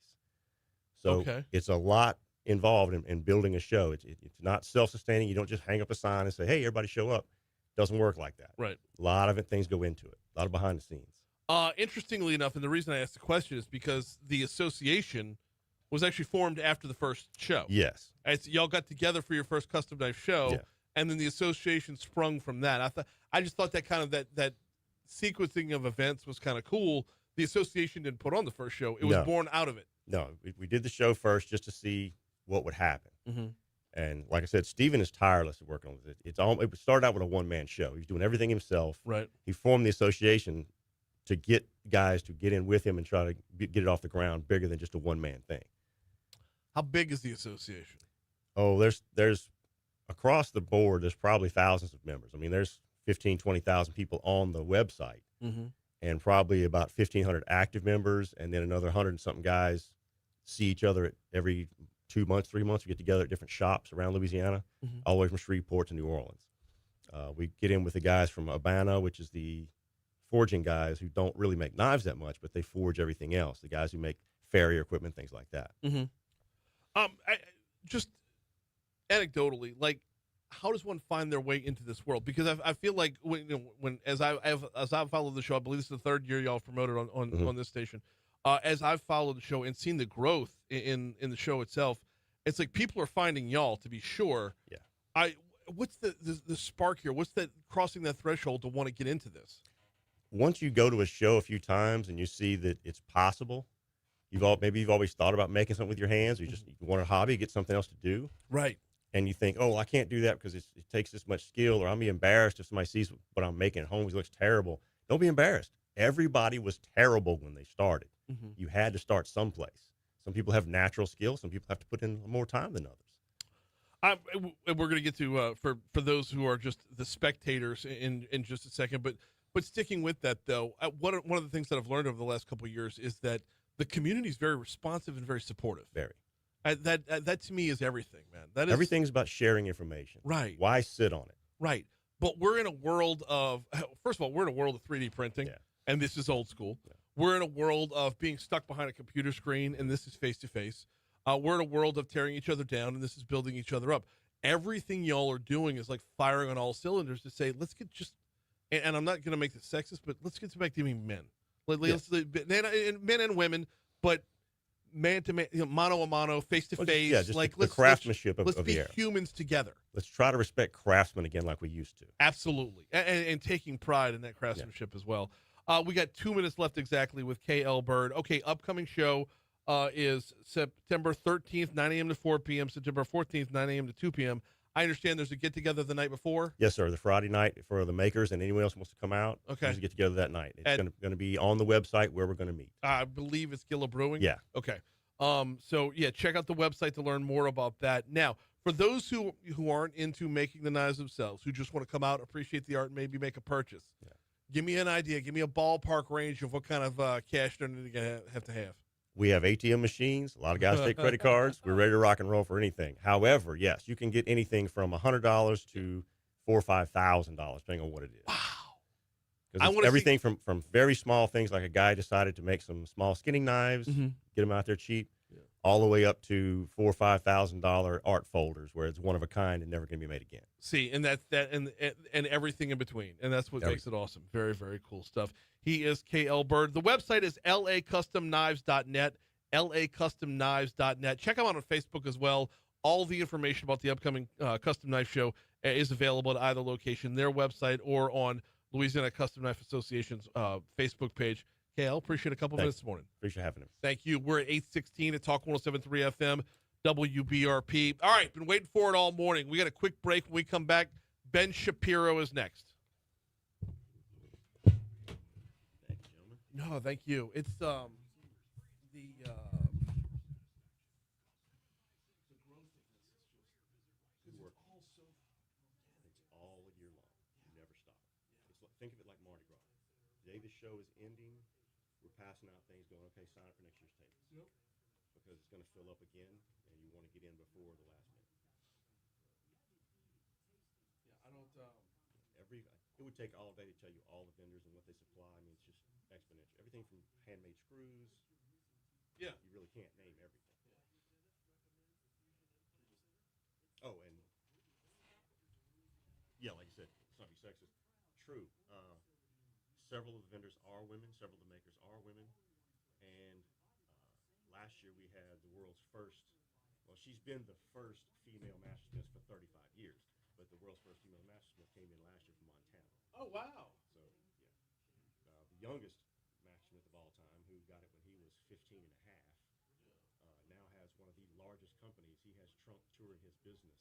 So it's a lot involved in building a show. It's not self-sustaining. You don't just hang up a sign and say, hey, everybody show up. It doesn't work like that. Right. A lot of things go into it, a lot of behind the scenes. Interestingly enough, and the reason I asked the question is because the association was actually formed after the first show. Yes. Y'all got together for your first custom knife show, Yeah. and then the association sprung from that. I just thought that kind of that sequencing of events was kind of cool. The association didn't put on the first show; it was born out of it. No, we did the show first just to see what would happen. Mm-hmm. And like I said, Steven is tireless at working on it. It started out with a one-man show. He was doing everything himself. Right. He formed the association to get guys to get in with him and try to get it off the ground bigger than just a one-man thing. How big is the association? Oh, there's across the board, there's probably thousands of members. I mean, there's 15, 20,000 people on the website. Mm-hmm. And probably about 1,500 active members, and then another 100 and something guys see each other every 2 months, 3 months. We get together at different shops around Louisiana, Mm-hmm. all the way from Shreveport to New Orleans. We get in with the guys from Urbana, which is the forging guys who don't really make knives that much, but they forge everything else. The guys who make farrier equipment, things like that. Mm-hmm. Just anecdotally, like, how does one find their way into this world? Because I feel like when as I've followed the show, I believe this is the third year y'all promoted on this station. As I've followed the show and seen the growth in the show itself, it's like people are finding y'all, to be sure. Yeah. What's the spark here? What's that crossing that threshold to want to get into this? Once you go to a show a few times and you see that it's possible, maybe you've always thought about making something with your hands, or you want a hobby, get something else to do. Right. And you think, oh, I can't do that because it takes this much skill, or I'm be embarrassed if somebody sees what I'm making at home. It looks terrible. Don't be embarrassed. Everybody was terrible when they started. Mm-hmm. You had to start someplace. Some people have natural skill. Some people have to put in more time than others. We're going to get to for those who are just the spectators in just a second, but sticking with that though, one of the things that I've learned over the last couple of years is that the community is very responsive and very supportive. Very. That to me is everything, man. That is everything's about sharing information. Right. Why sit on it? Right. But we're in a world of, first of all, we're in a world of 3D printing, and this is old school. Yeah. We're in a world of being stuck behind a computer screen, and this is face-to-face. We're in a world of tearing each other down, and this is building each other up. Everything y'all are doing is like firing on all cylinders to say, let's get and I'm not going to make this sexist, but let's get back to being men. Men and women, but man to man, mano a mano, face to face. Yeah, just like the craftsmanship let's of be the era. humans together. Let's try to respect craftsmen again like we used to. Absolutely, and taking pride in that craftsmanship as well. We got 2 minutes left exactly with KL Byrd. Okay, upcoming show is September 13th, 9 a.m. to 4 p.m., September 14th, 9 a.m. to 2 p.m. I understand there's a get-together the night before? Yes, sir. The Friday night for the makers and anyone else who wants to come out. Okay. Just get together that night. It's going to be on the website where we're going to meet. I believe it's Gilla Brewing? Yeah. Okay. So yeah, check out the website to learn more about that. Now, for those who aren't into making the knives themselves, who just want to come out, appreciate the art, and maybe make a purchase, give me an idea. Give me a ballpark range of what kind of cash they're going to have to have. We have ATM machines. A lot of guys take credit cards. We're ready to rock and roll for anything. However, yes, you can get anything from $100 to $4,000 or $5,000, depending on what it is. Wow. Because it's everything from very small things, like a guy decided to make some small skinning knives, get them out there cheap, all the way up to $4,000 or $5,000 art folders, where it's one of a kind and never going to be made again. See, and that's that, and everything in between, and that's what makes it awesome. Very, very cool stuff. He is KL Byrd. The website is lacustomknives.net. lacustomknives.net. Check him out on Facebook as well. All the information about the upcoming Custom Knife Show is available at either location, their website or on Louisiana Custom Knife Association's Facebook page. KL, appreciate a couple minutes this morning. Appreciate having him. Thank you. We're at 816 at Talk 107.3 FM, WBRP. All right, been waiting for it all morning. We got a quick break. When we come back, Ben Shapiro is next. Thank you, gentlemen. No, thank you. It's all year long. You never stop. Think of it like Mardi Gras. The day the show is ending, we're passing out things going, okay, sign up for next year's table. Yep. Because it's going to fill up again, and you want to get in before the last minute. Yeah, I don't. It would take all day to tell you all the vendors and what they supply. I mean, it's just exponential. Everything from handmade screws. Yeah. You really can't name everything. Oh, and yeah, like you said, it's not be sexist. True. Several of the vendors are women. Several of the makers are women. And last year we had the world's first. Well, she's been the first female mastersmith for 35 years, but the world's first female mastersmith came in last year from Montana. Oh, wow. So, yeah. The youngest mastersmith of all time, who got it when he was 15 and a half, now has one of the largest companies. He has Trump touring his business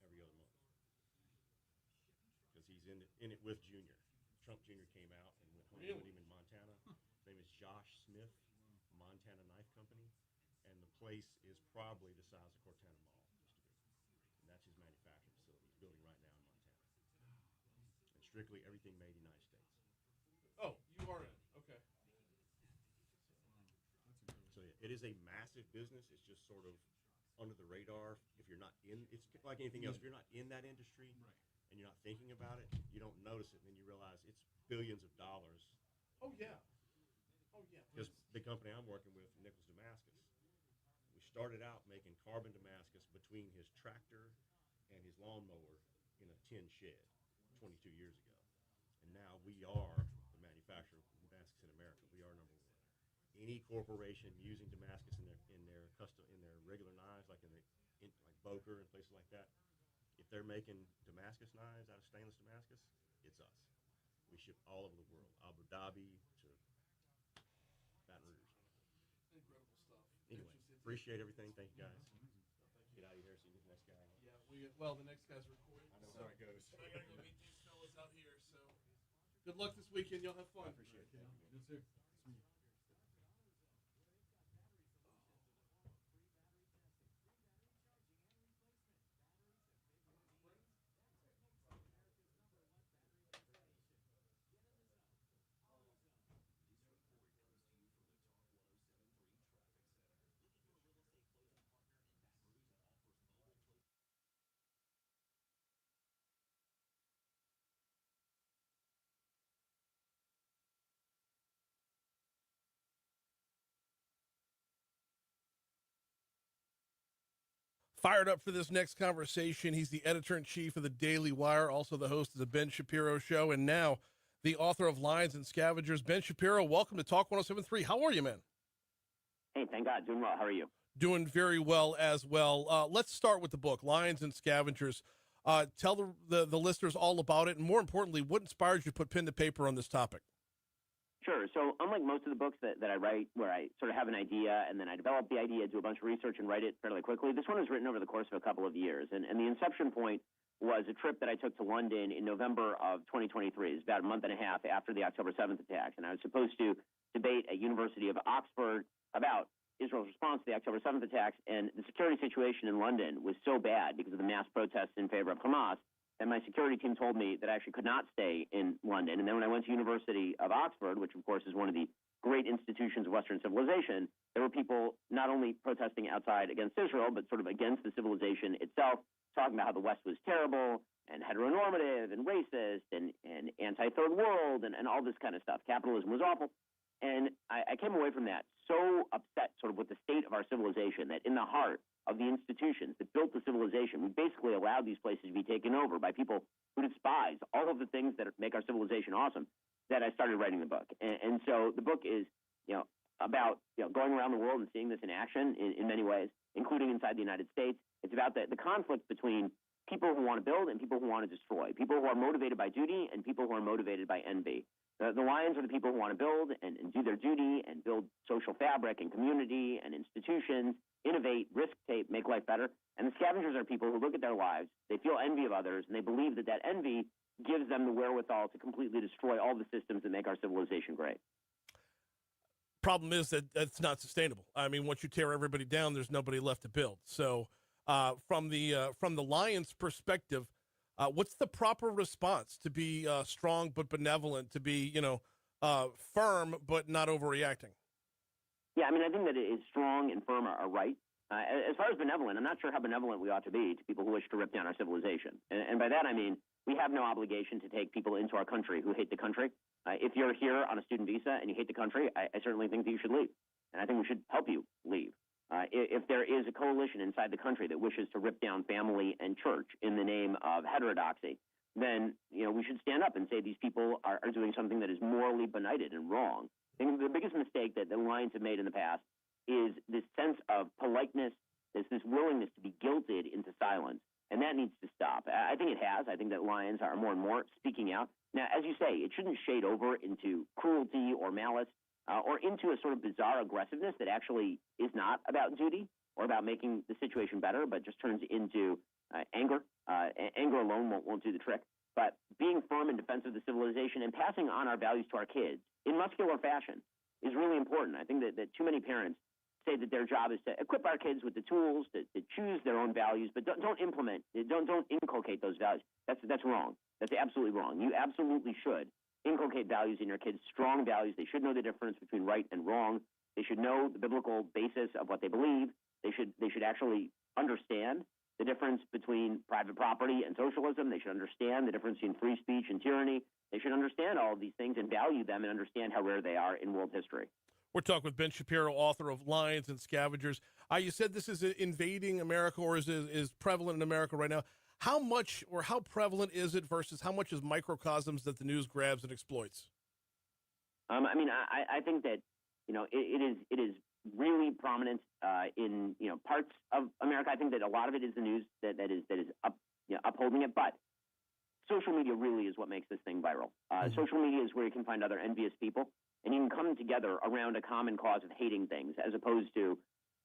every other month because he's in it with Junior. Trump Jr. came out and went home with him in Montana. His name is Josh Smith, Montana Knife Company, and the place is probably the size of Cortana Mall used to be. And that's his manufacturing facility. He's building right now in Montana. And strictly everything made in the United States. Oh, you are in. Okay. So yeah, it is a massive business. It's just sort of under the radar. If you're not in, it's like anything else. If you're not in that industry, and you're not thinking about it, you don't notice it, and then you realize it's billions of dollars. Oh, yeah. Oh, yeah. Because the company I'm working with, Nichols Damascus, we started out making carbon Damascus between his tractor and his lawnmower in a tin shed 22 years ago. And now we are the manufacturer of Damascus in America. We are number one. Any corporation using Damascus in their regular knives, like like Boker and places like that, if they're making Damascus knives out of stainless Damascus, it's us. We ship all over the world, Abu Dhabi to Baton Rouge. Incredible stuff. Anyway, appreciate everything. Thank you, guys. Get out of here, see you the next guy. Yeah, well, the next guy's recording. I know how it goes. I gotta go meet these fellas out here. So, good luck this weekend. Y'all have fun. I appreciate it. Yes, sir. Fired up for this next conversation. He's the editor-in-chief of the Daily Wire, also the host of the Ben Shapiro Show, and now the author of Lions and Scavengers. Ben Shapiro, welcome to Talk 107.3. How are you, man? Hey, thank God. Doing well. How are you? Doing very well as well. Let's start with the book, Lions and Scavengers. Tell the listeners all about it, and more importantly, what inspired you to put pen to paper on this topic? Sure. So unlike most of the books that I write, where I sort of have an idea and then I develop the idea, do a bunch of research, and write it fairly quickly, this one was written over the course of a couple of years. And the inception point was a trip that I took to London in November of 2023. It was about a month and a half after the October 7th attacks. And I was supposed to debate at University of Oxford about Israel's response to the October 7th attacks, and the security situation in London was so bad because of the mass protests in favor of Hamas that my security team told me that I actually could not stay in London. And then when I went to University of Oxford, which of course is one of the great institutions of Western civilization, there were people not only protesting outside against Israel, but sort of against the civilization itself, talking about how the West was terrible and heteronormative and racist and anti-third world and all this kind of stuff. Capitalism was awful. And I came away from that so upset sort of with the state of our civilization that in the heart of the institutions that built the civilization, we basically allowed these places to be taken over by people who despise all of the things that make our civilization awesome, that I started writing the book. And so the book is, about, going around the world and seeing this in action in many ways, including inside the United States. It's about the conflict between people who want to build and people who want to destroy, people who are motivated by duty and people who are motivated by envy. The lions are the people who want to build and do their duty and build social fabric and community and institutions, innovate, risk take, make life better. And the scavengers are people who look at their lives, they feel envy of others, and they believe that envy gives them the wherewithal to completely destroy all the systems that make our civilization great. Problem is that that's not sustainable. I mean, once you tear everybody down, there's nobody left to build. So from the Lions' perspective, what's the proper response to be strong but benevolent, to be, firm but not overreacting? Yeah, I mean, I think that it is strong and firm are right. As far as benevolent, I'm not sure how benevolent we ought to be to people who wish to rip down our civilization. And by that, I mean, we have no obligation to take people into our country who hate the country. If you're here on a student visa and you hate the country, I certainly think that you should leave. And I think we should help you leave. If there is a coalition inside the country that wishes to rip down family and church in the name of heterodoxy, then we should stand up and say these people are doing something that is morally benighted and wrong. I think the biggest mistake that the Lions have made in the past is this sense of politeness, this willingness to be guilted into silence, and that needs to stop. I think it has. I think that Lions are more and more speaking out. Now, as you say, it shouldn't shade over into cruelty or malice or into a sort of bizarre aggressiveness that actually is not about duty or about making the situation better, but just turns into anger. Anger alone won't do the trick. But being firm in defense of the civilization and passing on our values to our kids in muscular fashion is really important. I think that too many parents say that their job is to equip our kids with the tools to choose their own values, but don't implement, don't inculcate those values. That's wrong. That's absolutely wrong. You absolutely should inculcate values in your kids, strong values. They should know the difference between right and wrong. They should know the biblical basis of what they believe. They should actually understand the difference between private property and socialism. They should understand the difference between free speech and tyranny. They should understand all of these things and value them and understand how rare they are in world history. We're talking with Ben Shapiro, author of Lions and Scavengers. You said this is invading America, or is prevalent in America right now. How much or how prevalent is it versus how much is microcosms that the news grabs and exploits? I think that it is really prominent in parts of America. I think that a lot of it is the news that is upholding it, but social media really is what makes this thing viral. Social media is where you can find other envious people, and you can come together around a common cause of hating things, as opposed to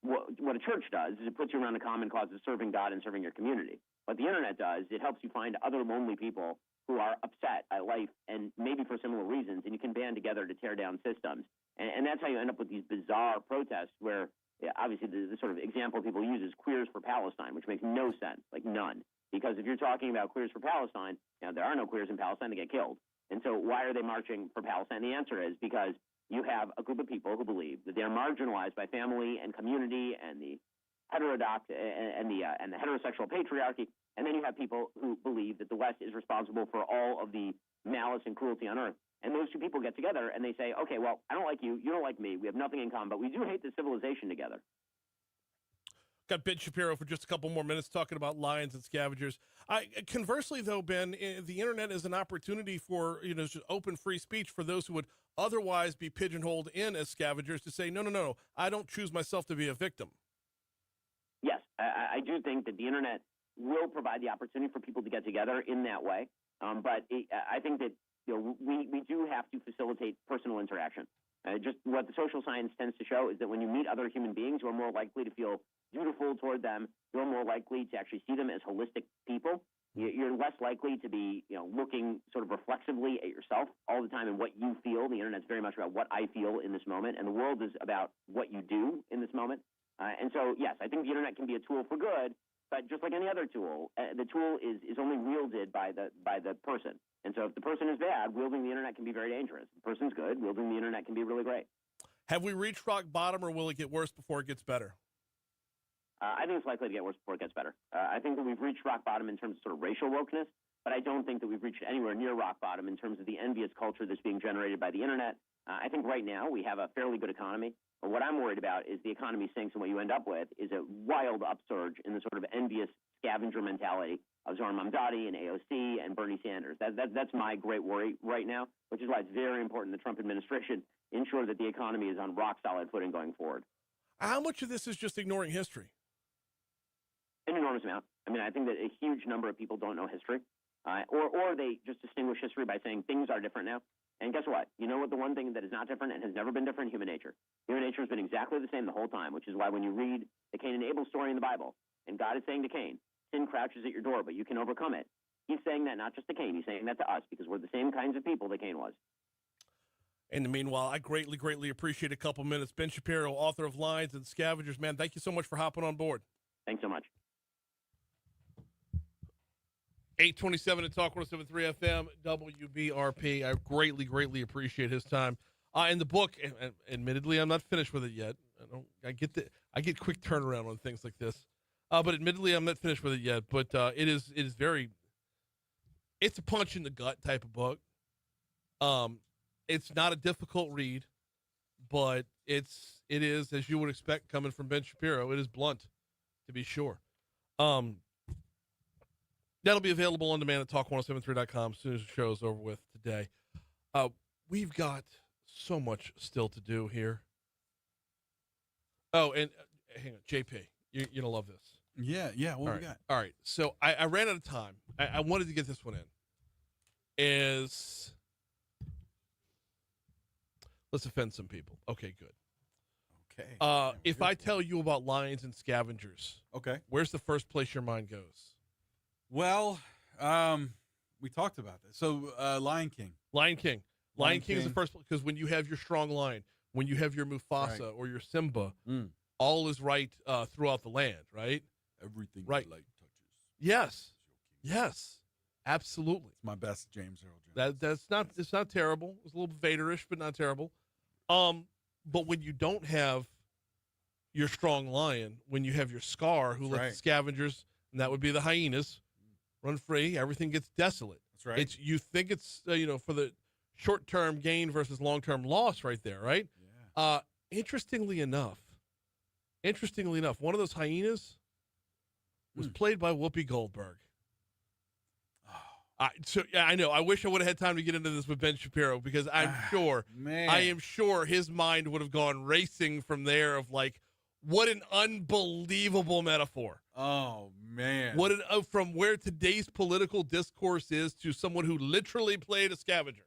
what a church does is it puts you around a common cause of serving God and serving your community. What the internet does, it helps you find other lonely people who are upset at life and maybe for similar reasons, and you can band together to tear down systems. And that's how you end up with these bizarre protests where, obviously, the sort of example people use is Queers for Palestine, which makes no sense, like none. Because if you're talking about Queers for Palestine, there are no queers in Palestine, they get killed. And so why are they marching for Palestine? The answer is because you have a group of people who believe that they are marginalized by family and community and the heterodox and the heterosexual patriarchy, and then you have people who believe that the West is responsible for all of the malice and cruelty on earth. And those two people get together and they say, okay, well, I don't like you, you don't like me, we have nothing in common, but we do hate the civilization together. Got Ben Shapiro for just a couple more minutes talking about Lions and Scavengers. Conversely, though, Ben, the internet is an opportunity for just open free speech for those who would otherwise be pigeonholed in as scavengers to say, no, I don't choose myself to be a victim. Yes, I do think that the internet will provide the opportunity for people to get together in that way. But I think that we do have to facilitate personal interaction. Just what the social science tends to show is that when you meet other human beings, you are more likely to feel dutiful toward them. You're more likely to actually see them as holistic people. You're less likely to be, looking sort of reflexively at yourself all the time and what you feel. The internet's very much about what I feel in this moment, and the world is about what you do in this moment. And so, yes, I think the internet can be a tool for good, but just like any other tool, the tool is only wielded by the person. And so if the person is bad, wielding the internet can be very dangerous. If the person's good, wielding the internet can be really great. Have we reached rock bottom, or will it get worse before it gets better? I think it's likely to get worse before it gets better. I think that we've reached rock bottom in terms of sort of racial wokeness, but I don't think that we've reached anywhere near rock bottom in terms of the envious culture that's being generated by the internet. I think right now we have a fairly good economy. But what I'm worried about is the economy sinks, and what you end up with is a wild upsurge in the sort of envious scavenger mentality of Zohar Mamdani and AOC and Bernie Sanders. That's my great worry right now, which is why it's very important the Trump administration ensure that the economy is on rock-solid footing going forward. How much of this is just ignoring history? An enormous amount. I mean, I think that a huge number of people don't know history, or they just distinguish history by saying things are different now. And guess what? You know what the one thing that is not different and has never been different? Human nature. Human nature has been exactly the same the whole time, which is why when you read the Cain and Abel story in the Bible, and God is saying to Cain, sin crouches at your door, but you can overcome it. He's saying that not just to Cain, he's saying that to us because we're the same kinds of people that Cain was. In the meanwhile, I greatly, greatly appreciate a couple minutes. Ben Shapiro, author of Lions and Scavengers. Man, thank you so much for hopping on board. Thanks so much. 827 at Talk 107.3 FM, WBRP. I greatly, greatly appreciate his time. In the book, and admittedly, I'm not finished with it yet. I get quick turnaround on things like this. But admittedly, I'm not finished with it yet. But it is it's a punch in the gut type of book. It's not a difficult read, but it is, as you would expect coming from Ben Shapiro, it is blunt, to be sure. That'll be available on demand at talk1073.com as soon as the show is over with today. We've got so much still to do here. Oh, and hang on, JP, you're going to love this. Yeah, what we got? All right, so I ran out of time. I wanted to get this one in. Let's offend some people. Okay, good. Okay. If I tell you about Lions and Scavengers, okay, where's the first place your mind goes? Well, we talked about this. So, Lion King. Lion King is the first, because when you have your strong lion, when you have your Mufasa or your Simba, all is right throughout the land, right? Everything right. light touches. Yes, absolutely. It's my best James Earl Jones. It's not terrible. It's a little Vaderish, but not terrible. But when you don't have your strong lion, when you have your Scar, who lets the scavengers, and that would be the hyenas, run free, everything gets desolate. That's right. You think it's for the short-term gain versus long-term loss right there, right? Yeah. Interestingly enough, one of those hyenas was played by Whoopi Goldberg. I know. I wish I would have had time to get into this with Ben Shapiro, because I'm sure, I am sure his mind would have gone racing from there of like, what an unbelievable metaphor. Oh, man. From where today's political discourse is to someone who literally played a scavenger.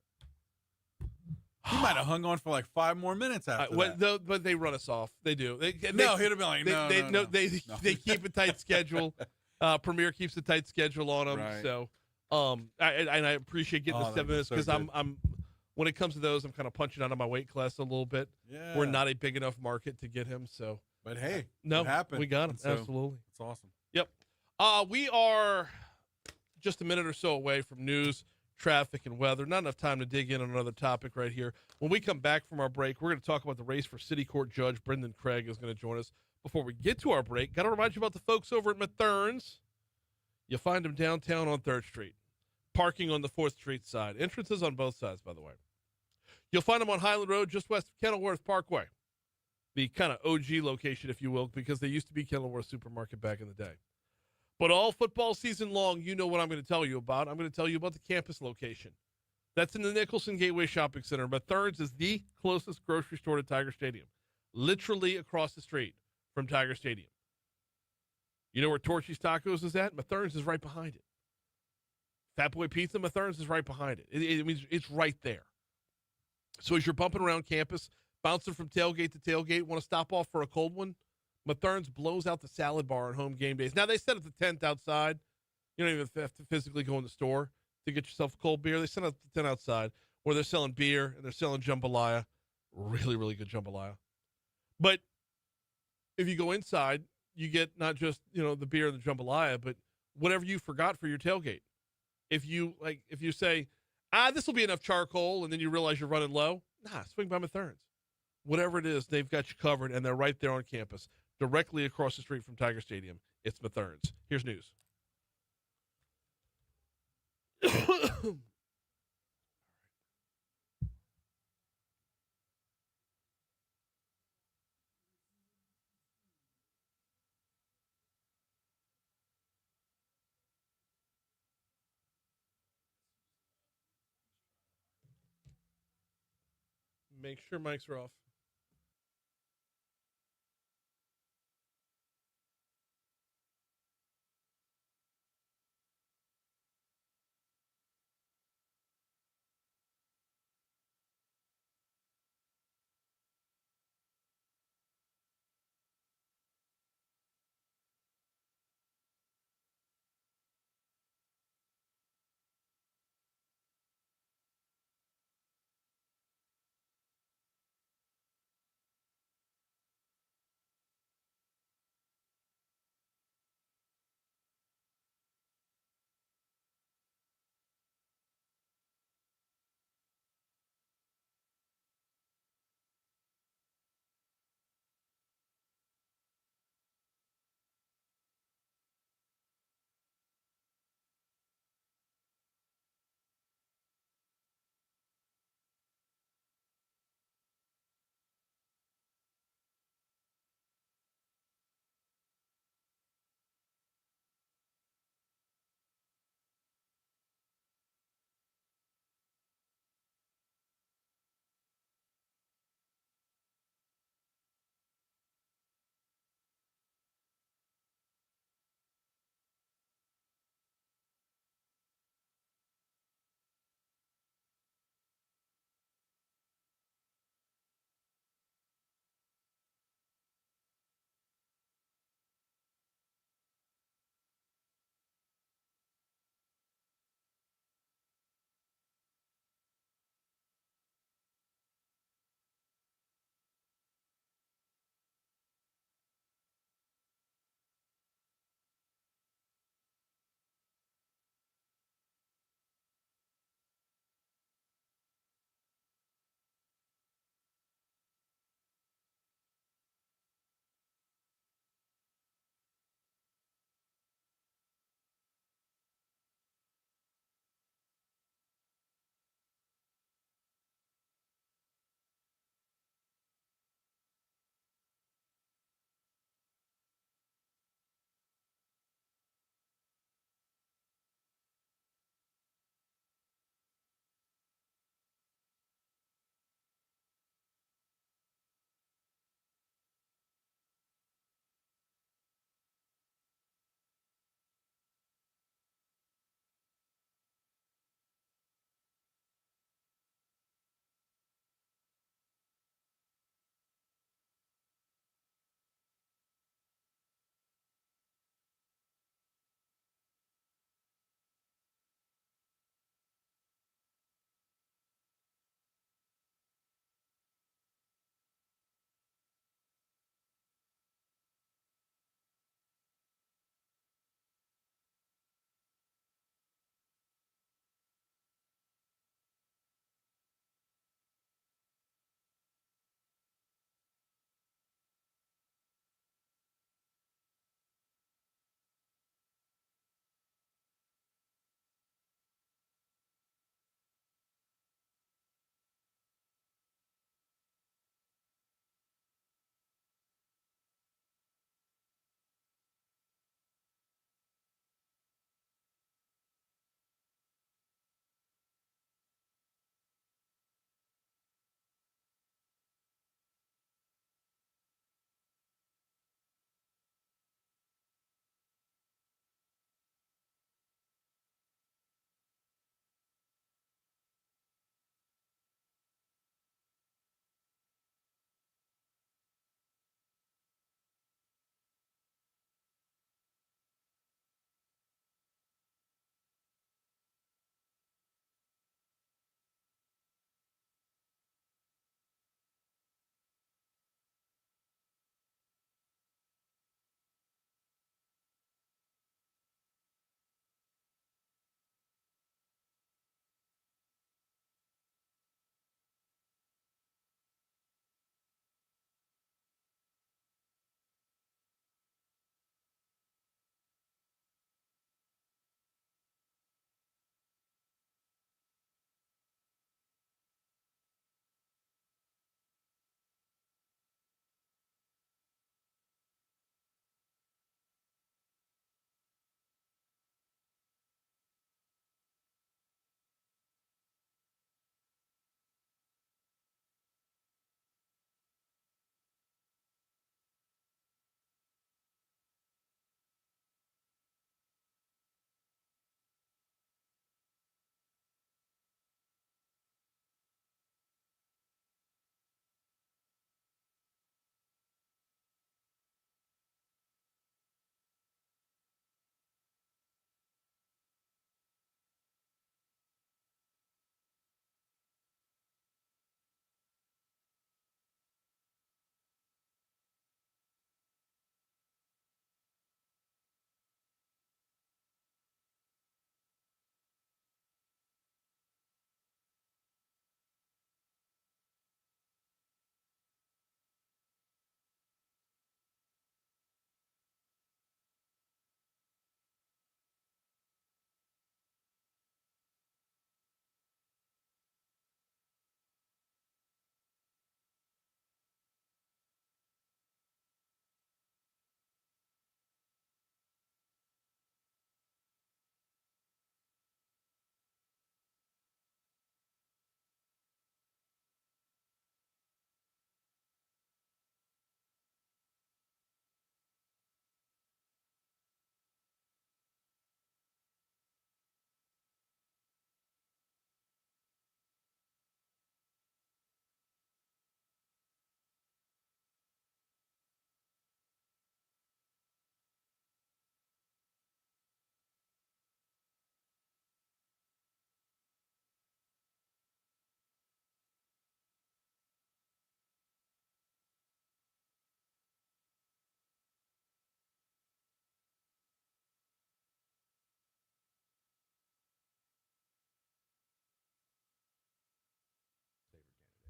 He might have hung on for like 5 more minutes after that. But they run us off. They do. He'd have been like, no. They keep a tight schedule. Premier keeps a tight schedule on them. Right. So, I appreciate getting the 7 minutes, because I'm when it comes to those, I'm kind of punching out of my weight class a little bit. Yeah. We're not a big enough market to get him. So, but hey, no, it happened. We got him. So, absolutely. It's awesome. Yep. We are just a minute or so away from news, traffic, and weather. Not enough time to dig in on another topic right here. When we come back from our break, we're going to talk about the race for City Court Judge. Brenden Craig is going to join us. Before we get to our break, got to remind you about the folks over at Mathern's. You'll find them downtown on 3rd Street. Parking on the 4th Street side. Entrances on both sides, by the way. You'll find them on Highland Road, just west of Kenilworth Parkway. The kind of OG location, if you will, because they used to be Kenilworth Supermarket back in the day. But all football season long, you know what I'm going to tell you about. I'm going to tell you about the campus location. That's in the Nicholson Gateway Shopping Center. Mathern's is the closest grocery store to Tiger Stadium. Literally across the street from Tiger Stadium. You know where Torchy's Tacos is at? Mathern's is right behind it. Fat Boy Pizza, Mathern's is right behind it. It means it's right there. So as you're bumping around campus, bouncing from tailgate to tailgate, want to stop off for a cold one? Mathern's blows out the salad bar on home game days. Now, they set up the tent outside, You don't even have to physically go in the store to get yourself a cold beer. They send out the tent outside where they're selling beer and they're selling jambalaya. Really, really good jambalaya. But if you go inside, you get not just, the beer and the jambalaya, but whatever you forgot for your tailgate. If you say, this will be enough charcoal, and then you realize you're running low, swing by Mathern's. Whatever it is, they've got you covered, and they're right there on campus, directly across the street from Tiger Stadium. It's Mathern's. Here's news. Make sure mics are off.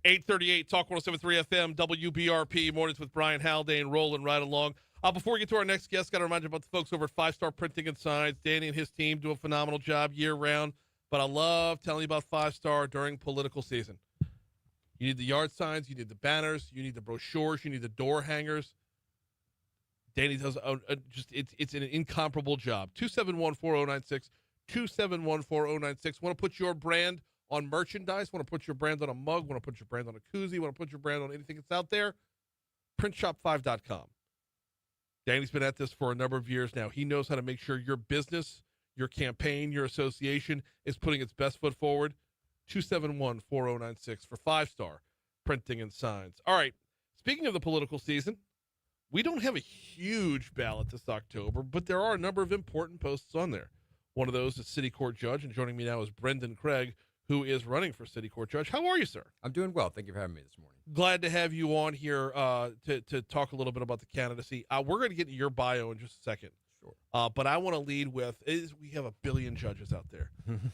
838 Talk 107.3 FM, WBRP, mornings with Brian Haldane, rolling right along. Before we get to our next guest, got to remind you about the folks over at 5 Star Printing and Signs. Danny and his team do a phenomenal job year-round, but I love telling you about 5 Star during political season. You need the yard signs, you need the banners, you need the brochures, you need the door hangers. Danny does it's an incomparable job. 271-4096, 271-4096. Want to put your brand on merchandise? Want to put your brand on a mug? Want to put your brand on a koozie? Want to put your brand on anything that's out there? Printshop5.com. Danny's been at this for a number of years now. He knows how to make sure your business, your campaign, your association is putting its best foot forward. 271-4096 for 5 Star Printing and Signs. All right, speaking of the political season, we don't have a huge ballot this October, but there are a number of important posts on there. One of those is City Court Judge, and joining me now is Brenden Craig, who is running for City Court Judge. How are you, sir? I'm doing well. Thank you for having me this morning. Glad to have you on here to talk a little bit about the candidacy. We're going to get into your bio in just a second. Sure. But I want to lead with we have a billion judges out there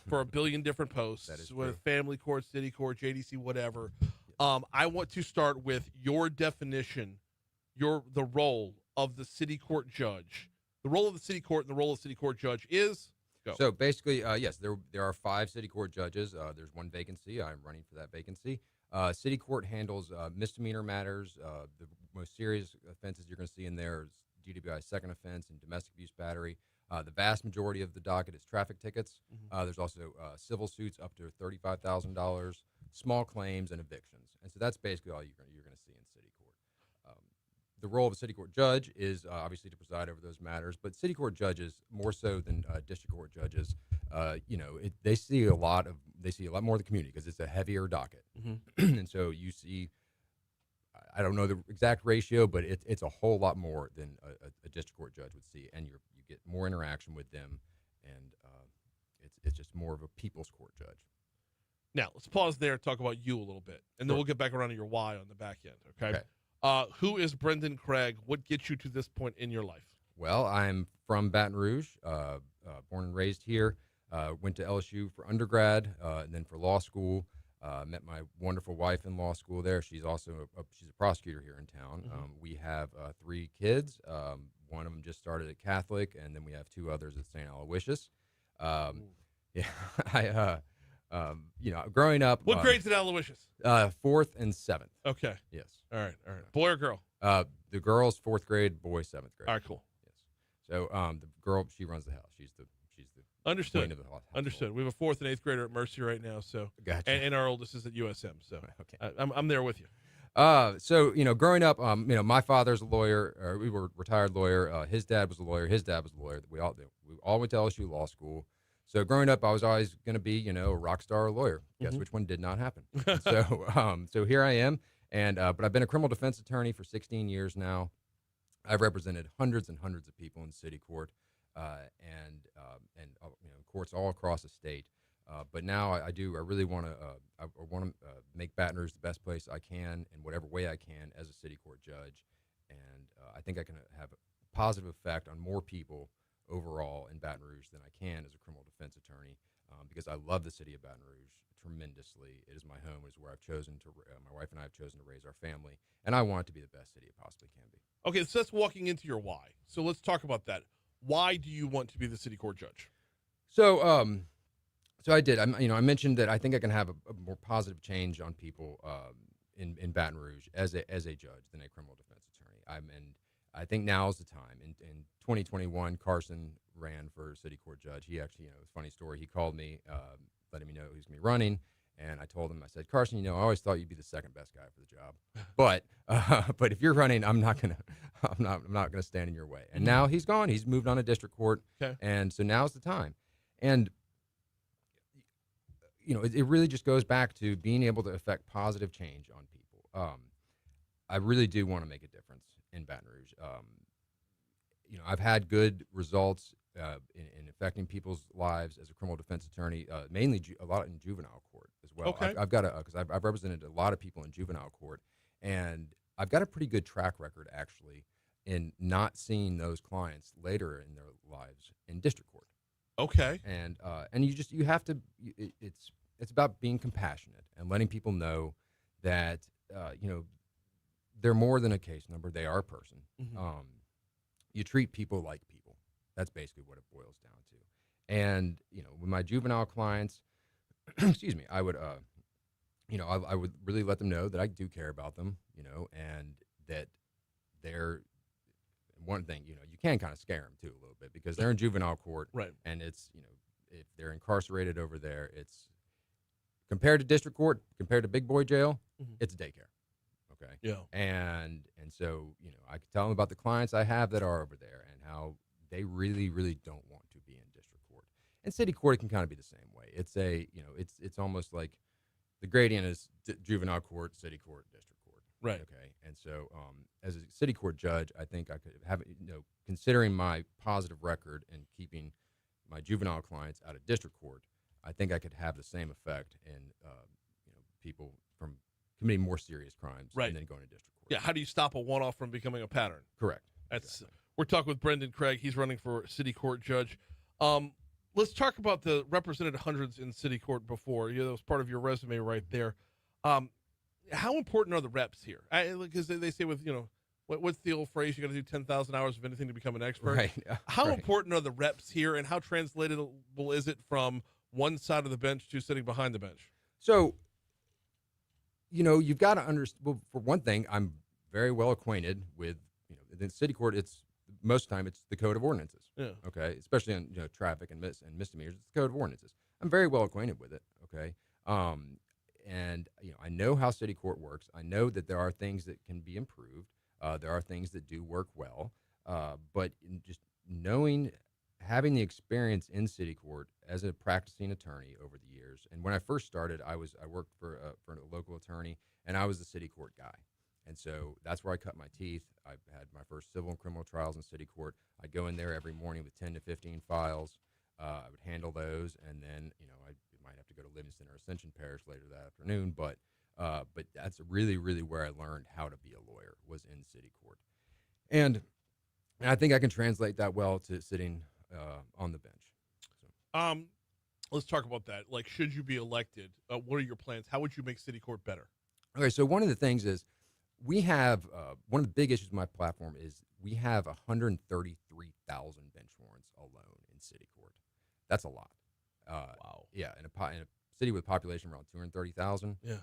for a billion different posts. That is with true. family court, city court, JDC, whatever. I want to start with your definition, the role of the city court judge. The role of the city court and the role of the city court judge is go. So basically, yes, there are 5 city court judges. There's 1 vacancy. I'm running for that vacancy. City court handles misdemeanor matters. The most serious offenses you're going to see in there is DWI second offense and domestic abuse battery. The vast majority of the docket is traffic tickets. There's also civil suits up to $35,000, small claims, and evictions. And so that's basically all you're going to see in city court. The role of a city court judge is obviously to preside over those matters, but city court judges, more so than district court judges, they see a lot more of the community because it's a heavier docket. And so you see, I don't know the exact ratio, but it's a whole lot more than a district court judge would see, and you get more interaction with them, and it's just more of a people's court judge. Now, let's pause there and talk about you a little bit, and then we'll get back around to your why on the back end, okay? Who is Brenden Craig? What gets you to this point in your life? Well, I'm from Baton Rouge, born and raised here. Went to LSU for undergrad, and then for law school. Met my wonderful wife in law school there. She's also she's a prosecutor here in town. We have 3 kids. One of them just started at Catholic, and then we have 2 others at St. Aloysius. Yeah, growing up. What grades at Aloysius? 4th and 7th. Okay. Yes. All right. Boy or girl? The girl's 4th grade, boy 7th grade. All right, cool. Yes. So the girl, she runs the house. She's the Understood. queen of the household. Understood. We have a 4th and 8th grader at Mercy right now, so Gotcha. and our oldest is at USM, so Okay. I'm there with you. So growing up, my father's a lawyer. We were a retired lawyer. His dad was a lawyer. His dad was a lawyer. We all went to LSU law school. So growing up, I was always going to be, a rock star lawyer. Guess which one did not happen? So here I am, but I've been a criminal defense attorney for 16 years now. I've represented hundreds and hundreds of people in city court, and courts all across the state. But now I really want to make Baton Rouge the best place I can in whatever way I can as a city court judge, and I think I can have a positive effect on more people overall in Baton Rouge than I can as a criminal defense attorney, because I love the city of Baton Rouge tremendously. It is my home. It is where I've chosen to. My wife and I have chosen to raise our family, and I want it to be the best city it possibly can be. Okay, so that's walking into your why. So let's talk about that. Why do you want to be the city court judge? So I did. I mentioned that I think I can have a more positive change on people in Baton Rouge as a judge than a criminal defense attorney. And I think now is the time. In 2021, Carson ran for city court judge. He actually, it was a funny story. He called me, letting me know he was going to be running, and I told him, I said, Carson, I always thought you'd be the second best guy for the job, but if you're running, I'm not gonna stand in your way. And now he's gone. He's moved on to district court, and so now's the time. And it really just goes back to being able to affect positive change on people. I really do want to make a difference in Baton Rouge. I've had good results in affecting people's lives as a criminal defense attorney, mainly a lot in juvenile court as well. Okay. I've represented a lot of people in juvenile court, and I've got a pretty good track record actually in not seeing those clients later in their lives in district court. Okay. And you have to. It's about being compassionate and letting people know that they're more than a case number. They are a person. Mhm. You treat people like people. That's basically what it boils down to. And with my juvenile clients, excuse me, I would I would really let them know that I do care about them, and that they're one thing, you can kind of scare them too a little bit because they're in juvenile court, Right. and it's if they're incarcerated over there, it's compared to district court, compared to big boy jail, Mhm. it's daycare. Okay. Yeah. And so, I could tell them about the clients I have that are over there and how they really, really don't want to be in district court. And city court can kind of be the same way. It's it's almost like the gradient is juvenile court, city court, district court. Right. Okay. And so, as a city court judge, I think I could have, considering my positive record and keeping my juvenile clients out of district court, I think I could have the same effect in, people from committing more serious crimes Right. and then going to district court. Yeah. How do you stop a one-off from becoming a pattern? Correct. That's Exactly. We're talking with Brenden Craig. He's running for city court judge. Let's talk about the represented hundreds in city court before. That was part of your resume right there. How important are the reps here? Because they say with what's the old phrase? You got to do 10,000 hours of anything to become an expert. Right. How Right. important are the reps here, and how translatable is it from one side of the bench to sitting behind the bench? So, you've got to understand. Well, for one thing, I'm very well acquainted with, in city court. It's most of the time it's the code of ordinances. Yeah. Okay. Especially on traffic and misdemeanors, it's the code of ordinances. I'm very well acquainted with it. Okay. And I know how city court works. I know that there are things that can be improved. There are things that do work well. But just having the experience in city court as a practicing attorney over the years, and when I first started, I worked for a local attorney, and I was the city court guy, and so that's where I cut my teeth. I had my first civil and criminal trials in city court. I'd go in there every morning with 10 to 15 files. I would handle those, and then I might have to go to Livingston or Ascension Parish later that afternoon. But that's really, really where I learned how to be a lawyer, was in city court, and I think I can translate that well to sitting on the bench. So. Let's talk about that. Like, should you be elected? What are your plans? How would you make city court better? Okay, so one of the things is we have one of the big issues with my platform is we have 133,000 bench warrants alone in city court. That's a lot. Wow. Yeah, in a city with a population around 230,000. Yeah.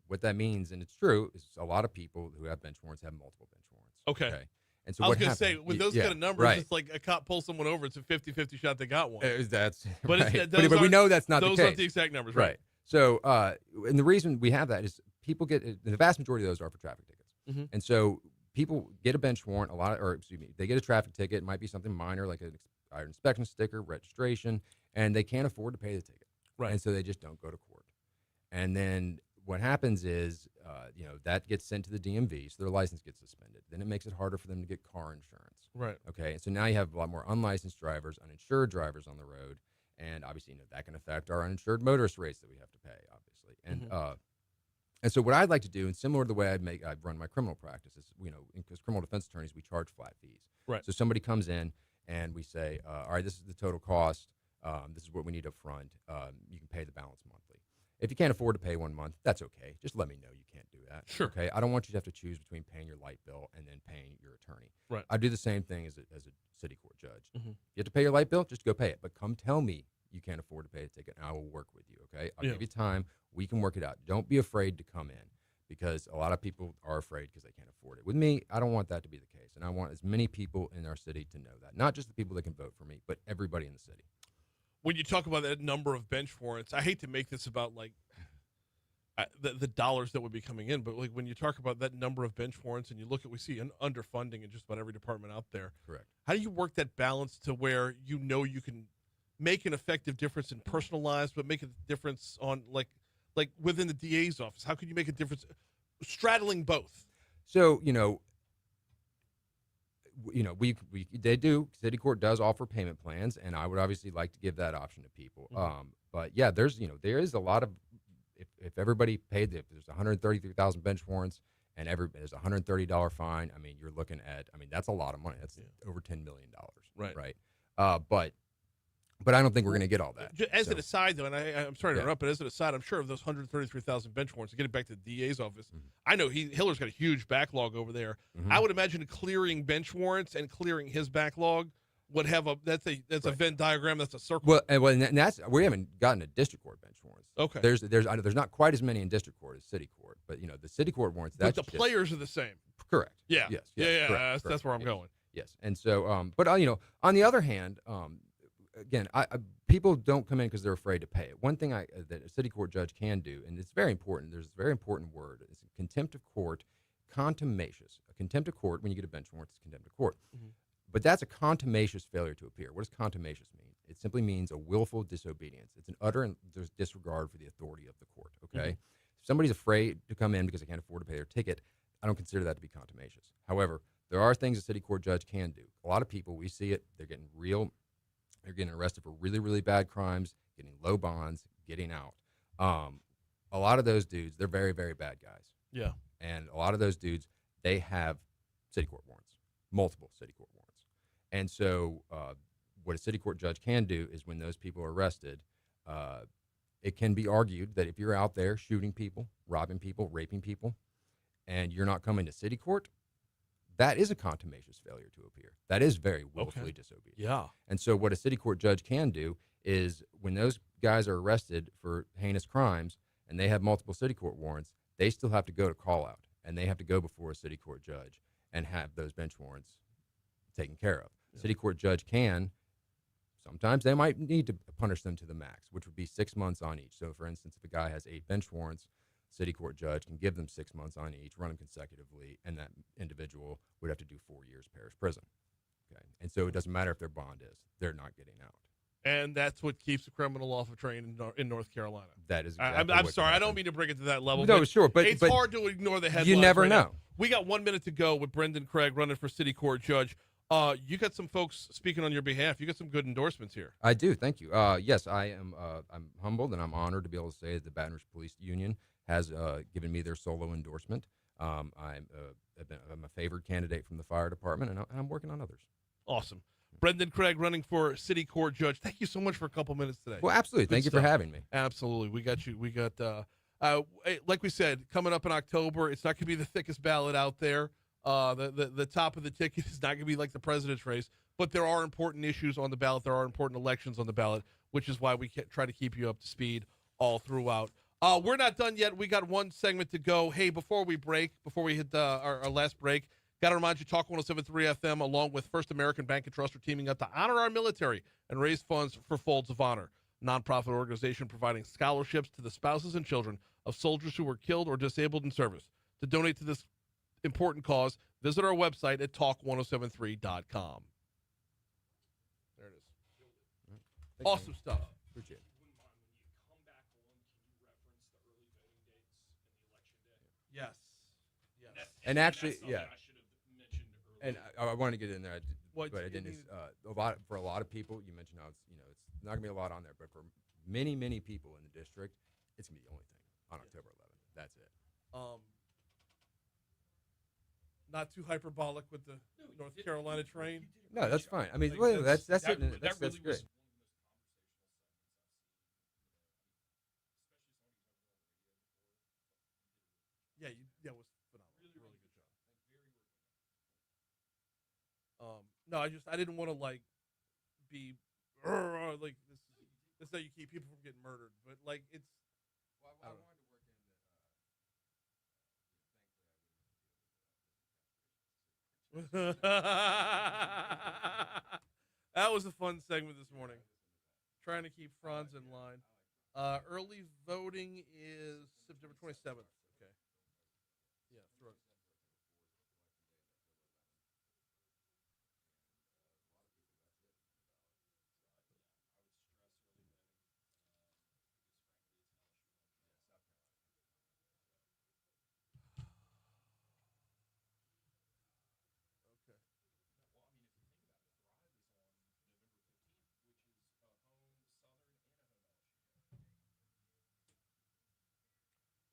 What that means, and it's true, is a lot of people who have bench warrants have multiple bench warrants. Okay. And so I was what going to say, happened- with those yeah, kind of numbers, right. it's like a cop pulls someone over. It's a 50-50 shot they got one. That's But right. it's, but we know that's not the those case. aren't the exact numbers, right? So, and the reason we have that is people get the vast majority of those are for traffic tickets, Mhm. and so people get a bench warrant. They get a traffic ticket. It might be something minor like an inspection sticker, registration, and they can't afford to pay the ticket, Right. and so they just don't go to court. And then what happens is, that gets sent to the DMV, so their license gets suspended. Then it makes it harder for them to get car insurance. Right. Okay, and so now you have a lot more unlicensed drivers, uninsured drivers on the road, and obviously, that can affect our uninsured motorist rates that we have to pay, obviously. And and so what I'd like to do, and similar to the way I run my criminal practice, is because criminal defense attorneys, we charge flat fees. Right. So somebody comes in and we say, all right, this is the total cost. This is what we need up front. You can pay the balance monthly. If you can't afford to pay 1 month, that's okay. Just let me know you can't do that. Sure. Okay. I don't want you to have to choose between paying your light bill and then paying your attorney. Right. I do the same thing as a city court judge. Mhm. You have to pay your light bill, just go pay it. But come tell me you can't afford to pay a ticket, and I will work with you. Okay. I'll Yeah. give you time. We can work it out. Don't be afraid to come in, because a lot of people are afraid because they can't afford it. With me, I don't want that to be the case, and I want as many people in our city to know that. Not just the people that can vote for me, but everybody in the city. When you talk about that number of bench warrants, I hate to make this about like the dollars that would be coming in, but like when you talk about that number of bench warrants and you look at, we see an underfunding in just about every department out there. Correct. How do you work that balance to where you can make an effective difference in personal lives, but make a difference on like within the DA's office? How can you make a difference straddling both? So, they do. City court does offer payment plans, and I would obviously like to give that option to people. Mhm. But yeah, there is a lot of, if everybody paid, if there's 133,000 bench warrants and there's a $130 fine, I mean, you're looking at, that's a lot of money. That's over $10 million. Right. Right. But But I don't think we're going to get all that. As So, an aside, though, and I'm sorry to Yeah. interrupt, but as an aside, I'm sure of those 133,000 bench warrants, getting back to the DA's office, Mm-hmm. I know Hiller's got a huge backlog over there. Mhm. I would imagine clearing bench warrants and clearing his backlog would have that's a Right. Venn diagram. That's a circle. Well, and that's we haven't gotten a district court bench warrants. Okay. There's not quite as many in district court as city court, but the city court warrants. But That's the just- players are the same. correct. Yeah. Yes. Yeah. Correct, That's where I'm yes, going. Yes. And so, but on the other hand, again, I people don't come in because they're afraid to pay it. One thing that a city court judge can do, and it's very important. There's a very important word. It's contempt of court, contumacious. A contempt of court. When you get a bench warrant, it's contempt of court. Mhm. But that's a contumacious failure to appear. What does contumacious mean? It simply means a willful disobedience. It's an utter and disregard for the authority of the court. Okay, if somebody's afraid to come in because they can't afford to pay their ticket, I don't consider that to be contumacious. However, there are things a city court judge can do. A lot of people, we see it. They're getting arrested for really, really bad crimes, getting low bonds, getting out. A lot of those dudes, they're very, very bad guys. Yeah. And a lot of those dudes, they have city court warrants, multiple city court warrants. And so what a city court judge can do is when those people are arrested, it can be argued that if you're out there shooting people, robbing people, raping people, and you're not coming to city court, that is a contumacious failure to appear. That is very willfully disobedient. Yeah. And so what a city court judge can do is when those guys are arrested for heinous crimes and they have multiple city court warrants, they still have to go to call out and they have to go before a city court judge and have those bench warrants taken care of. Yeah. City court judge can, sometimes they might need to punish them to the max, which would be 6 months on each. So for instance, if a guy has 8 bench warrants, city court judge can give them 6 months on each, run them consecutively, and that individual would have to do 4 years parish prison. Okay, and so it doesn't matter if their bond is; they're not getting out. And that's what keeps a criminal off a train in North Carolina. That is. I'm Exactly what sorry. I can don't happen. mean to bring it to that level. No, sure, but it's hard to ignore the headlines. You never right know. now. We got 1 minute to go with Brenden Craig running for city court judge. You got some folks speaking on your behalf. You got some good endorsements here. I do. Thank you. Yes, I am. I'm humbled and I'm honored to be able to say that the Baton Rouge Police Union has given me their solo endorsement. I'm a favored candidate from the fire department, and I'm working on others. Awesome. Brenden Craig running for city court judge. Thank you so much for a couple minutes today. Well, absolutely. Good Thank you stuff. for having me. Absolutely. We got you. We got, like we said, coming up in October, it's not going to be the thickest ballot out there. The top of the ticket is not going to be like the president's race, but there are important issues on the ballot. There are important elections on the ballot, which is why we try to keep you up to speed all throughout. We're not done yet. We got one segment to go. Hey, before we hit our last break, got to remind you, Talk 107.3 FM, along with First American Bank and Trust, are teaming up to honor our military and raise funds for Folds of Honor, nonprofit organization providing scholarships to the spouses and children of soldiers who were killed or disabled in service. To donate to this important cause, visit our website at talk1073.com. There it is. Awesome stuff. Appreciate it. Yes. And actually, yeah. And I wanted to get in there, but I didn't. For a lot of people, you mentioned how it's not gonna be a lot on there, but for many people in the district, it's gonna be the only thing on October 11th. That's it. Not too hyperbolic with the North Carolina train. No, that's fine. I mean, Like, well, that's that it. really That's was great. Yeah, that was phenomenal. Really good job. No, I didn't want to be like this. This is how you keep people from getting murdered, but it's. I wanted to work in. That was a fun segment this morning. Trying to keep Franz in line. Early voting is September 27th. Okay. Yeah, throw it.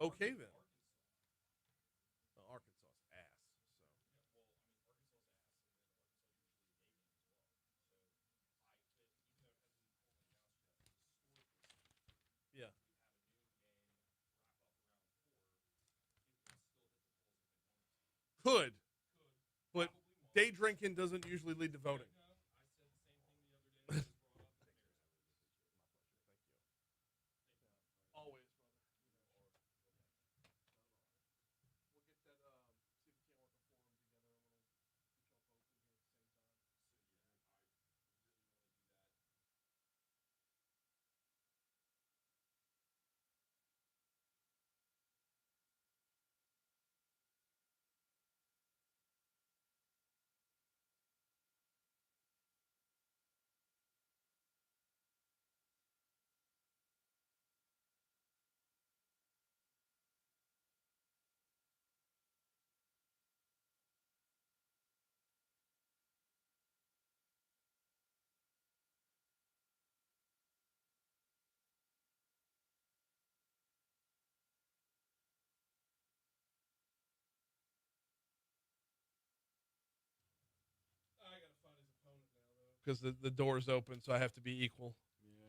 Okay then. Arkansas's ass. could, but day drinking doesn't usually lead to voting. Always, brother. We'll get that. See if we can't work a forum together. We'll get y'all both in here at the same time. I gotta find his opponent now, though, because the door's open, so I have to be equal. Yeah.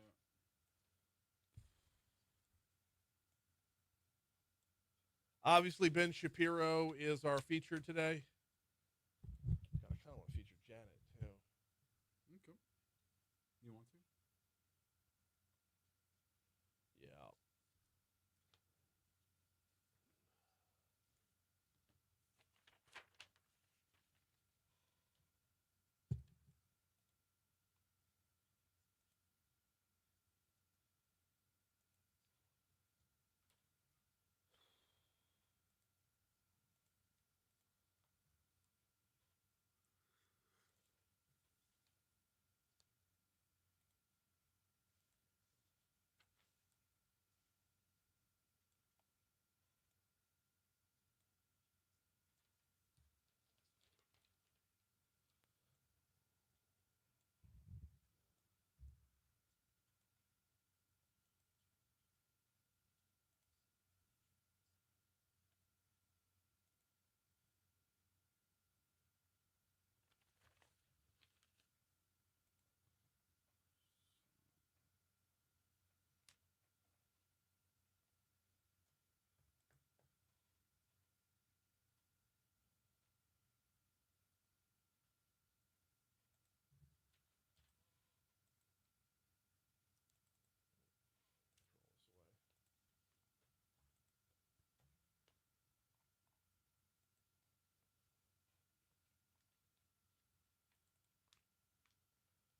Obviously, Ben Shapiro is our feature today. God, I kind of want to feature Janet, too. Okay. You want to? Yeah.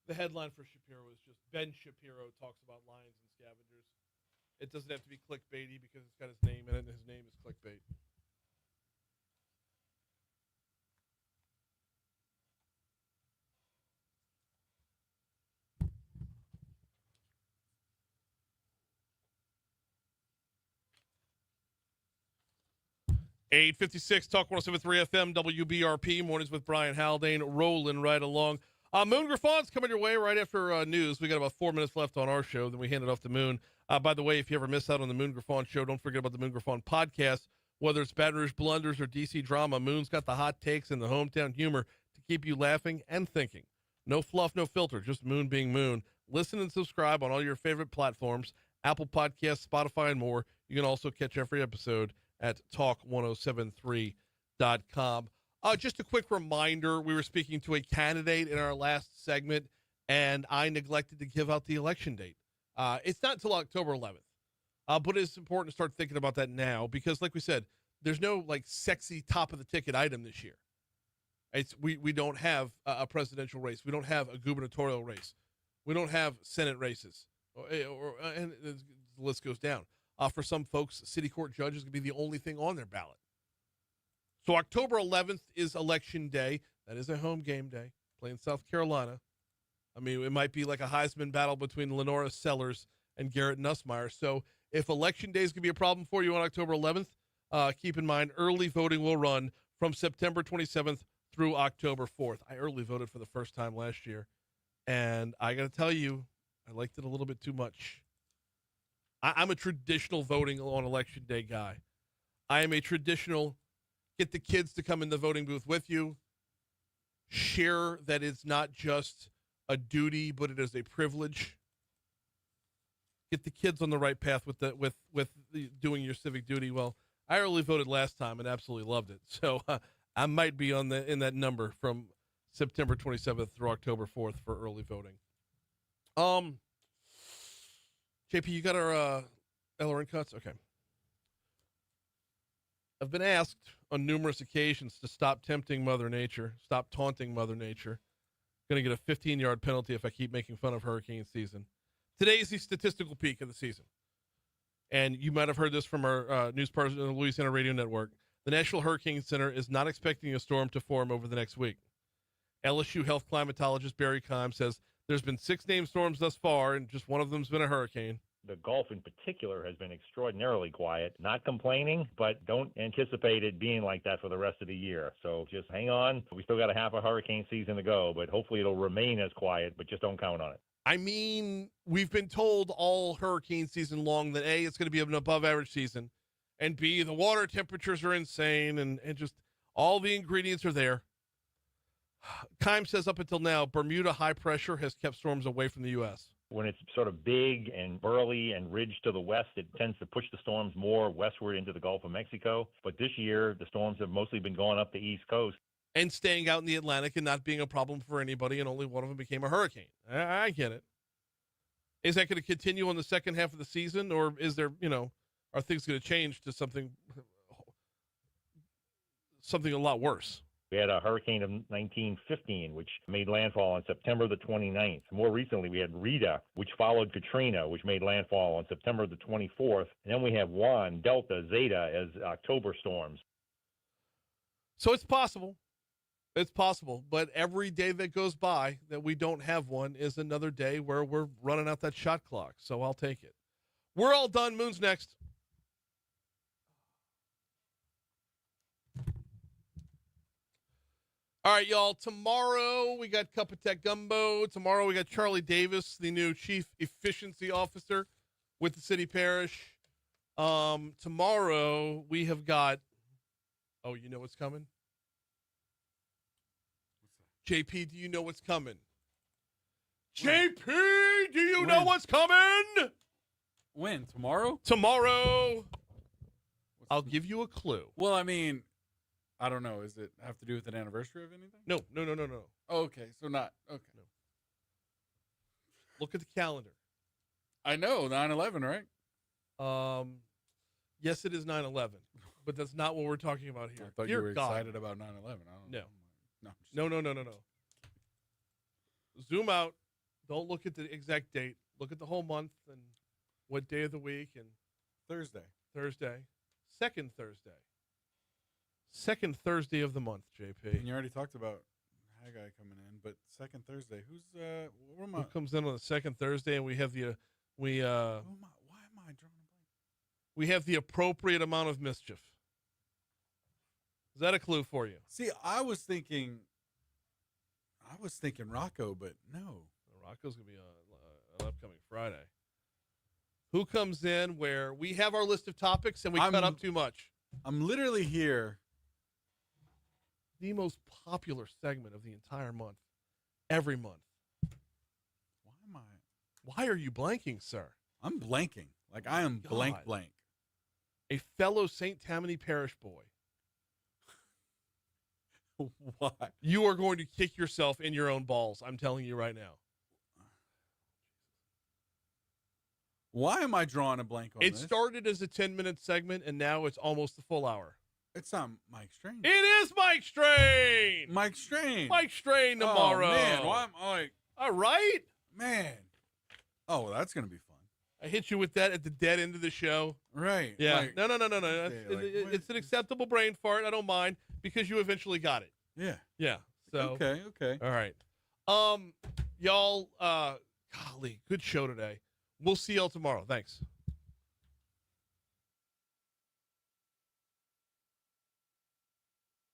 The headline for Shapiro is just Ben Shapiro talks about lions and scavengers. It doesn't have to be clickbaity because it's got his name in it, and his name is clickbait. $8:56, Talk 107.3 FM, WBRP, mornings with Brian Haldane, rolling right along. Moon Griffon's coming your way right after news. We got about 4 minutes left on our show, then we hand it off to Moon. By the way, if you ever miss out on the Moon Griffon show, don't forget about the Moon Griffon podcast. Whether it's Baton Rouge Blunders or DC Drama, Moon's got the hot takes and the hometown humor to keep you laughing and thinking. No fluff, no filter, just Moon being Moon. Listen and subscribe on all your favorite platforms, Apple Podcasts, Spotify, and more. You can also catch every episode at talk1073.com. Just a quick reminder, we were speaking to a candidate in our last segment, and I neglected to give out the election date. It's not until October 11th, but it's important to start thinking about that now because, like we said, there's no like sexy top-of-the-ticket item this year. We don't have a presidential race. We don't have a gubernatorial race. We don't have Senate races, and the list goes down. For some folks, city court judge is going to be the only thing on their ballot. So October 11th is Election Day. That is a home game day, playing South Carolina. I mean, it might be like a Heisman battle between Lenora Sellers and Garrett Nussmeier. So if Election Day is going to be a problem for you on October 11th, keep in mind early voting will run from September 27th through October 4th. I early voted for the first time last year, and I got to tell you, I liked it a little bit too much. I'm a traditional voting on Election Day guy. I am a traditional get the kids to come in the voting booth with you. Share that it's not just a duty, but it is a privilege. Get the kids on the right path with doing your civic duty. Well, I early voted last time and absolutely loved it. So I might be in that number from September 27th through October 4th for early voting. JP, you got our LRN cuts? Okay. I've been asked on numerous occasions to stop tempting Mother Nature, stop taunting Mother Nature. Going to get a 15-yard penalty if I keep making fun of hurricane season. Today is the statistical peak of the season. And you might have heard this from our news person on the Louisiana Radio Network. The National Hurricane Center is not expecting a storm to form over the next week. LSU health climatologist Barry Keim says there's been 6 named storms thus far, and just one of them's been a hurricane. The Gulf in particular has been extraordinarily quiet. Not complaining, but don't anticipate it being like that for the rest of the year. So just hang on. We still got a half a hurricane season to go, but hopefully it'll remain as quiet, but just don't count on it. I mean, we've been told all hurricane season long that A, it's going to be an above average season, and B, the water temperatures are insane, and just all the ingredients are there. Keim says up until now, Bermuda high pressure has kept storms away from the U.S. When it's sort of big and burly and ridged to the west, it tends to push the storms more westward into the Gulf of Mexico. But this year, the storms have mostly been going up the East Coast. And staying out in the Atlantic and not being a problem for anybody, and only one of them became a hurricane. I get it. Is that going to continue on the second half of the season, or is there, are things going to change to something a lot worse? We had a hurricane of 1915, which made landfall on September the 29th. More recently, we had Rita, which followed Katrina, which made landfall on September the 24th. And then we have Juan, Delta, Zeta as October storms. So it's possible. It's possible. But every day that goes by that we don't have one is another day where we're running out that shot clock. So I'll take it. We're all done. Moon's next. All right, y'all. Tomorrow we got Cup of Tech Gumbo. Tomorrow we got Charlie Davis, the new Chief Efficiency Officer with the City Parish. Tomorrow we have got. Oh, you know what's coming? JP, do you know what's coming? JP, do you know what's coming? When? Tomorrow? Tomorrow. I'll give you a clue. Well, I mean, I don't know. Does it have to do with an anniversary of anything? No. Oh, okay, so not. Okay. No. Look at the calendar. I know, 9/11, right? Yes, it is 9/11, but that's not what we're talking about here. I thought Dear you were God. excited about 9/11. I don't know. No. Zoom out. Don't look at the exact date. Look at the whole month and what day of the week and Thursday. Second Thursday of the month, JP. And you already talked about Haggai coming in, but second Thursday. Who comes in on the second Thursday, and we have the why am I drawing a blank? We have the appropriate amount of mischief. Is that a clue for you? See, I was thinking Rocco, but no. Rocco's gonna be on upcoming Friday. Who comes in where we have our list of topics and we cut up too much? I'm literally here. The most popular segment of the entire month. Every month. Why are you blanking, sir? I'm blanking. Like I am blank. A fellow St. Tammany Parish boy. Why? You are going to kick yourself in your own balls. I'm telling you right now. Why am I drawing a blank on this? this? It started as a 10-minute segment, and now it's almost a full hour. It's not Mike Strain. It is Mike Strain. Mike Strain. Mike Strain tomorrow. Oh, man. Why am I? All right. Man. Oh, that's going to be fun. I hit you with that at the dead end of the show. Right. Yeah. Like, no. It's an acceptable brain fart. I don't mind because you eventually got it. Yeah. Yeah. So. Okay. All right. Y'all, golly, good show today. We'll see y'all tomorrow. Thanks.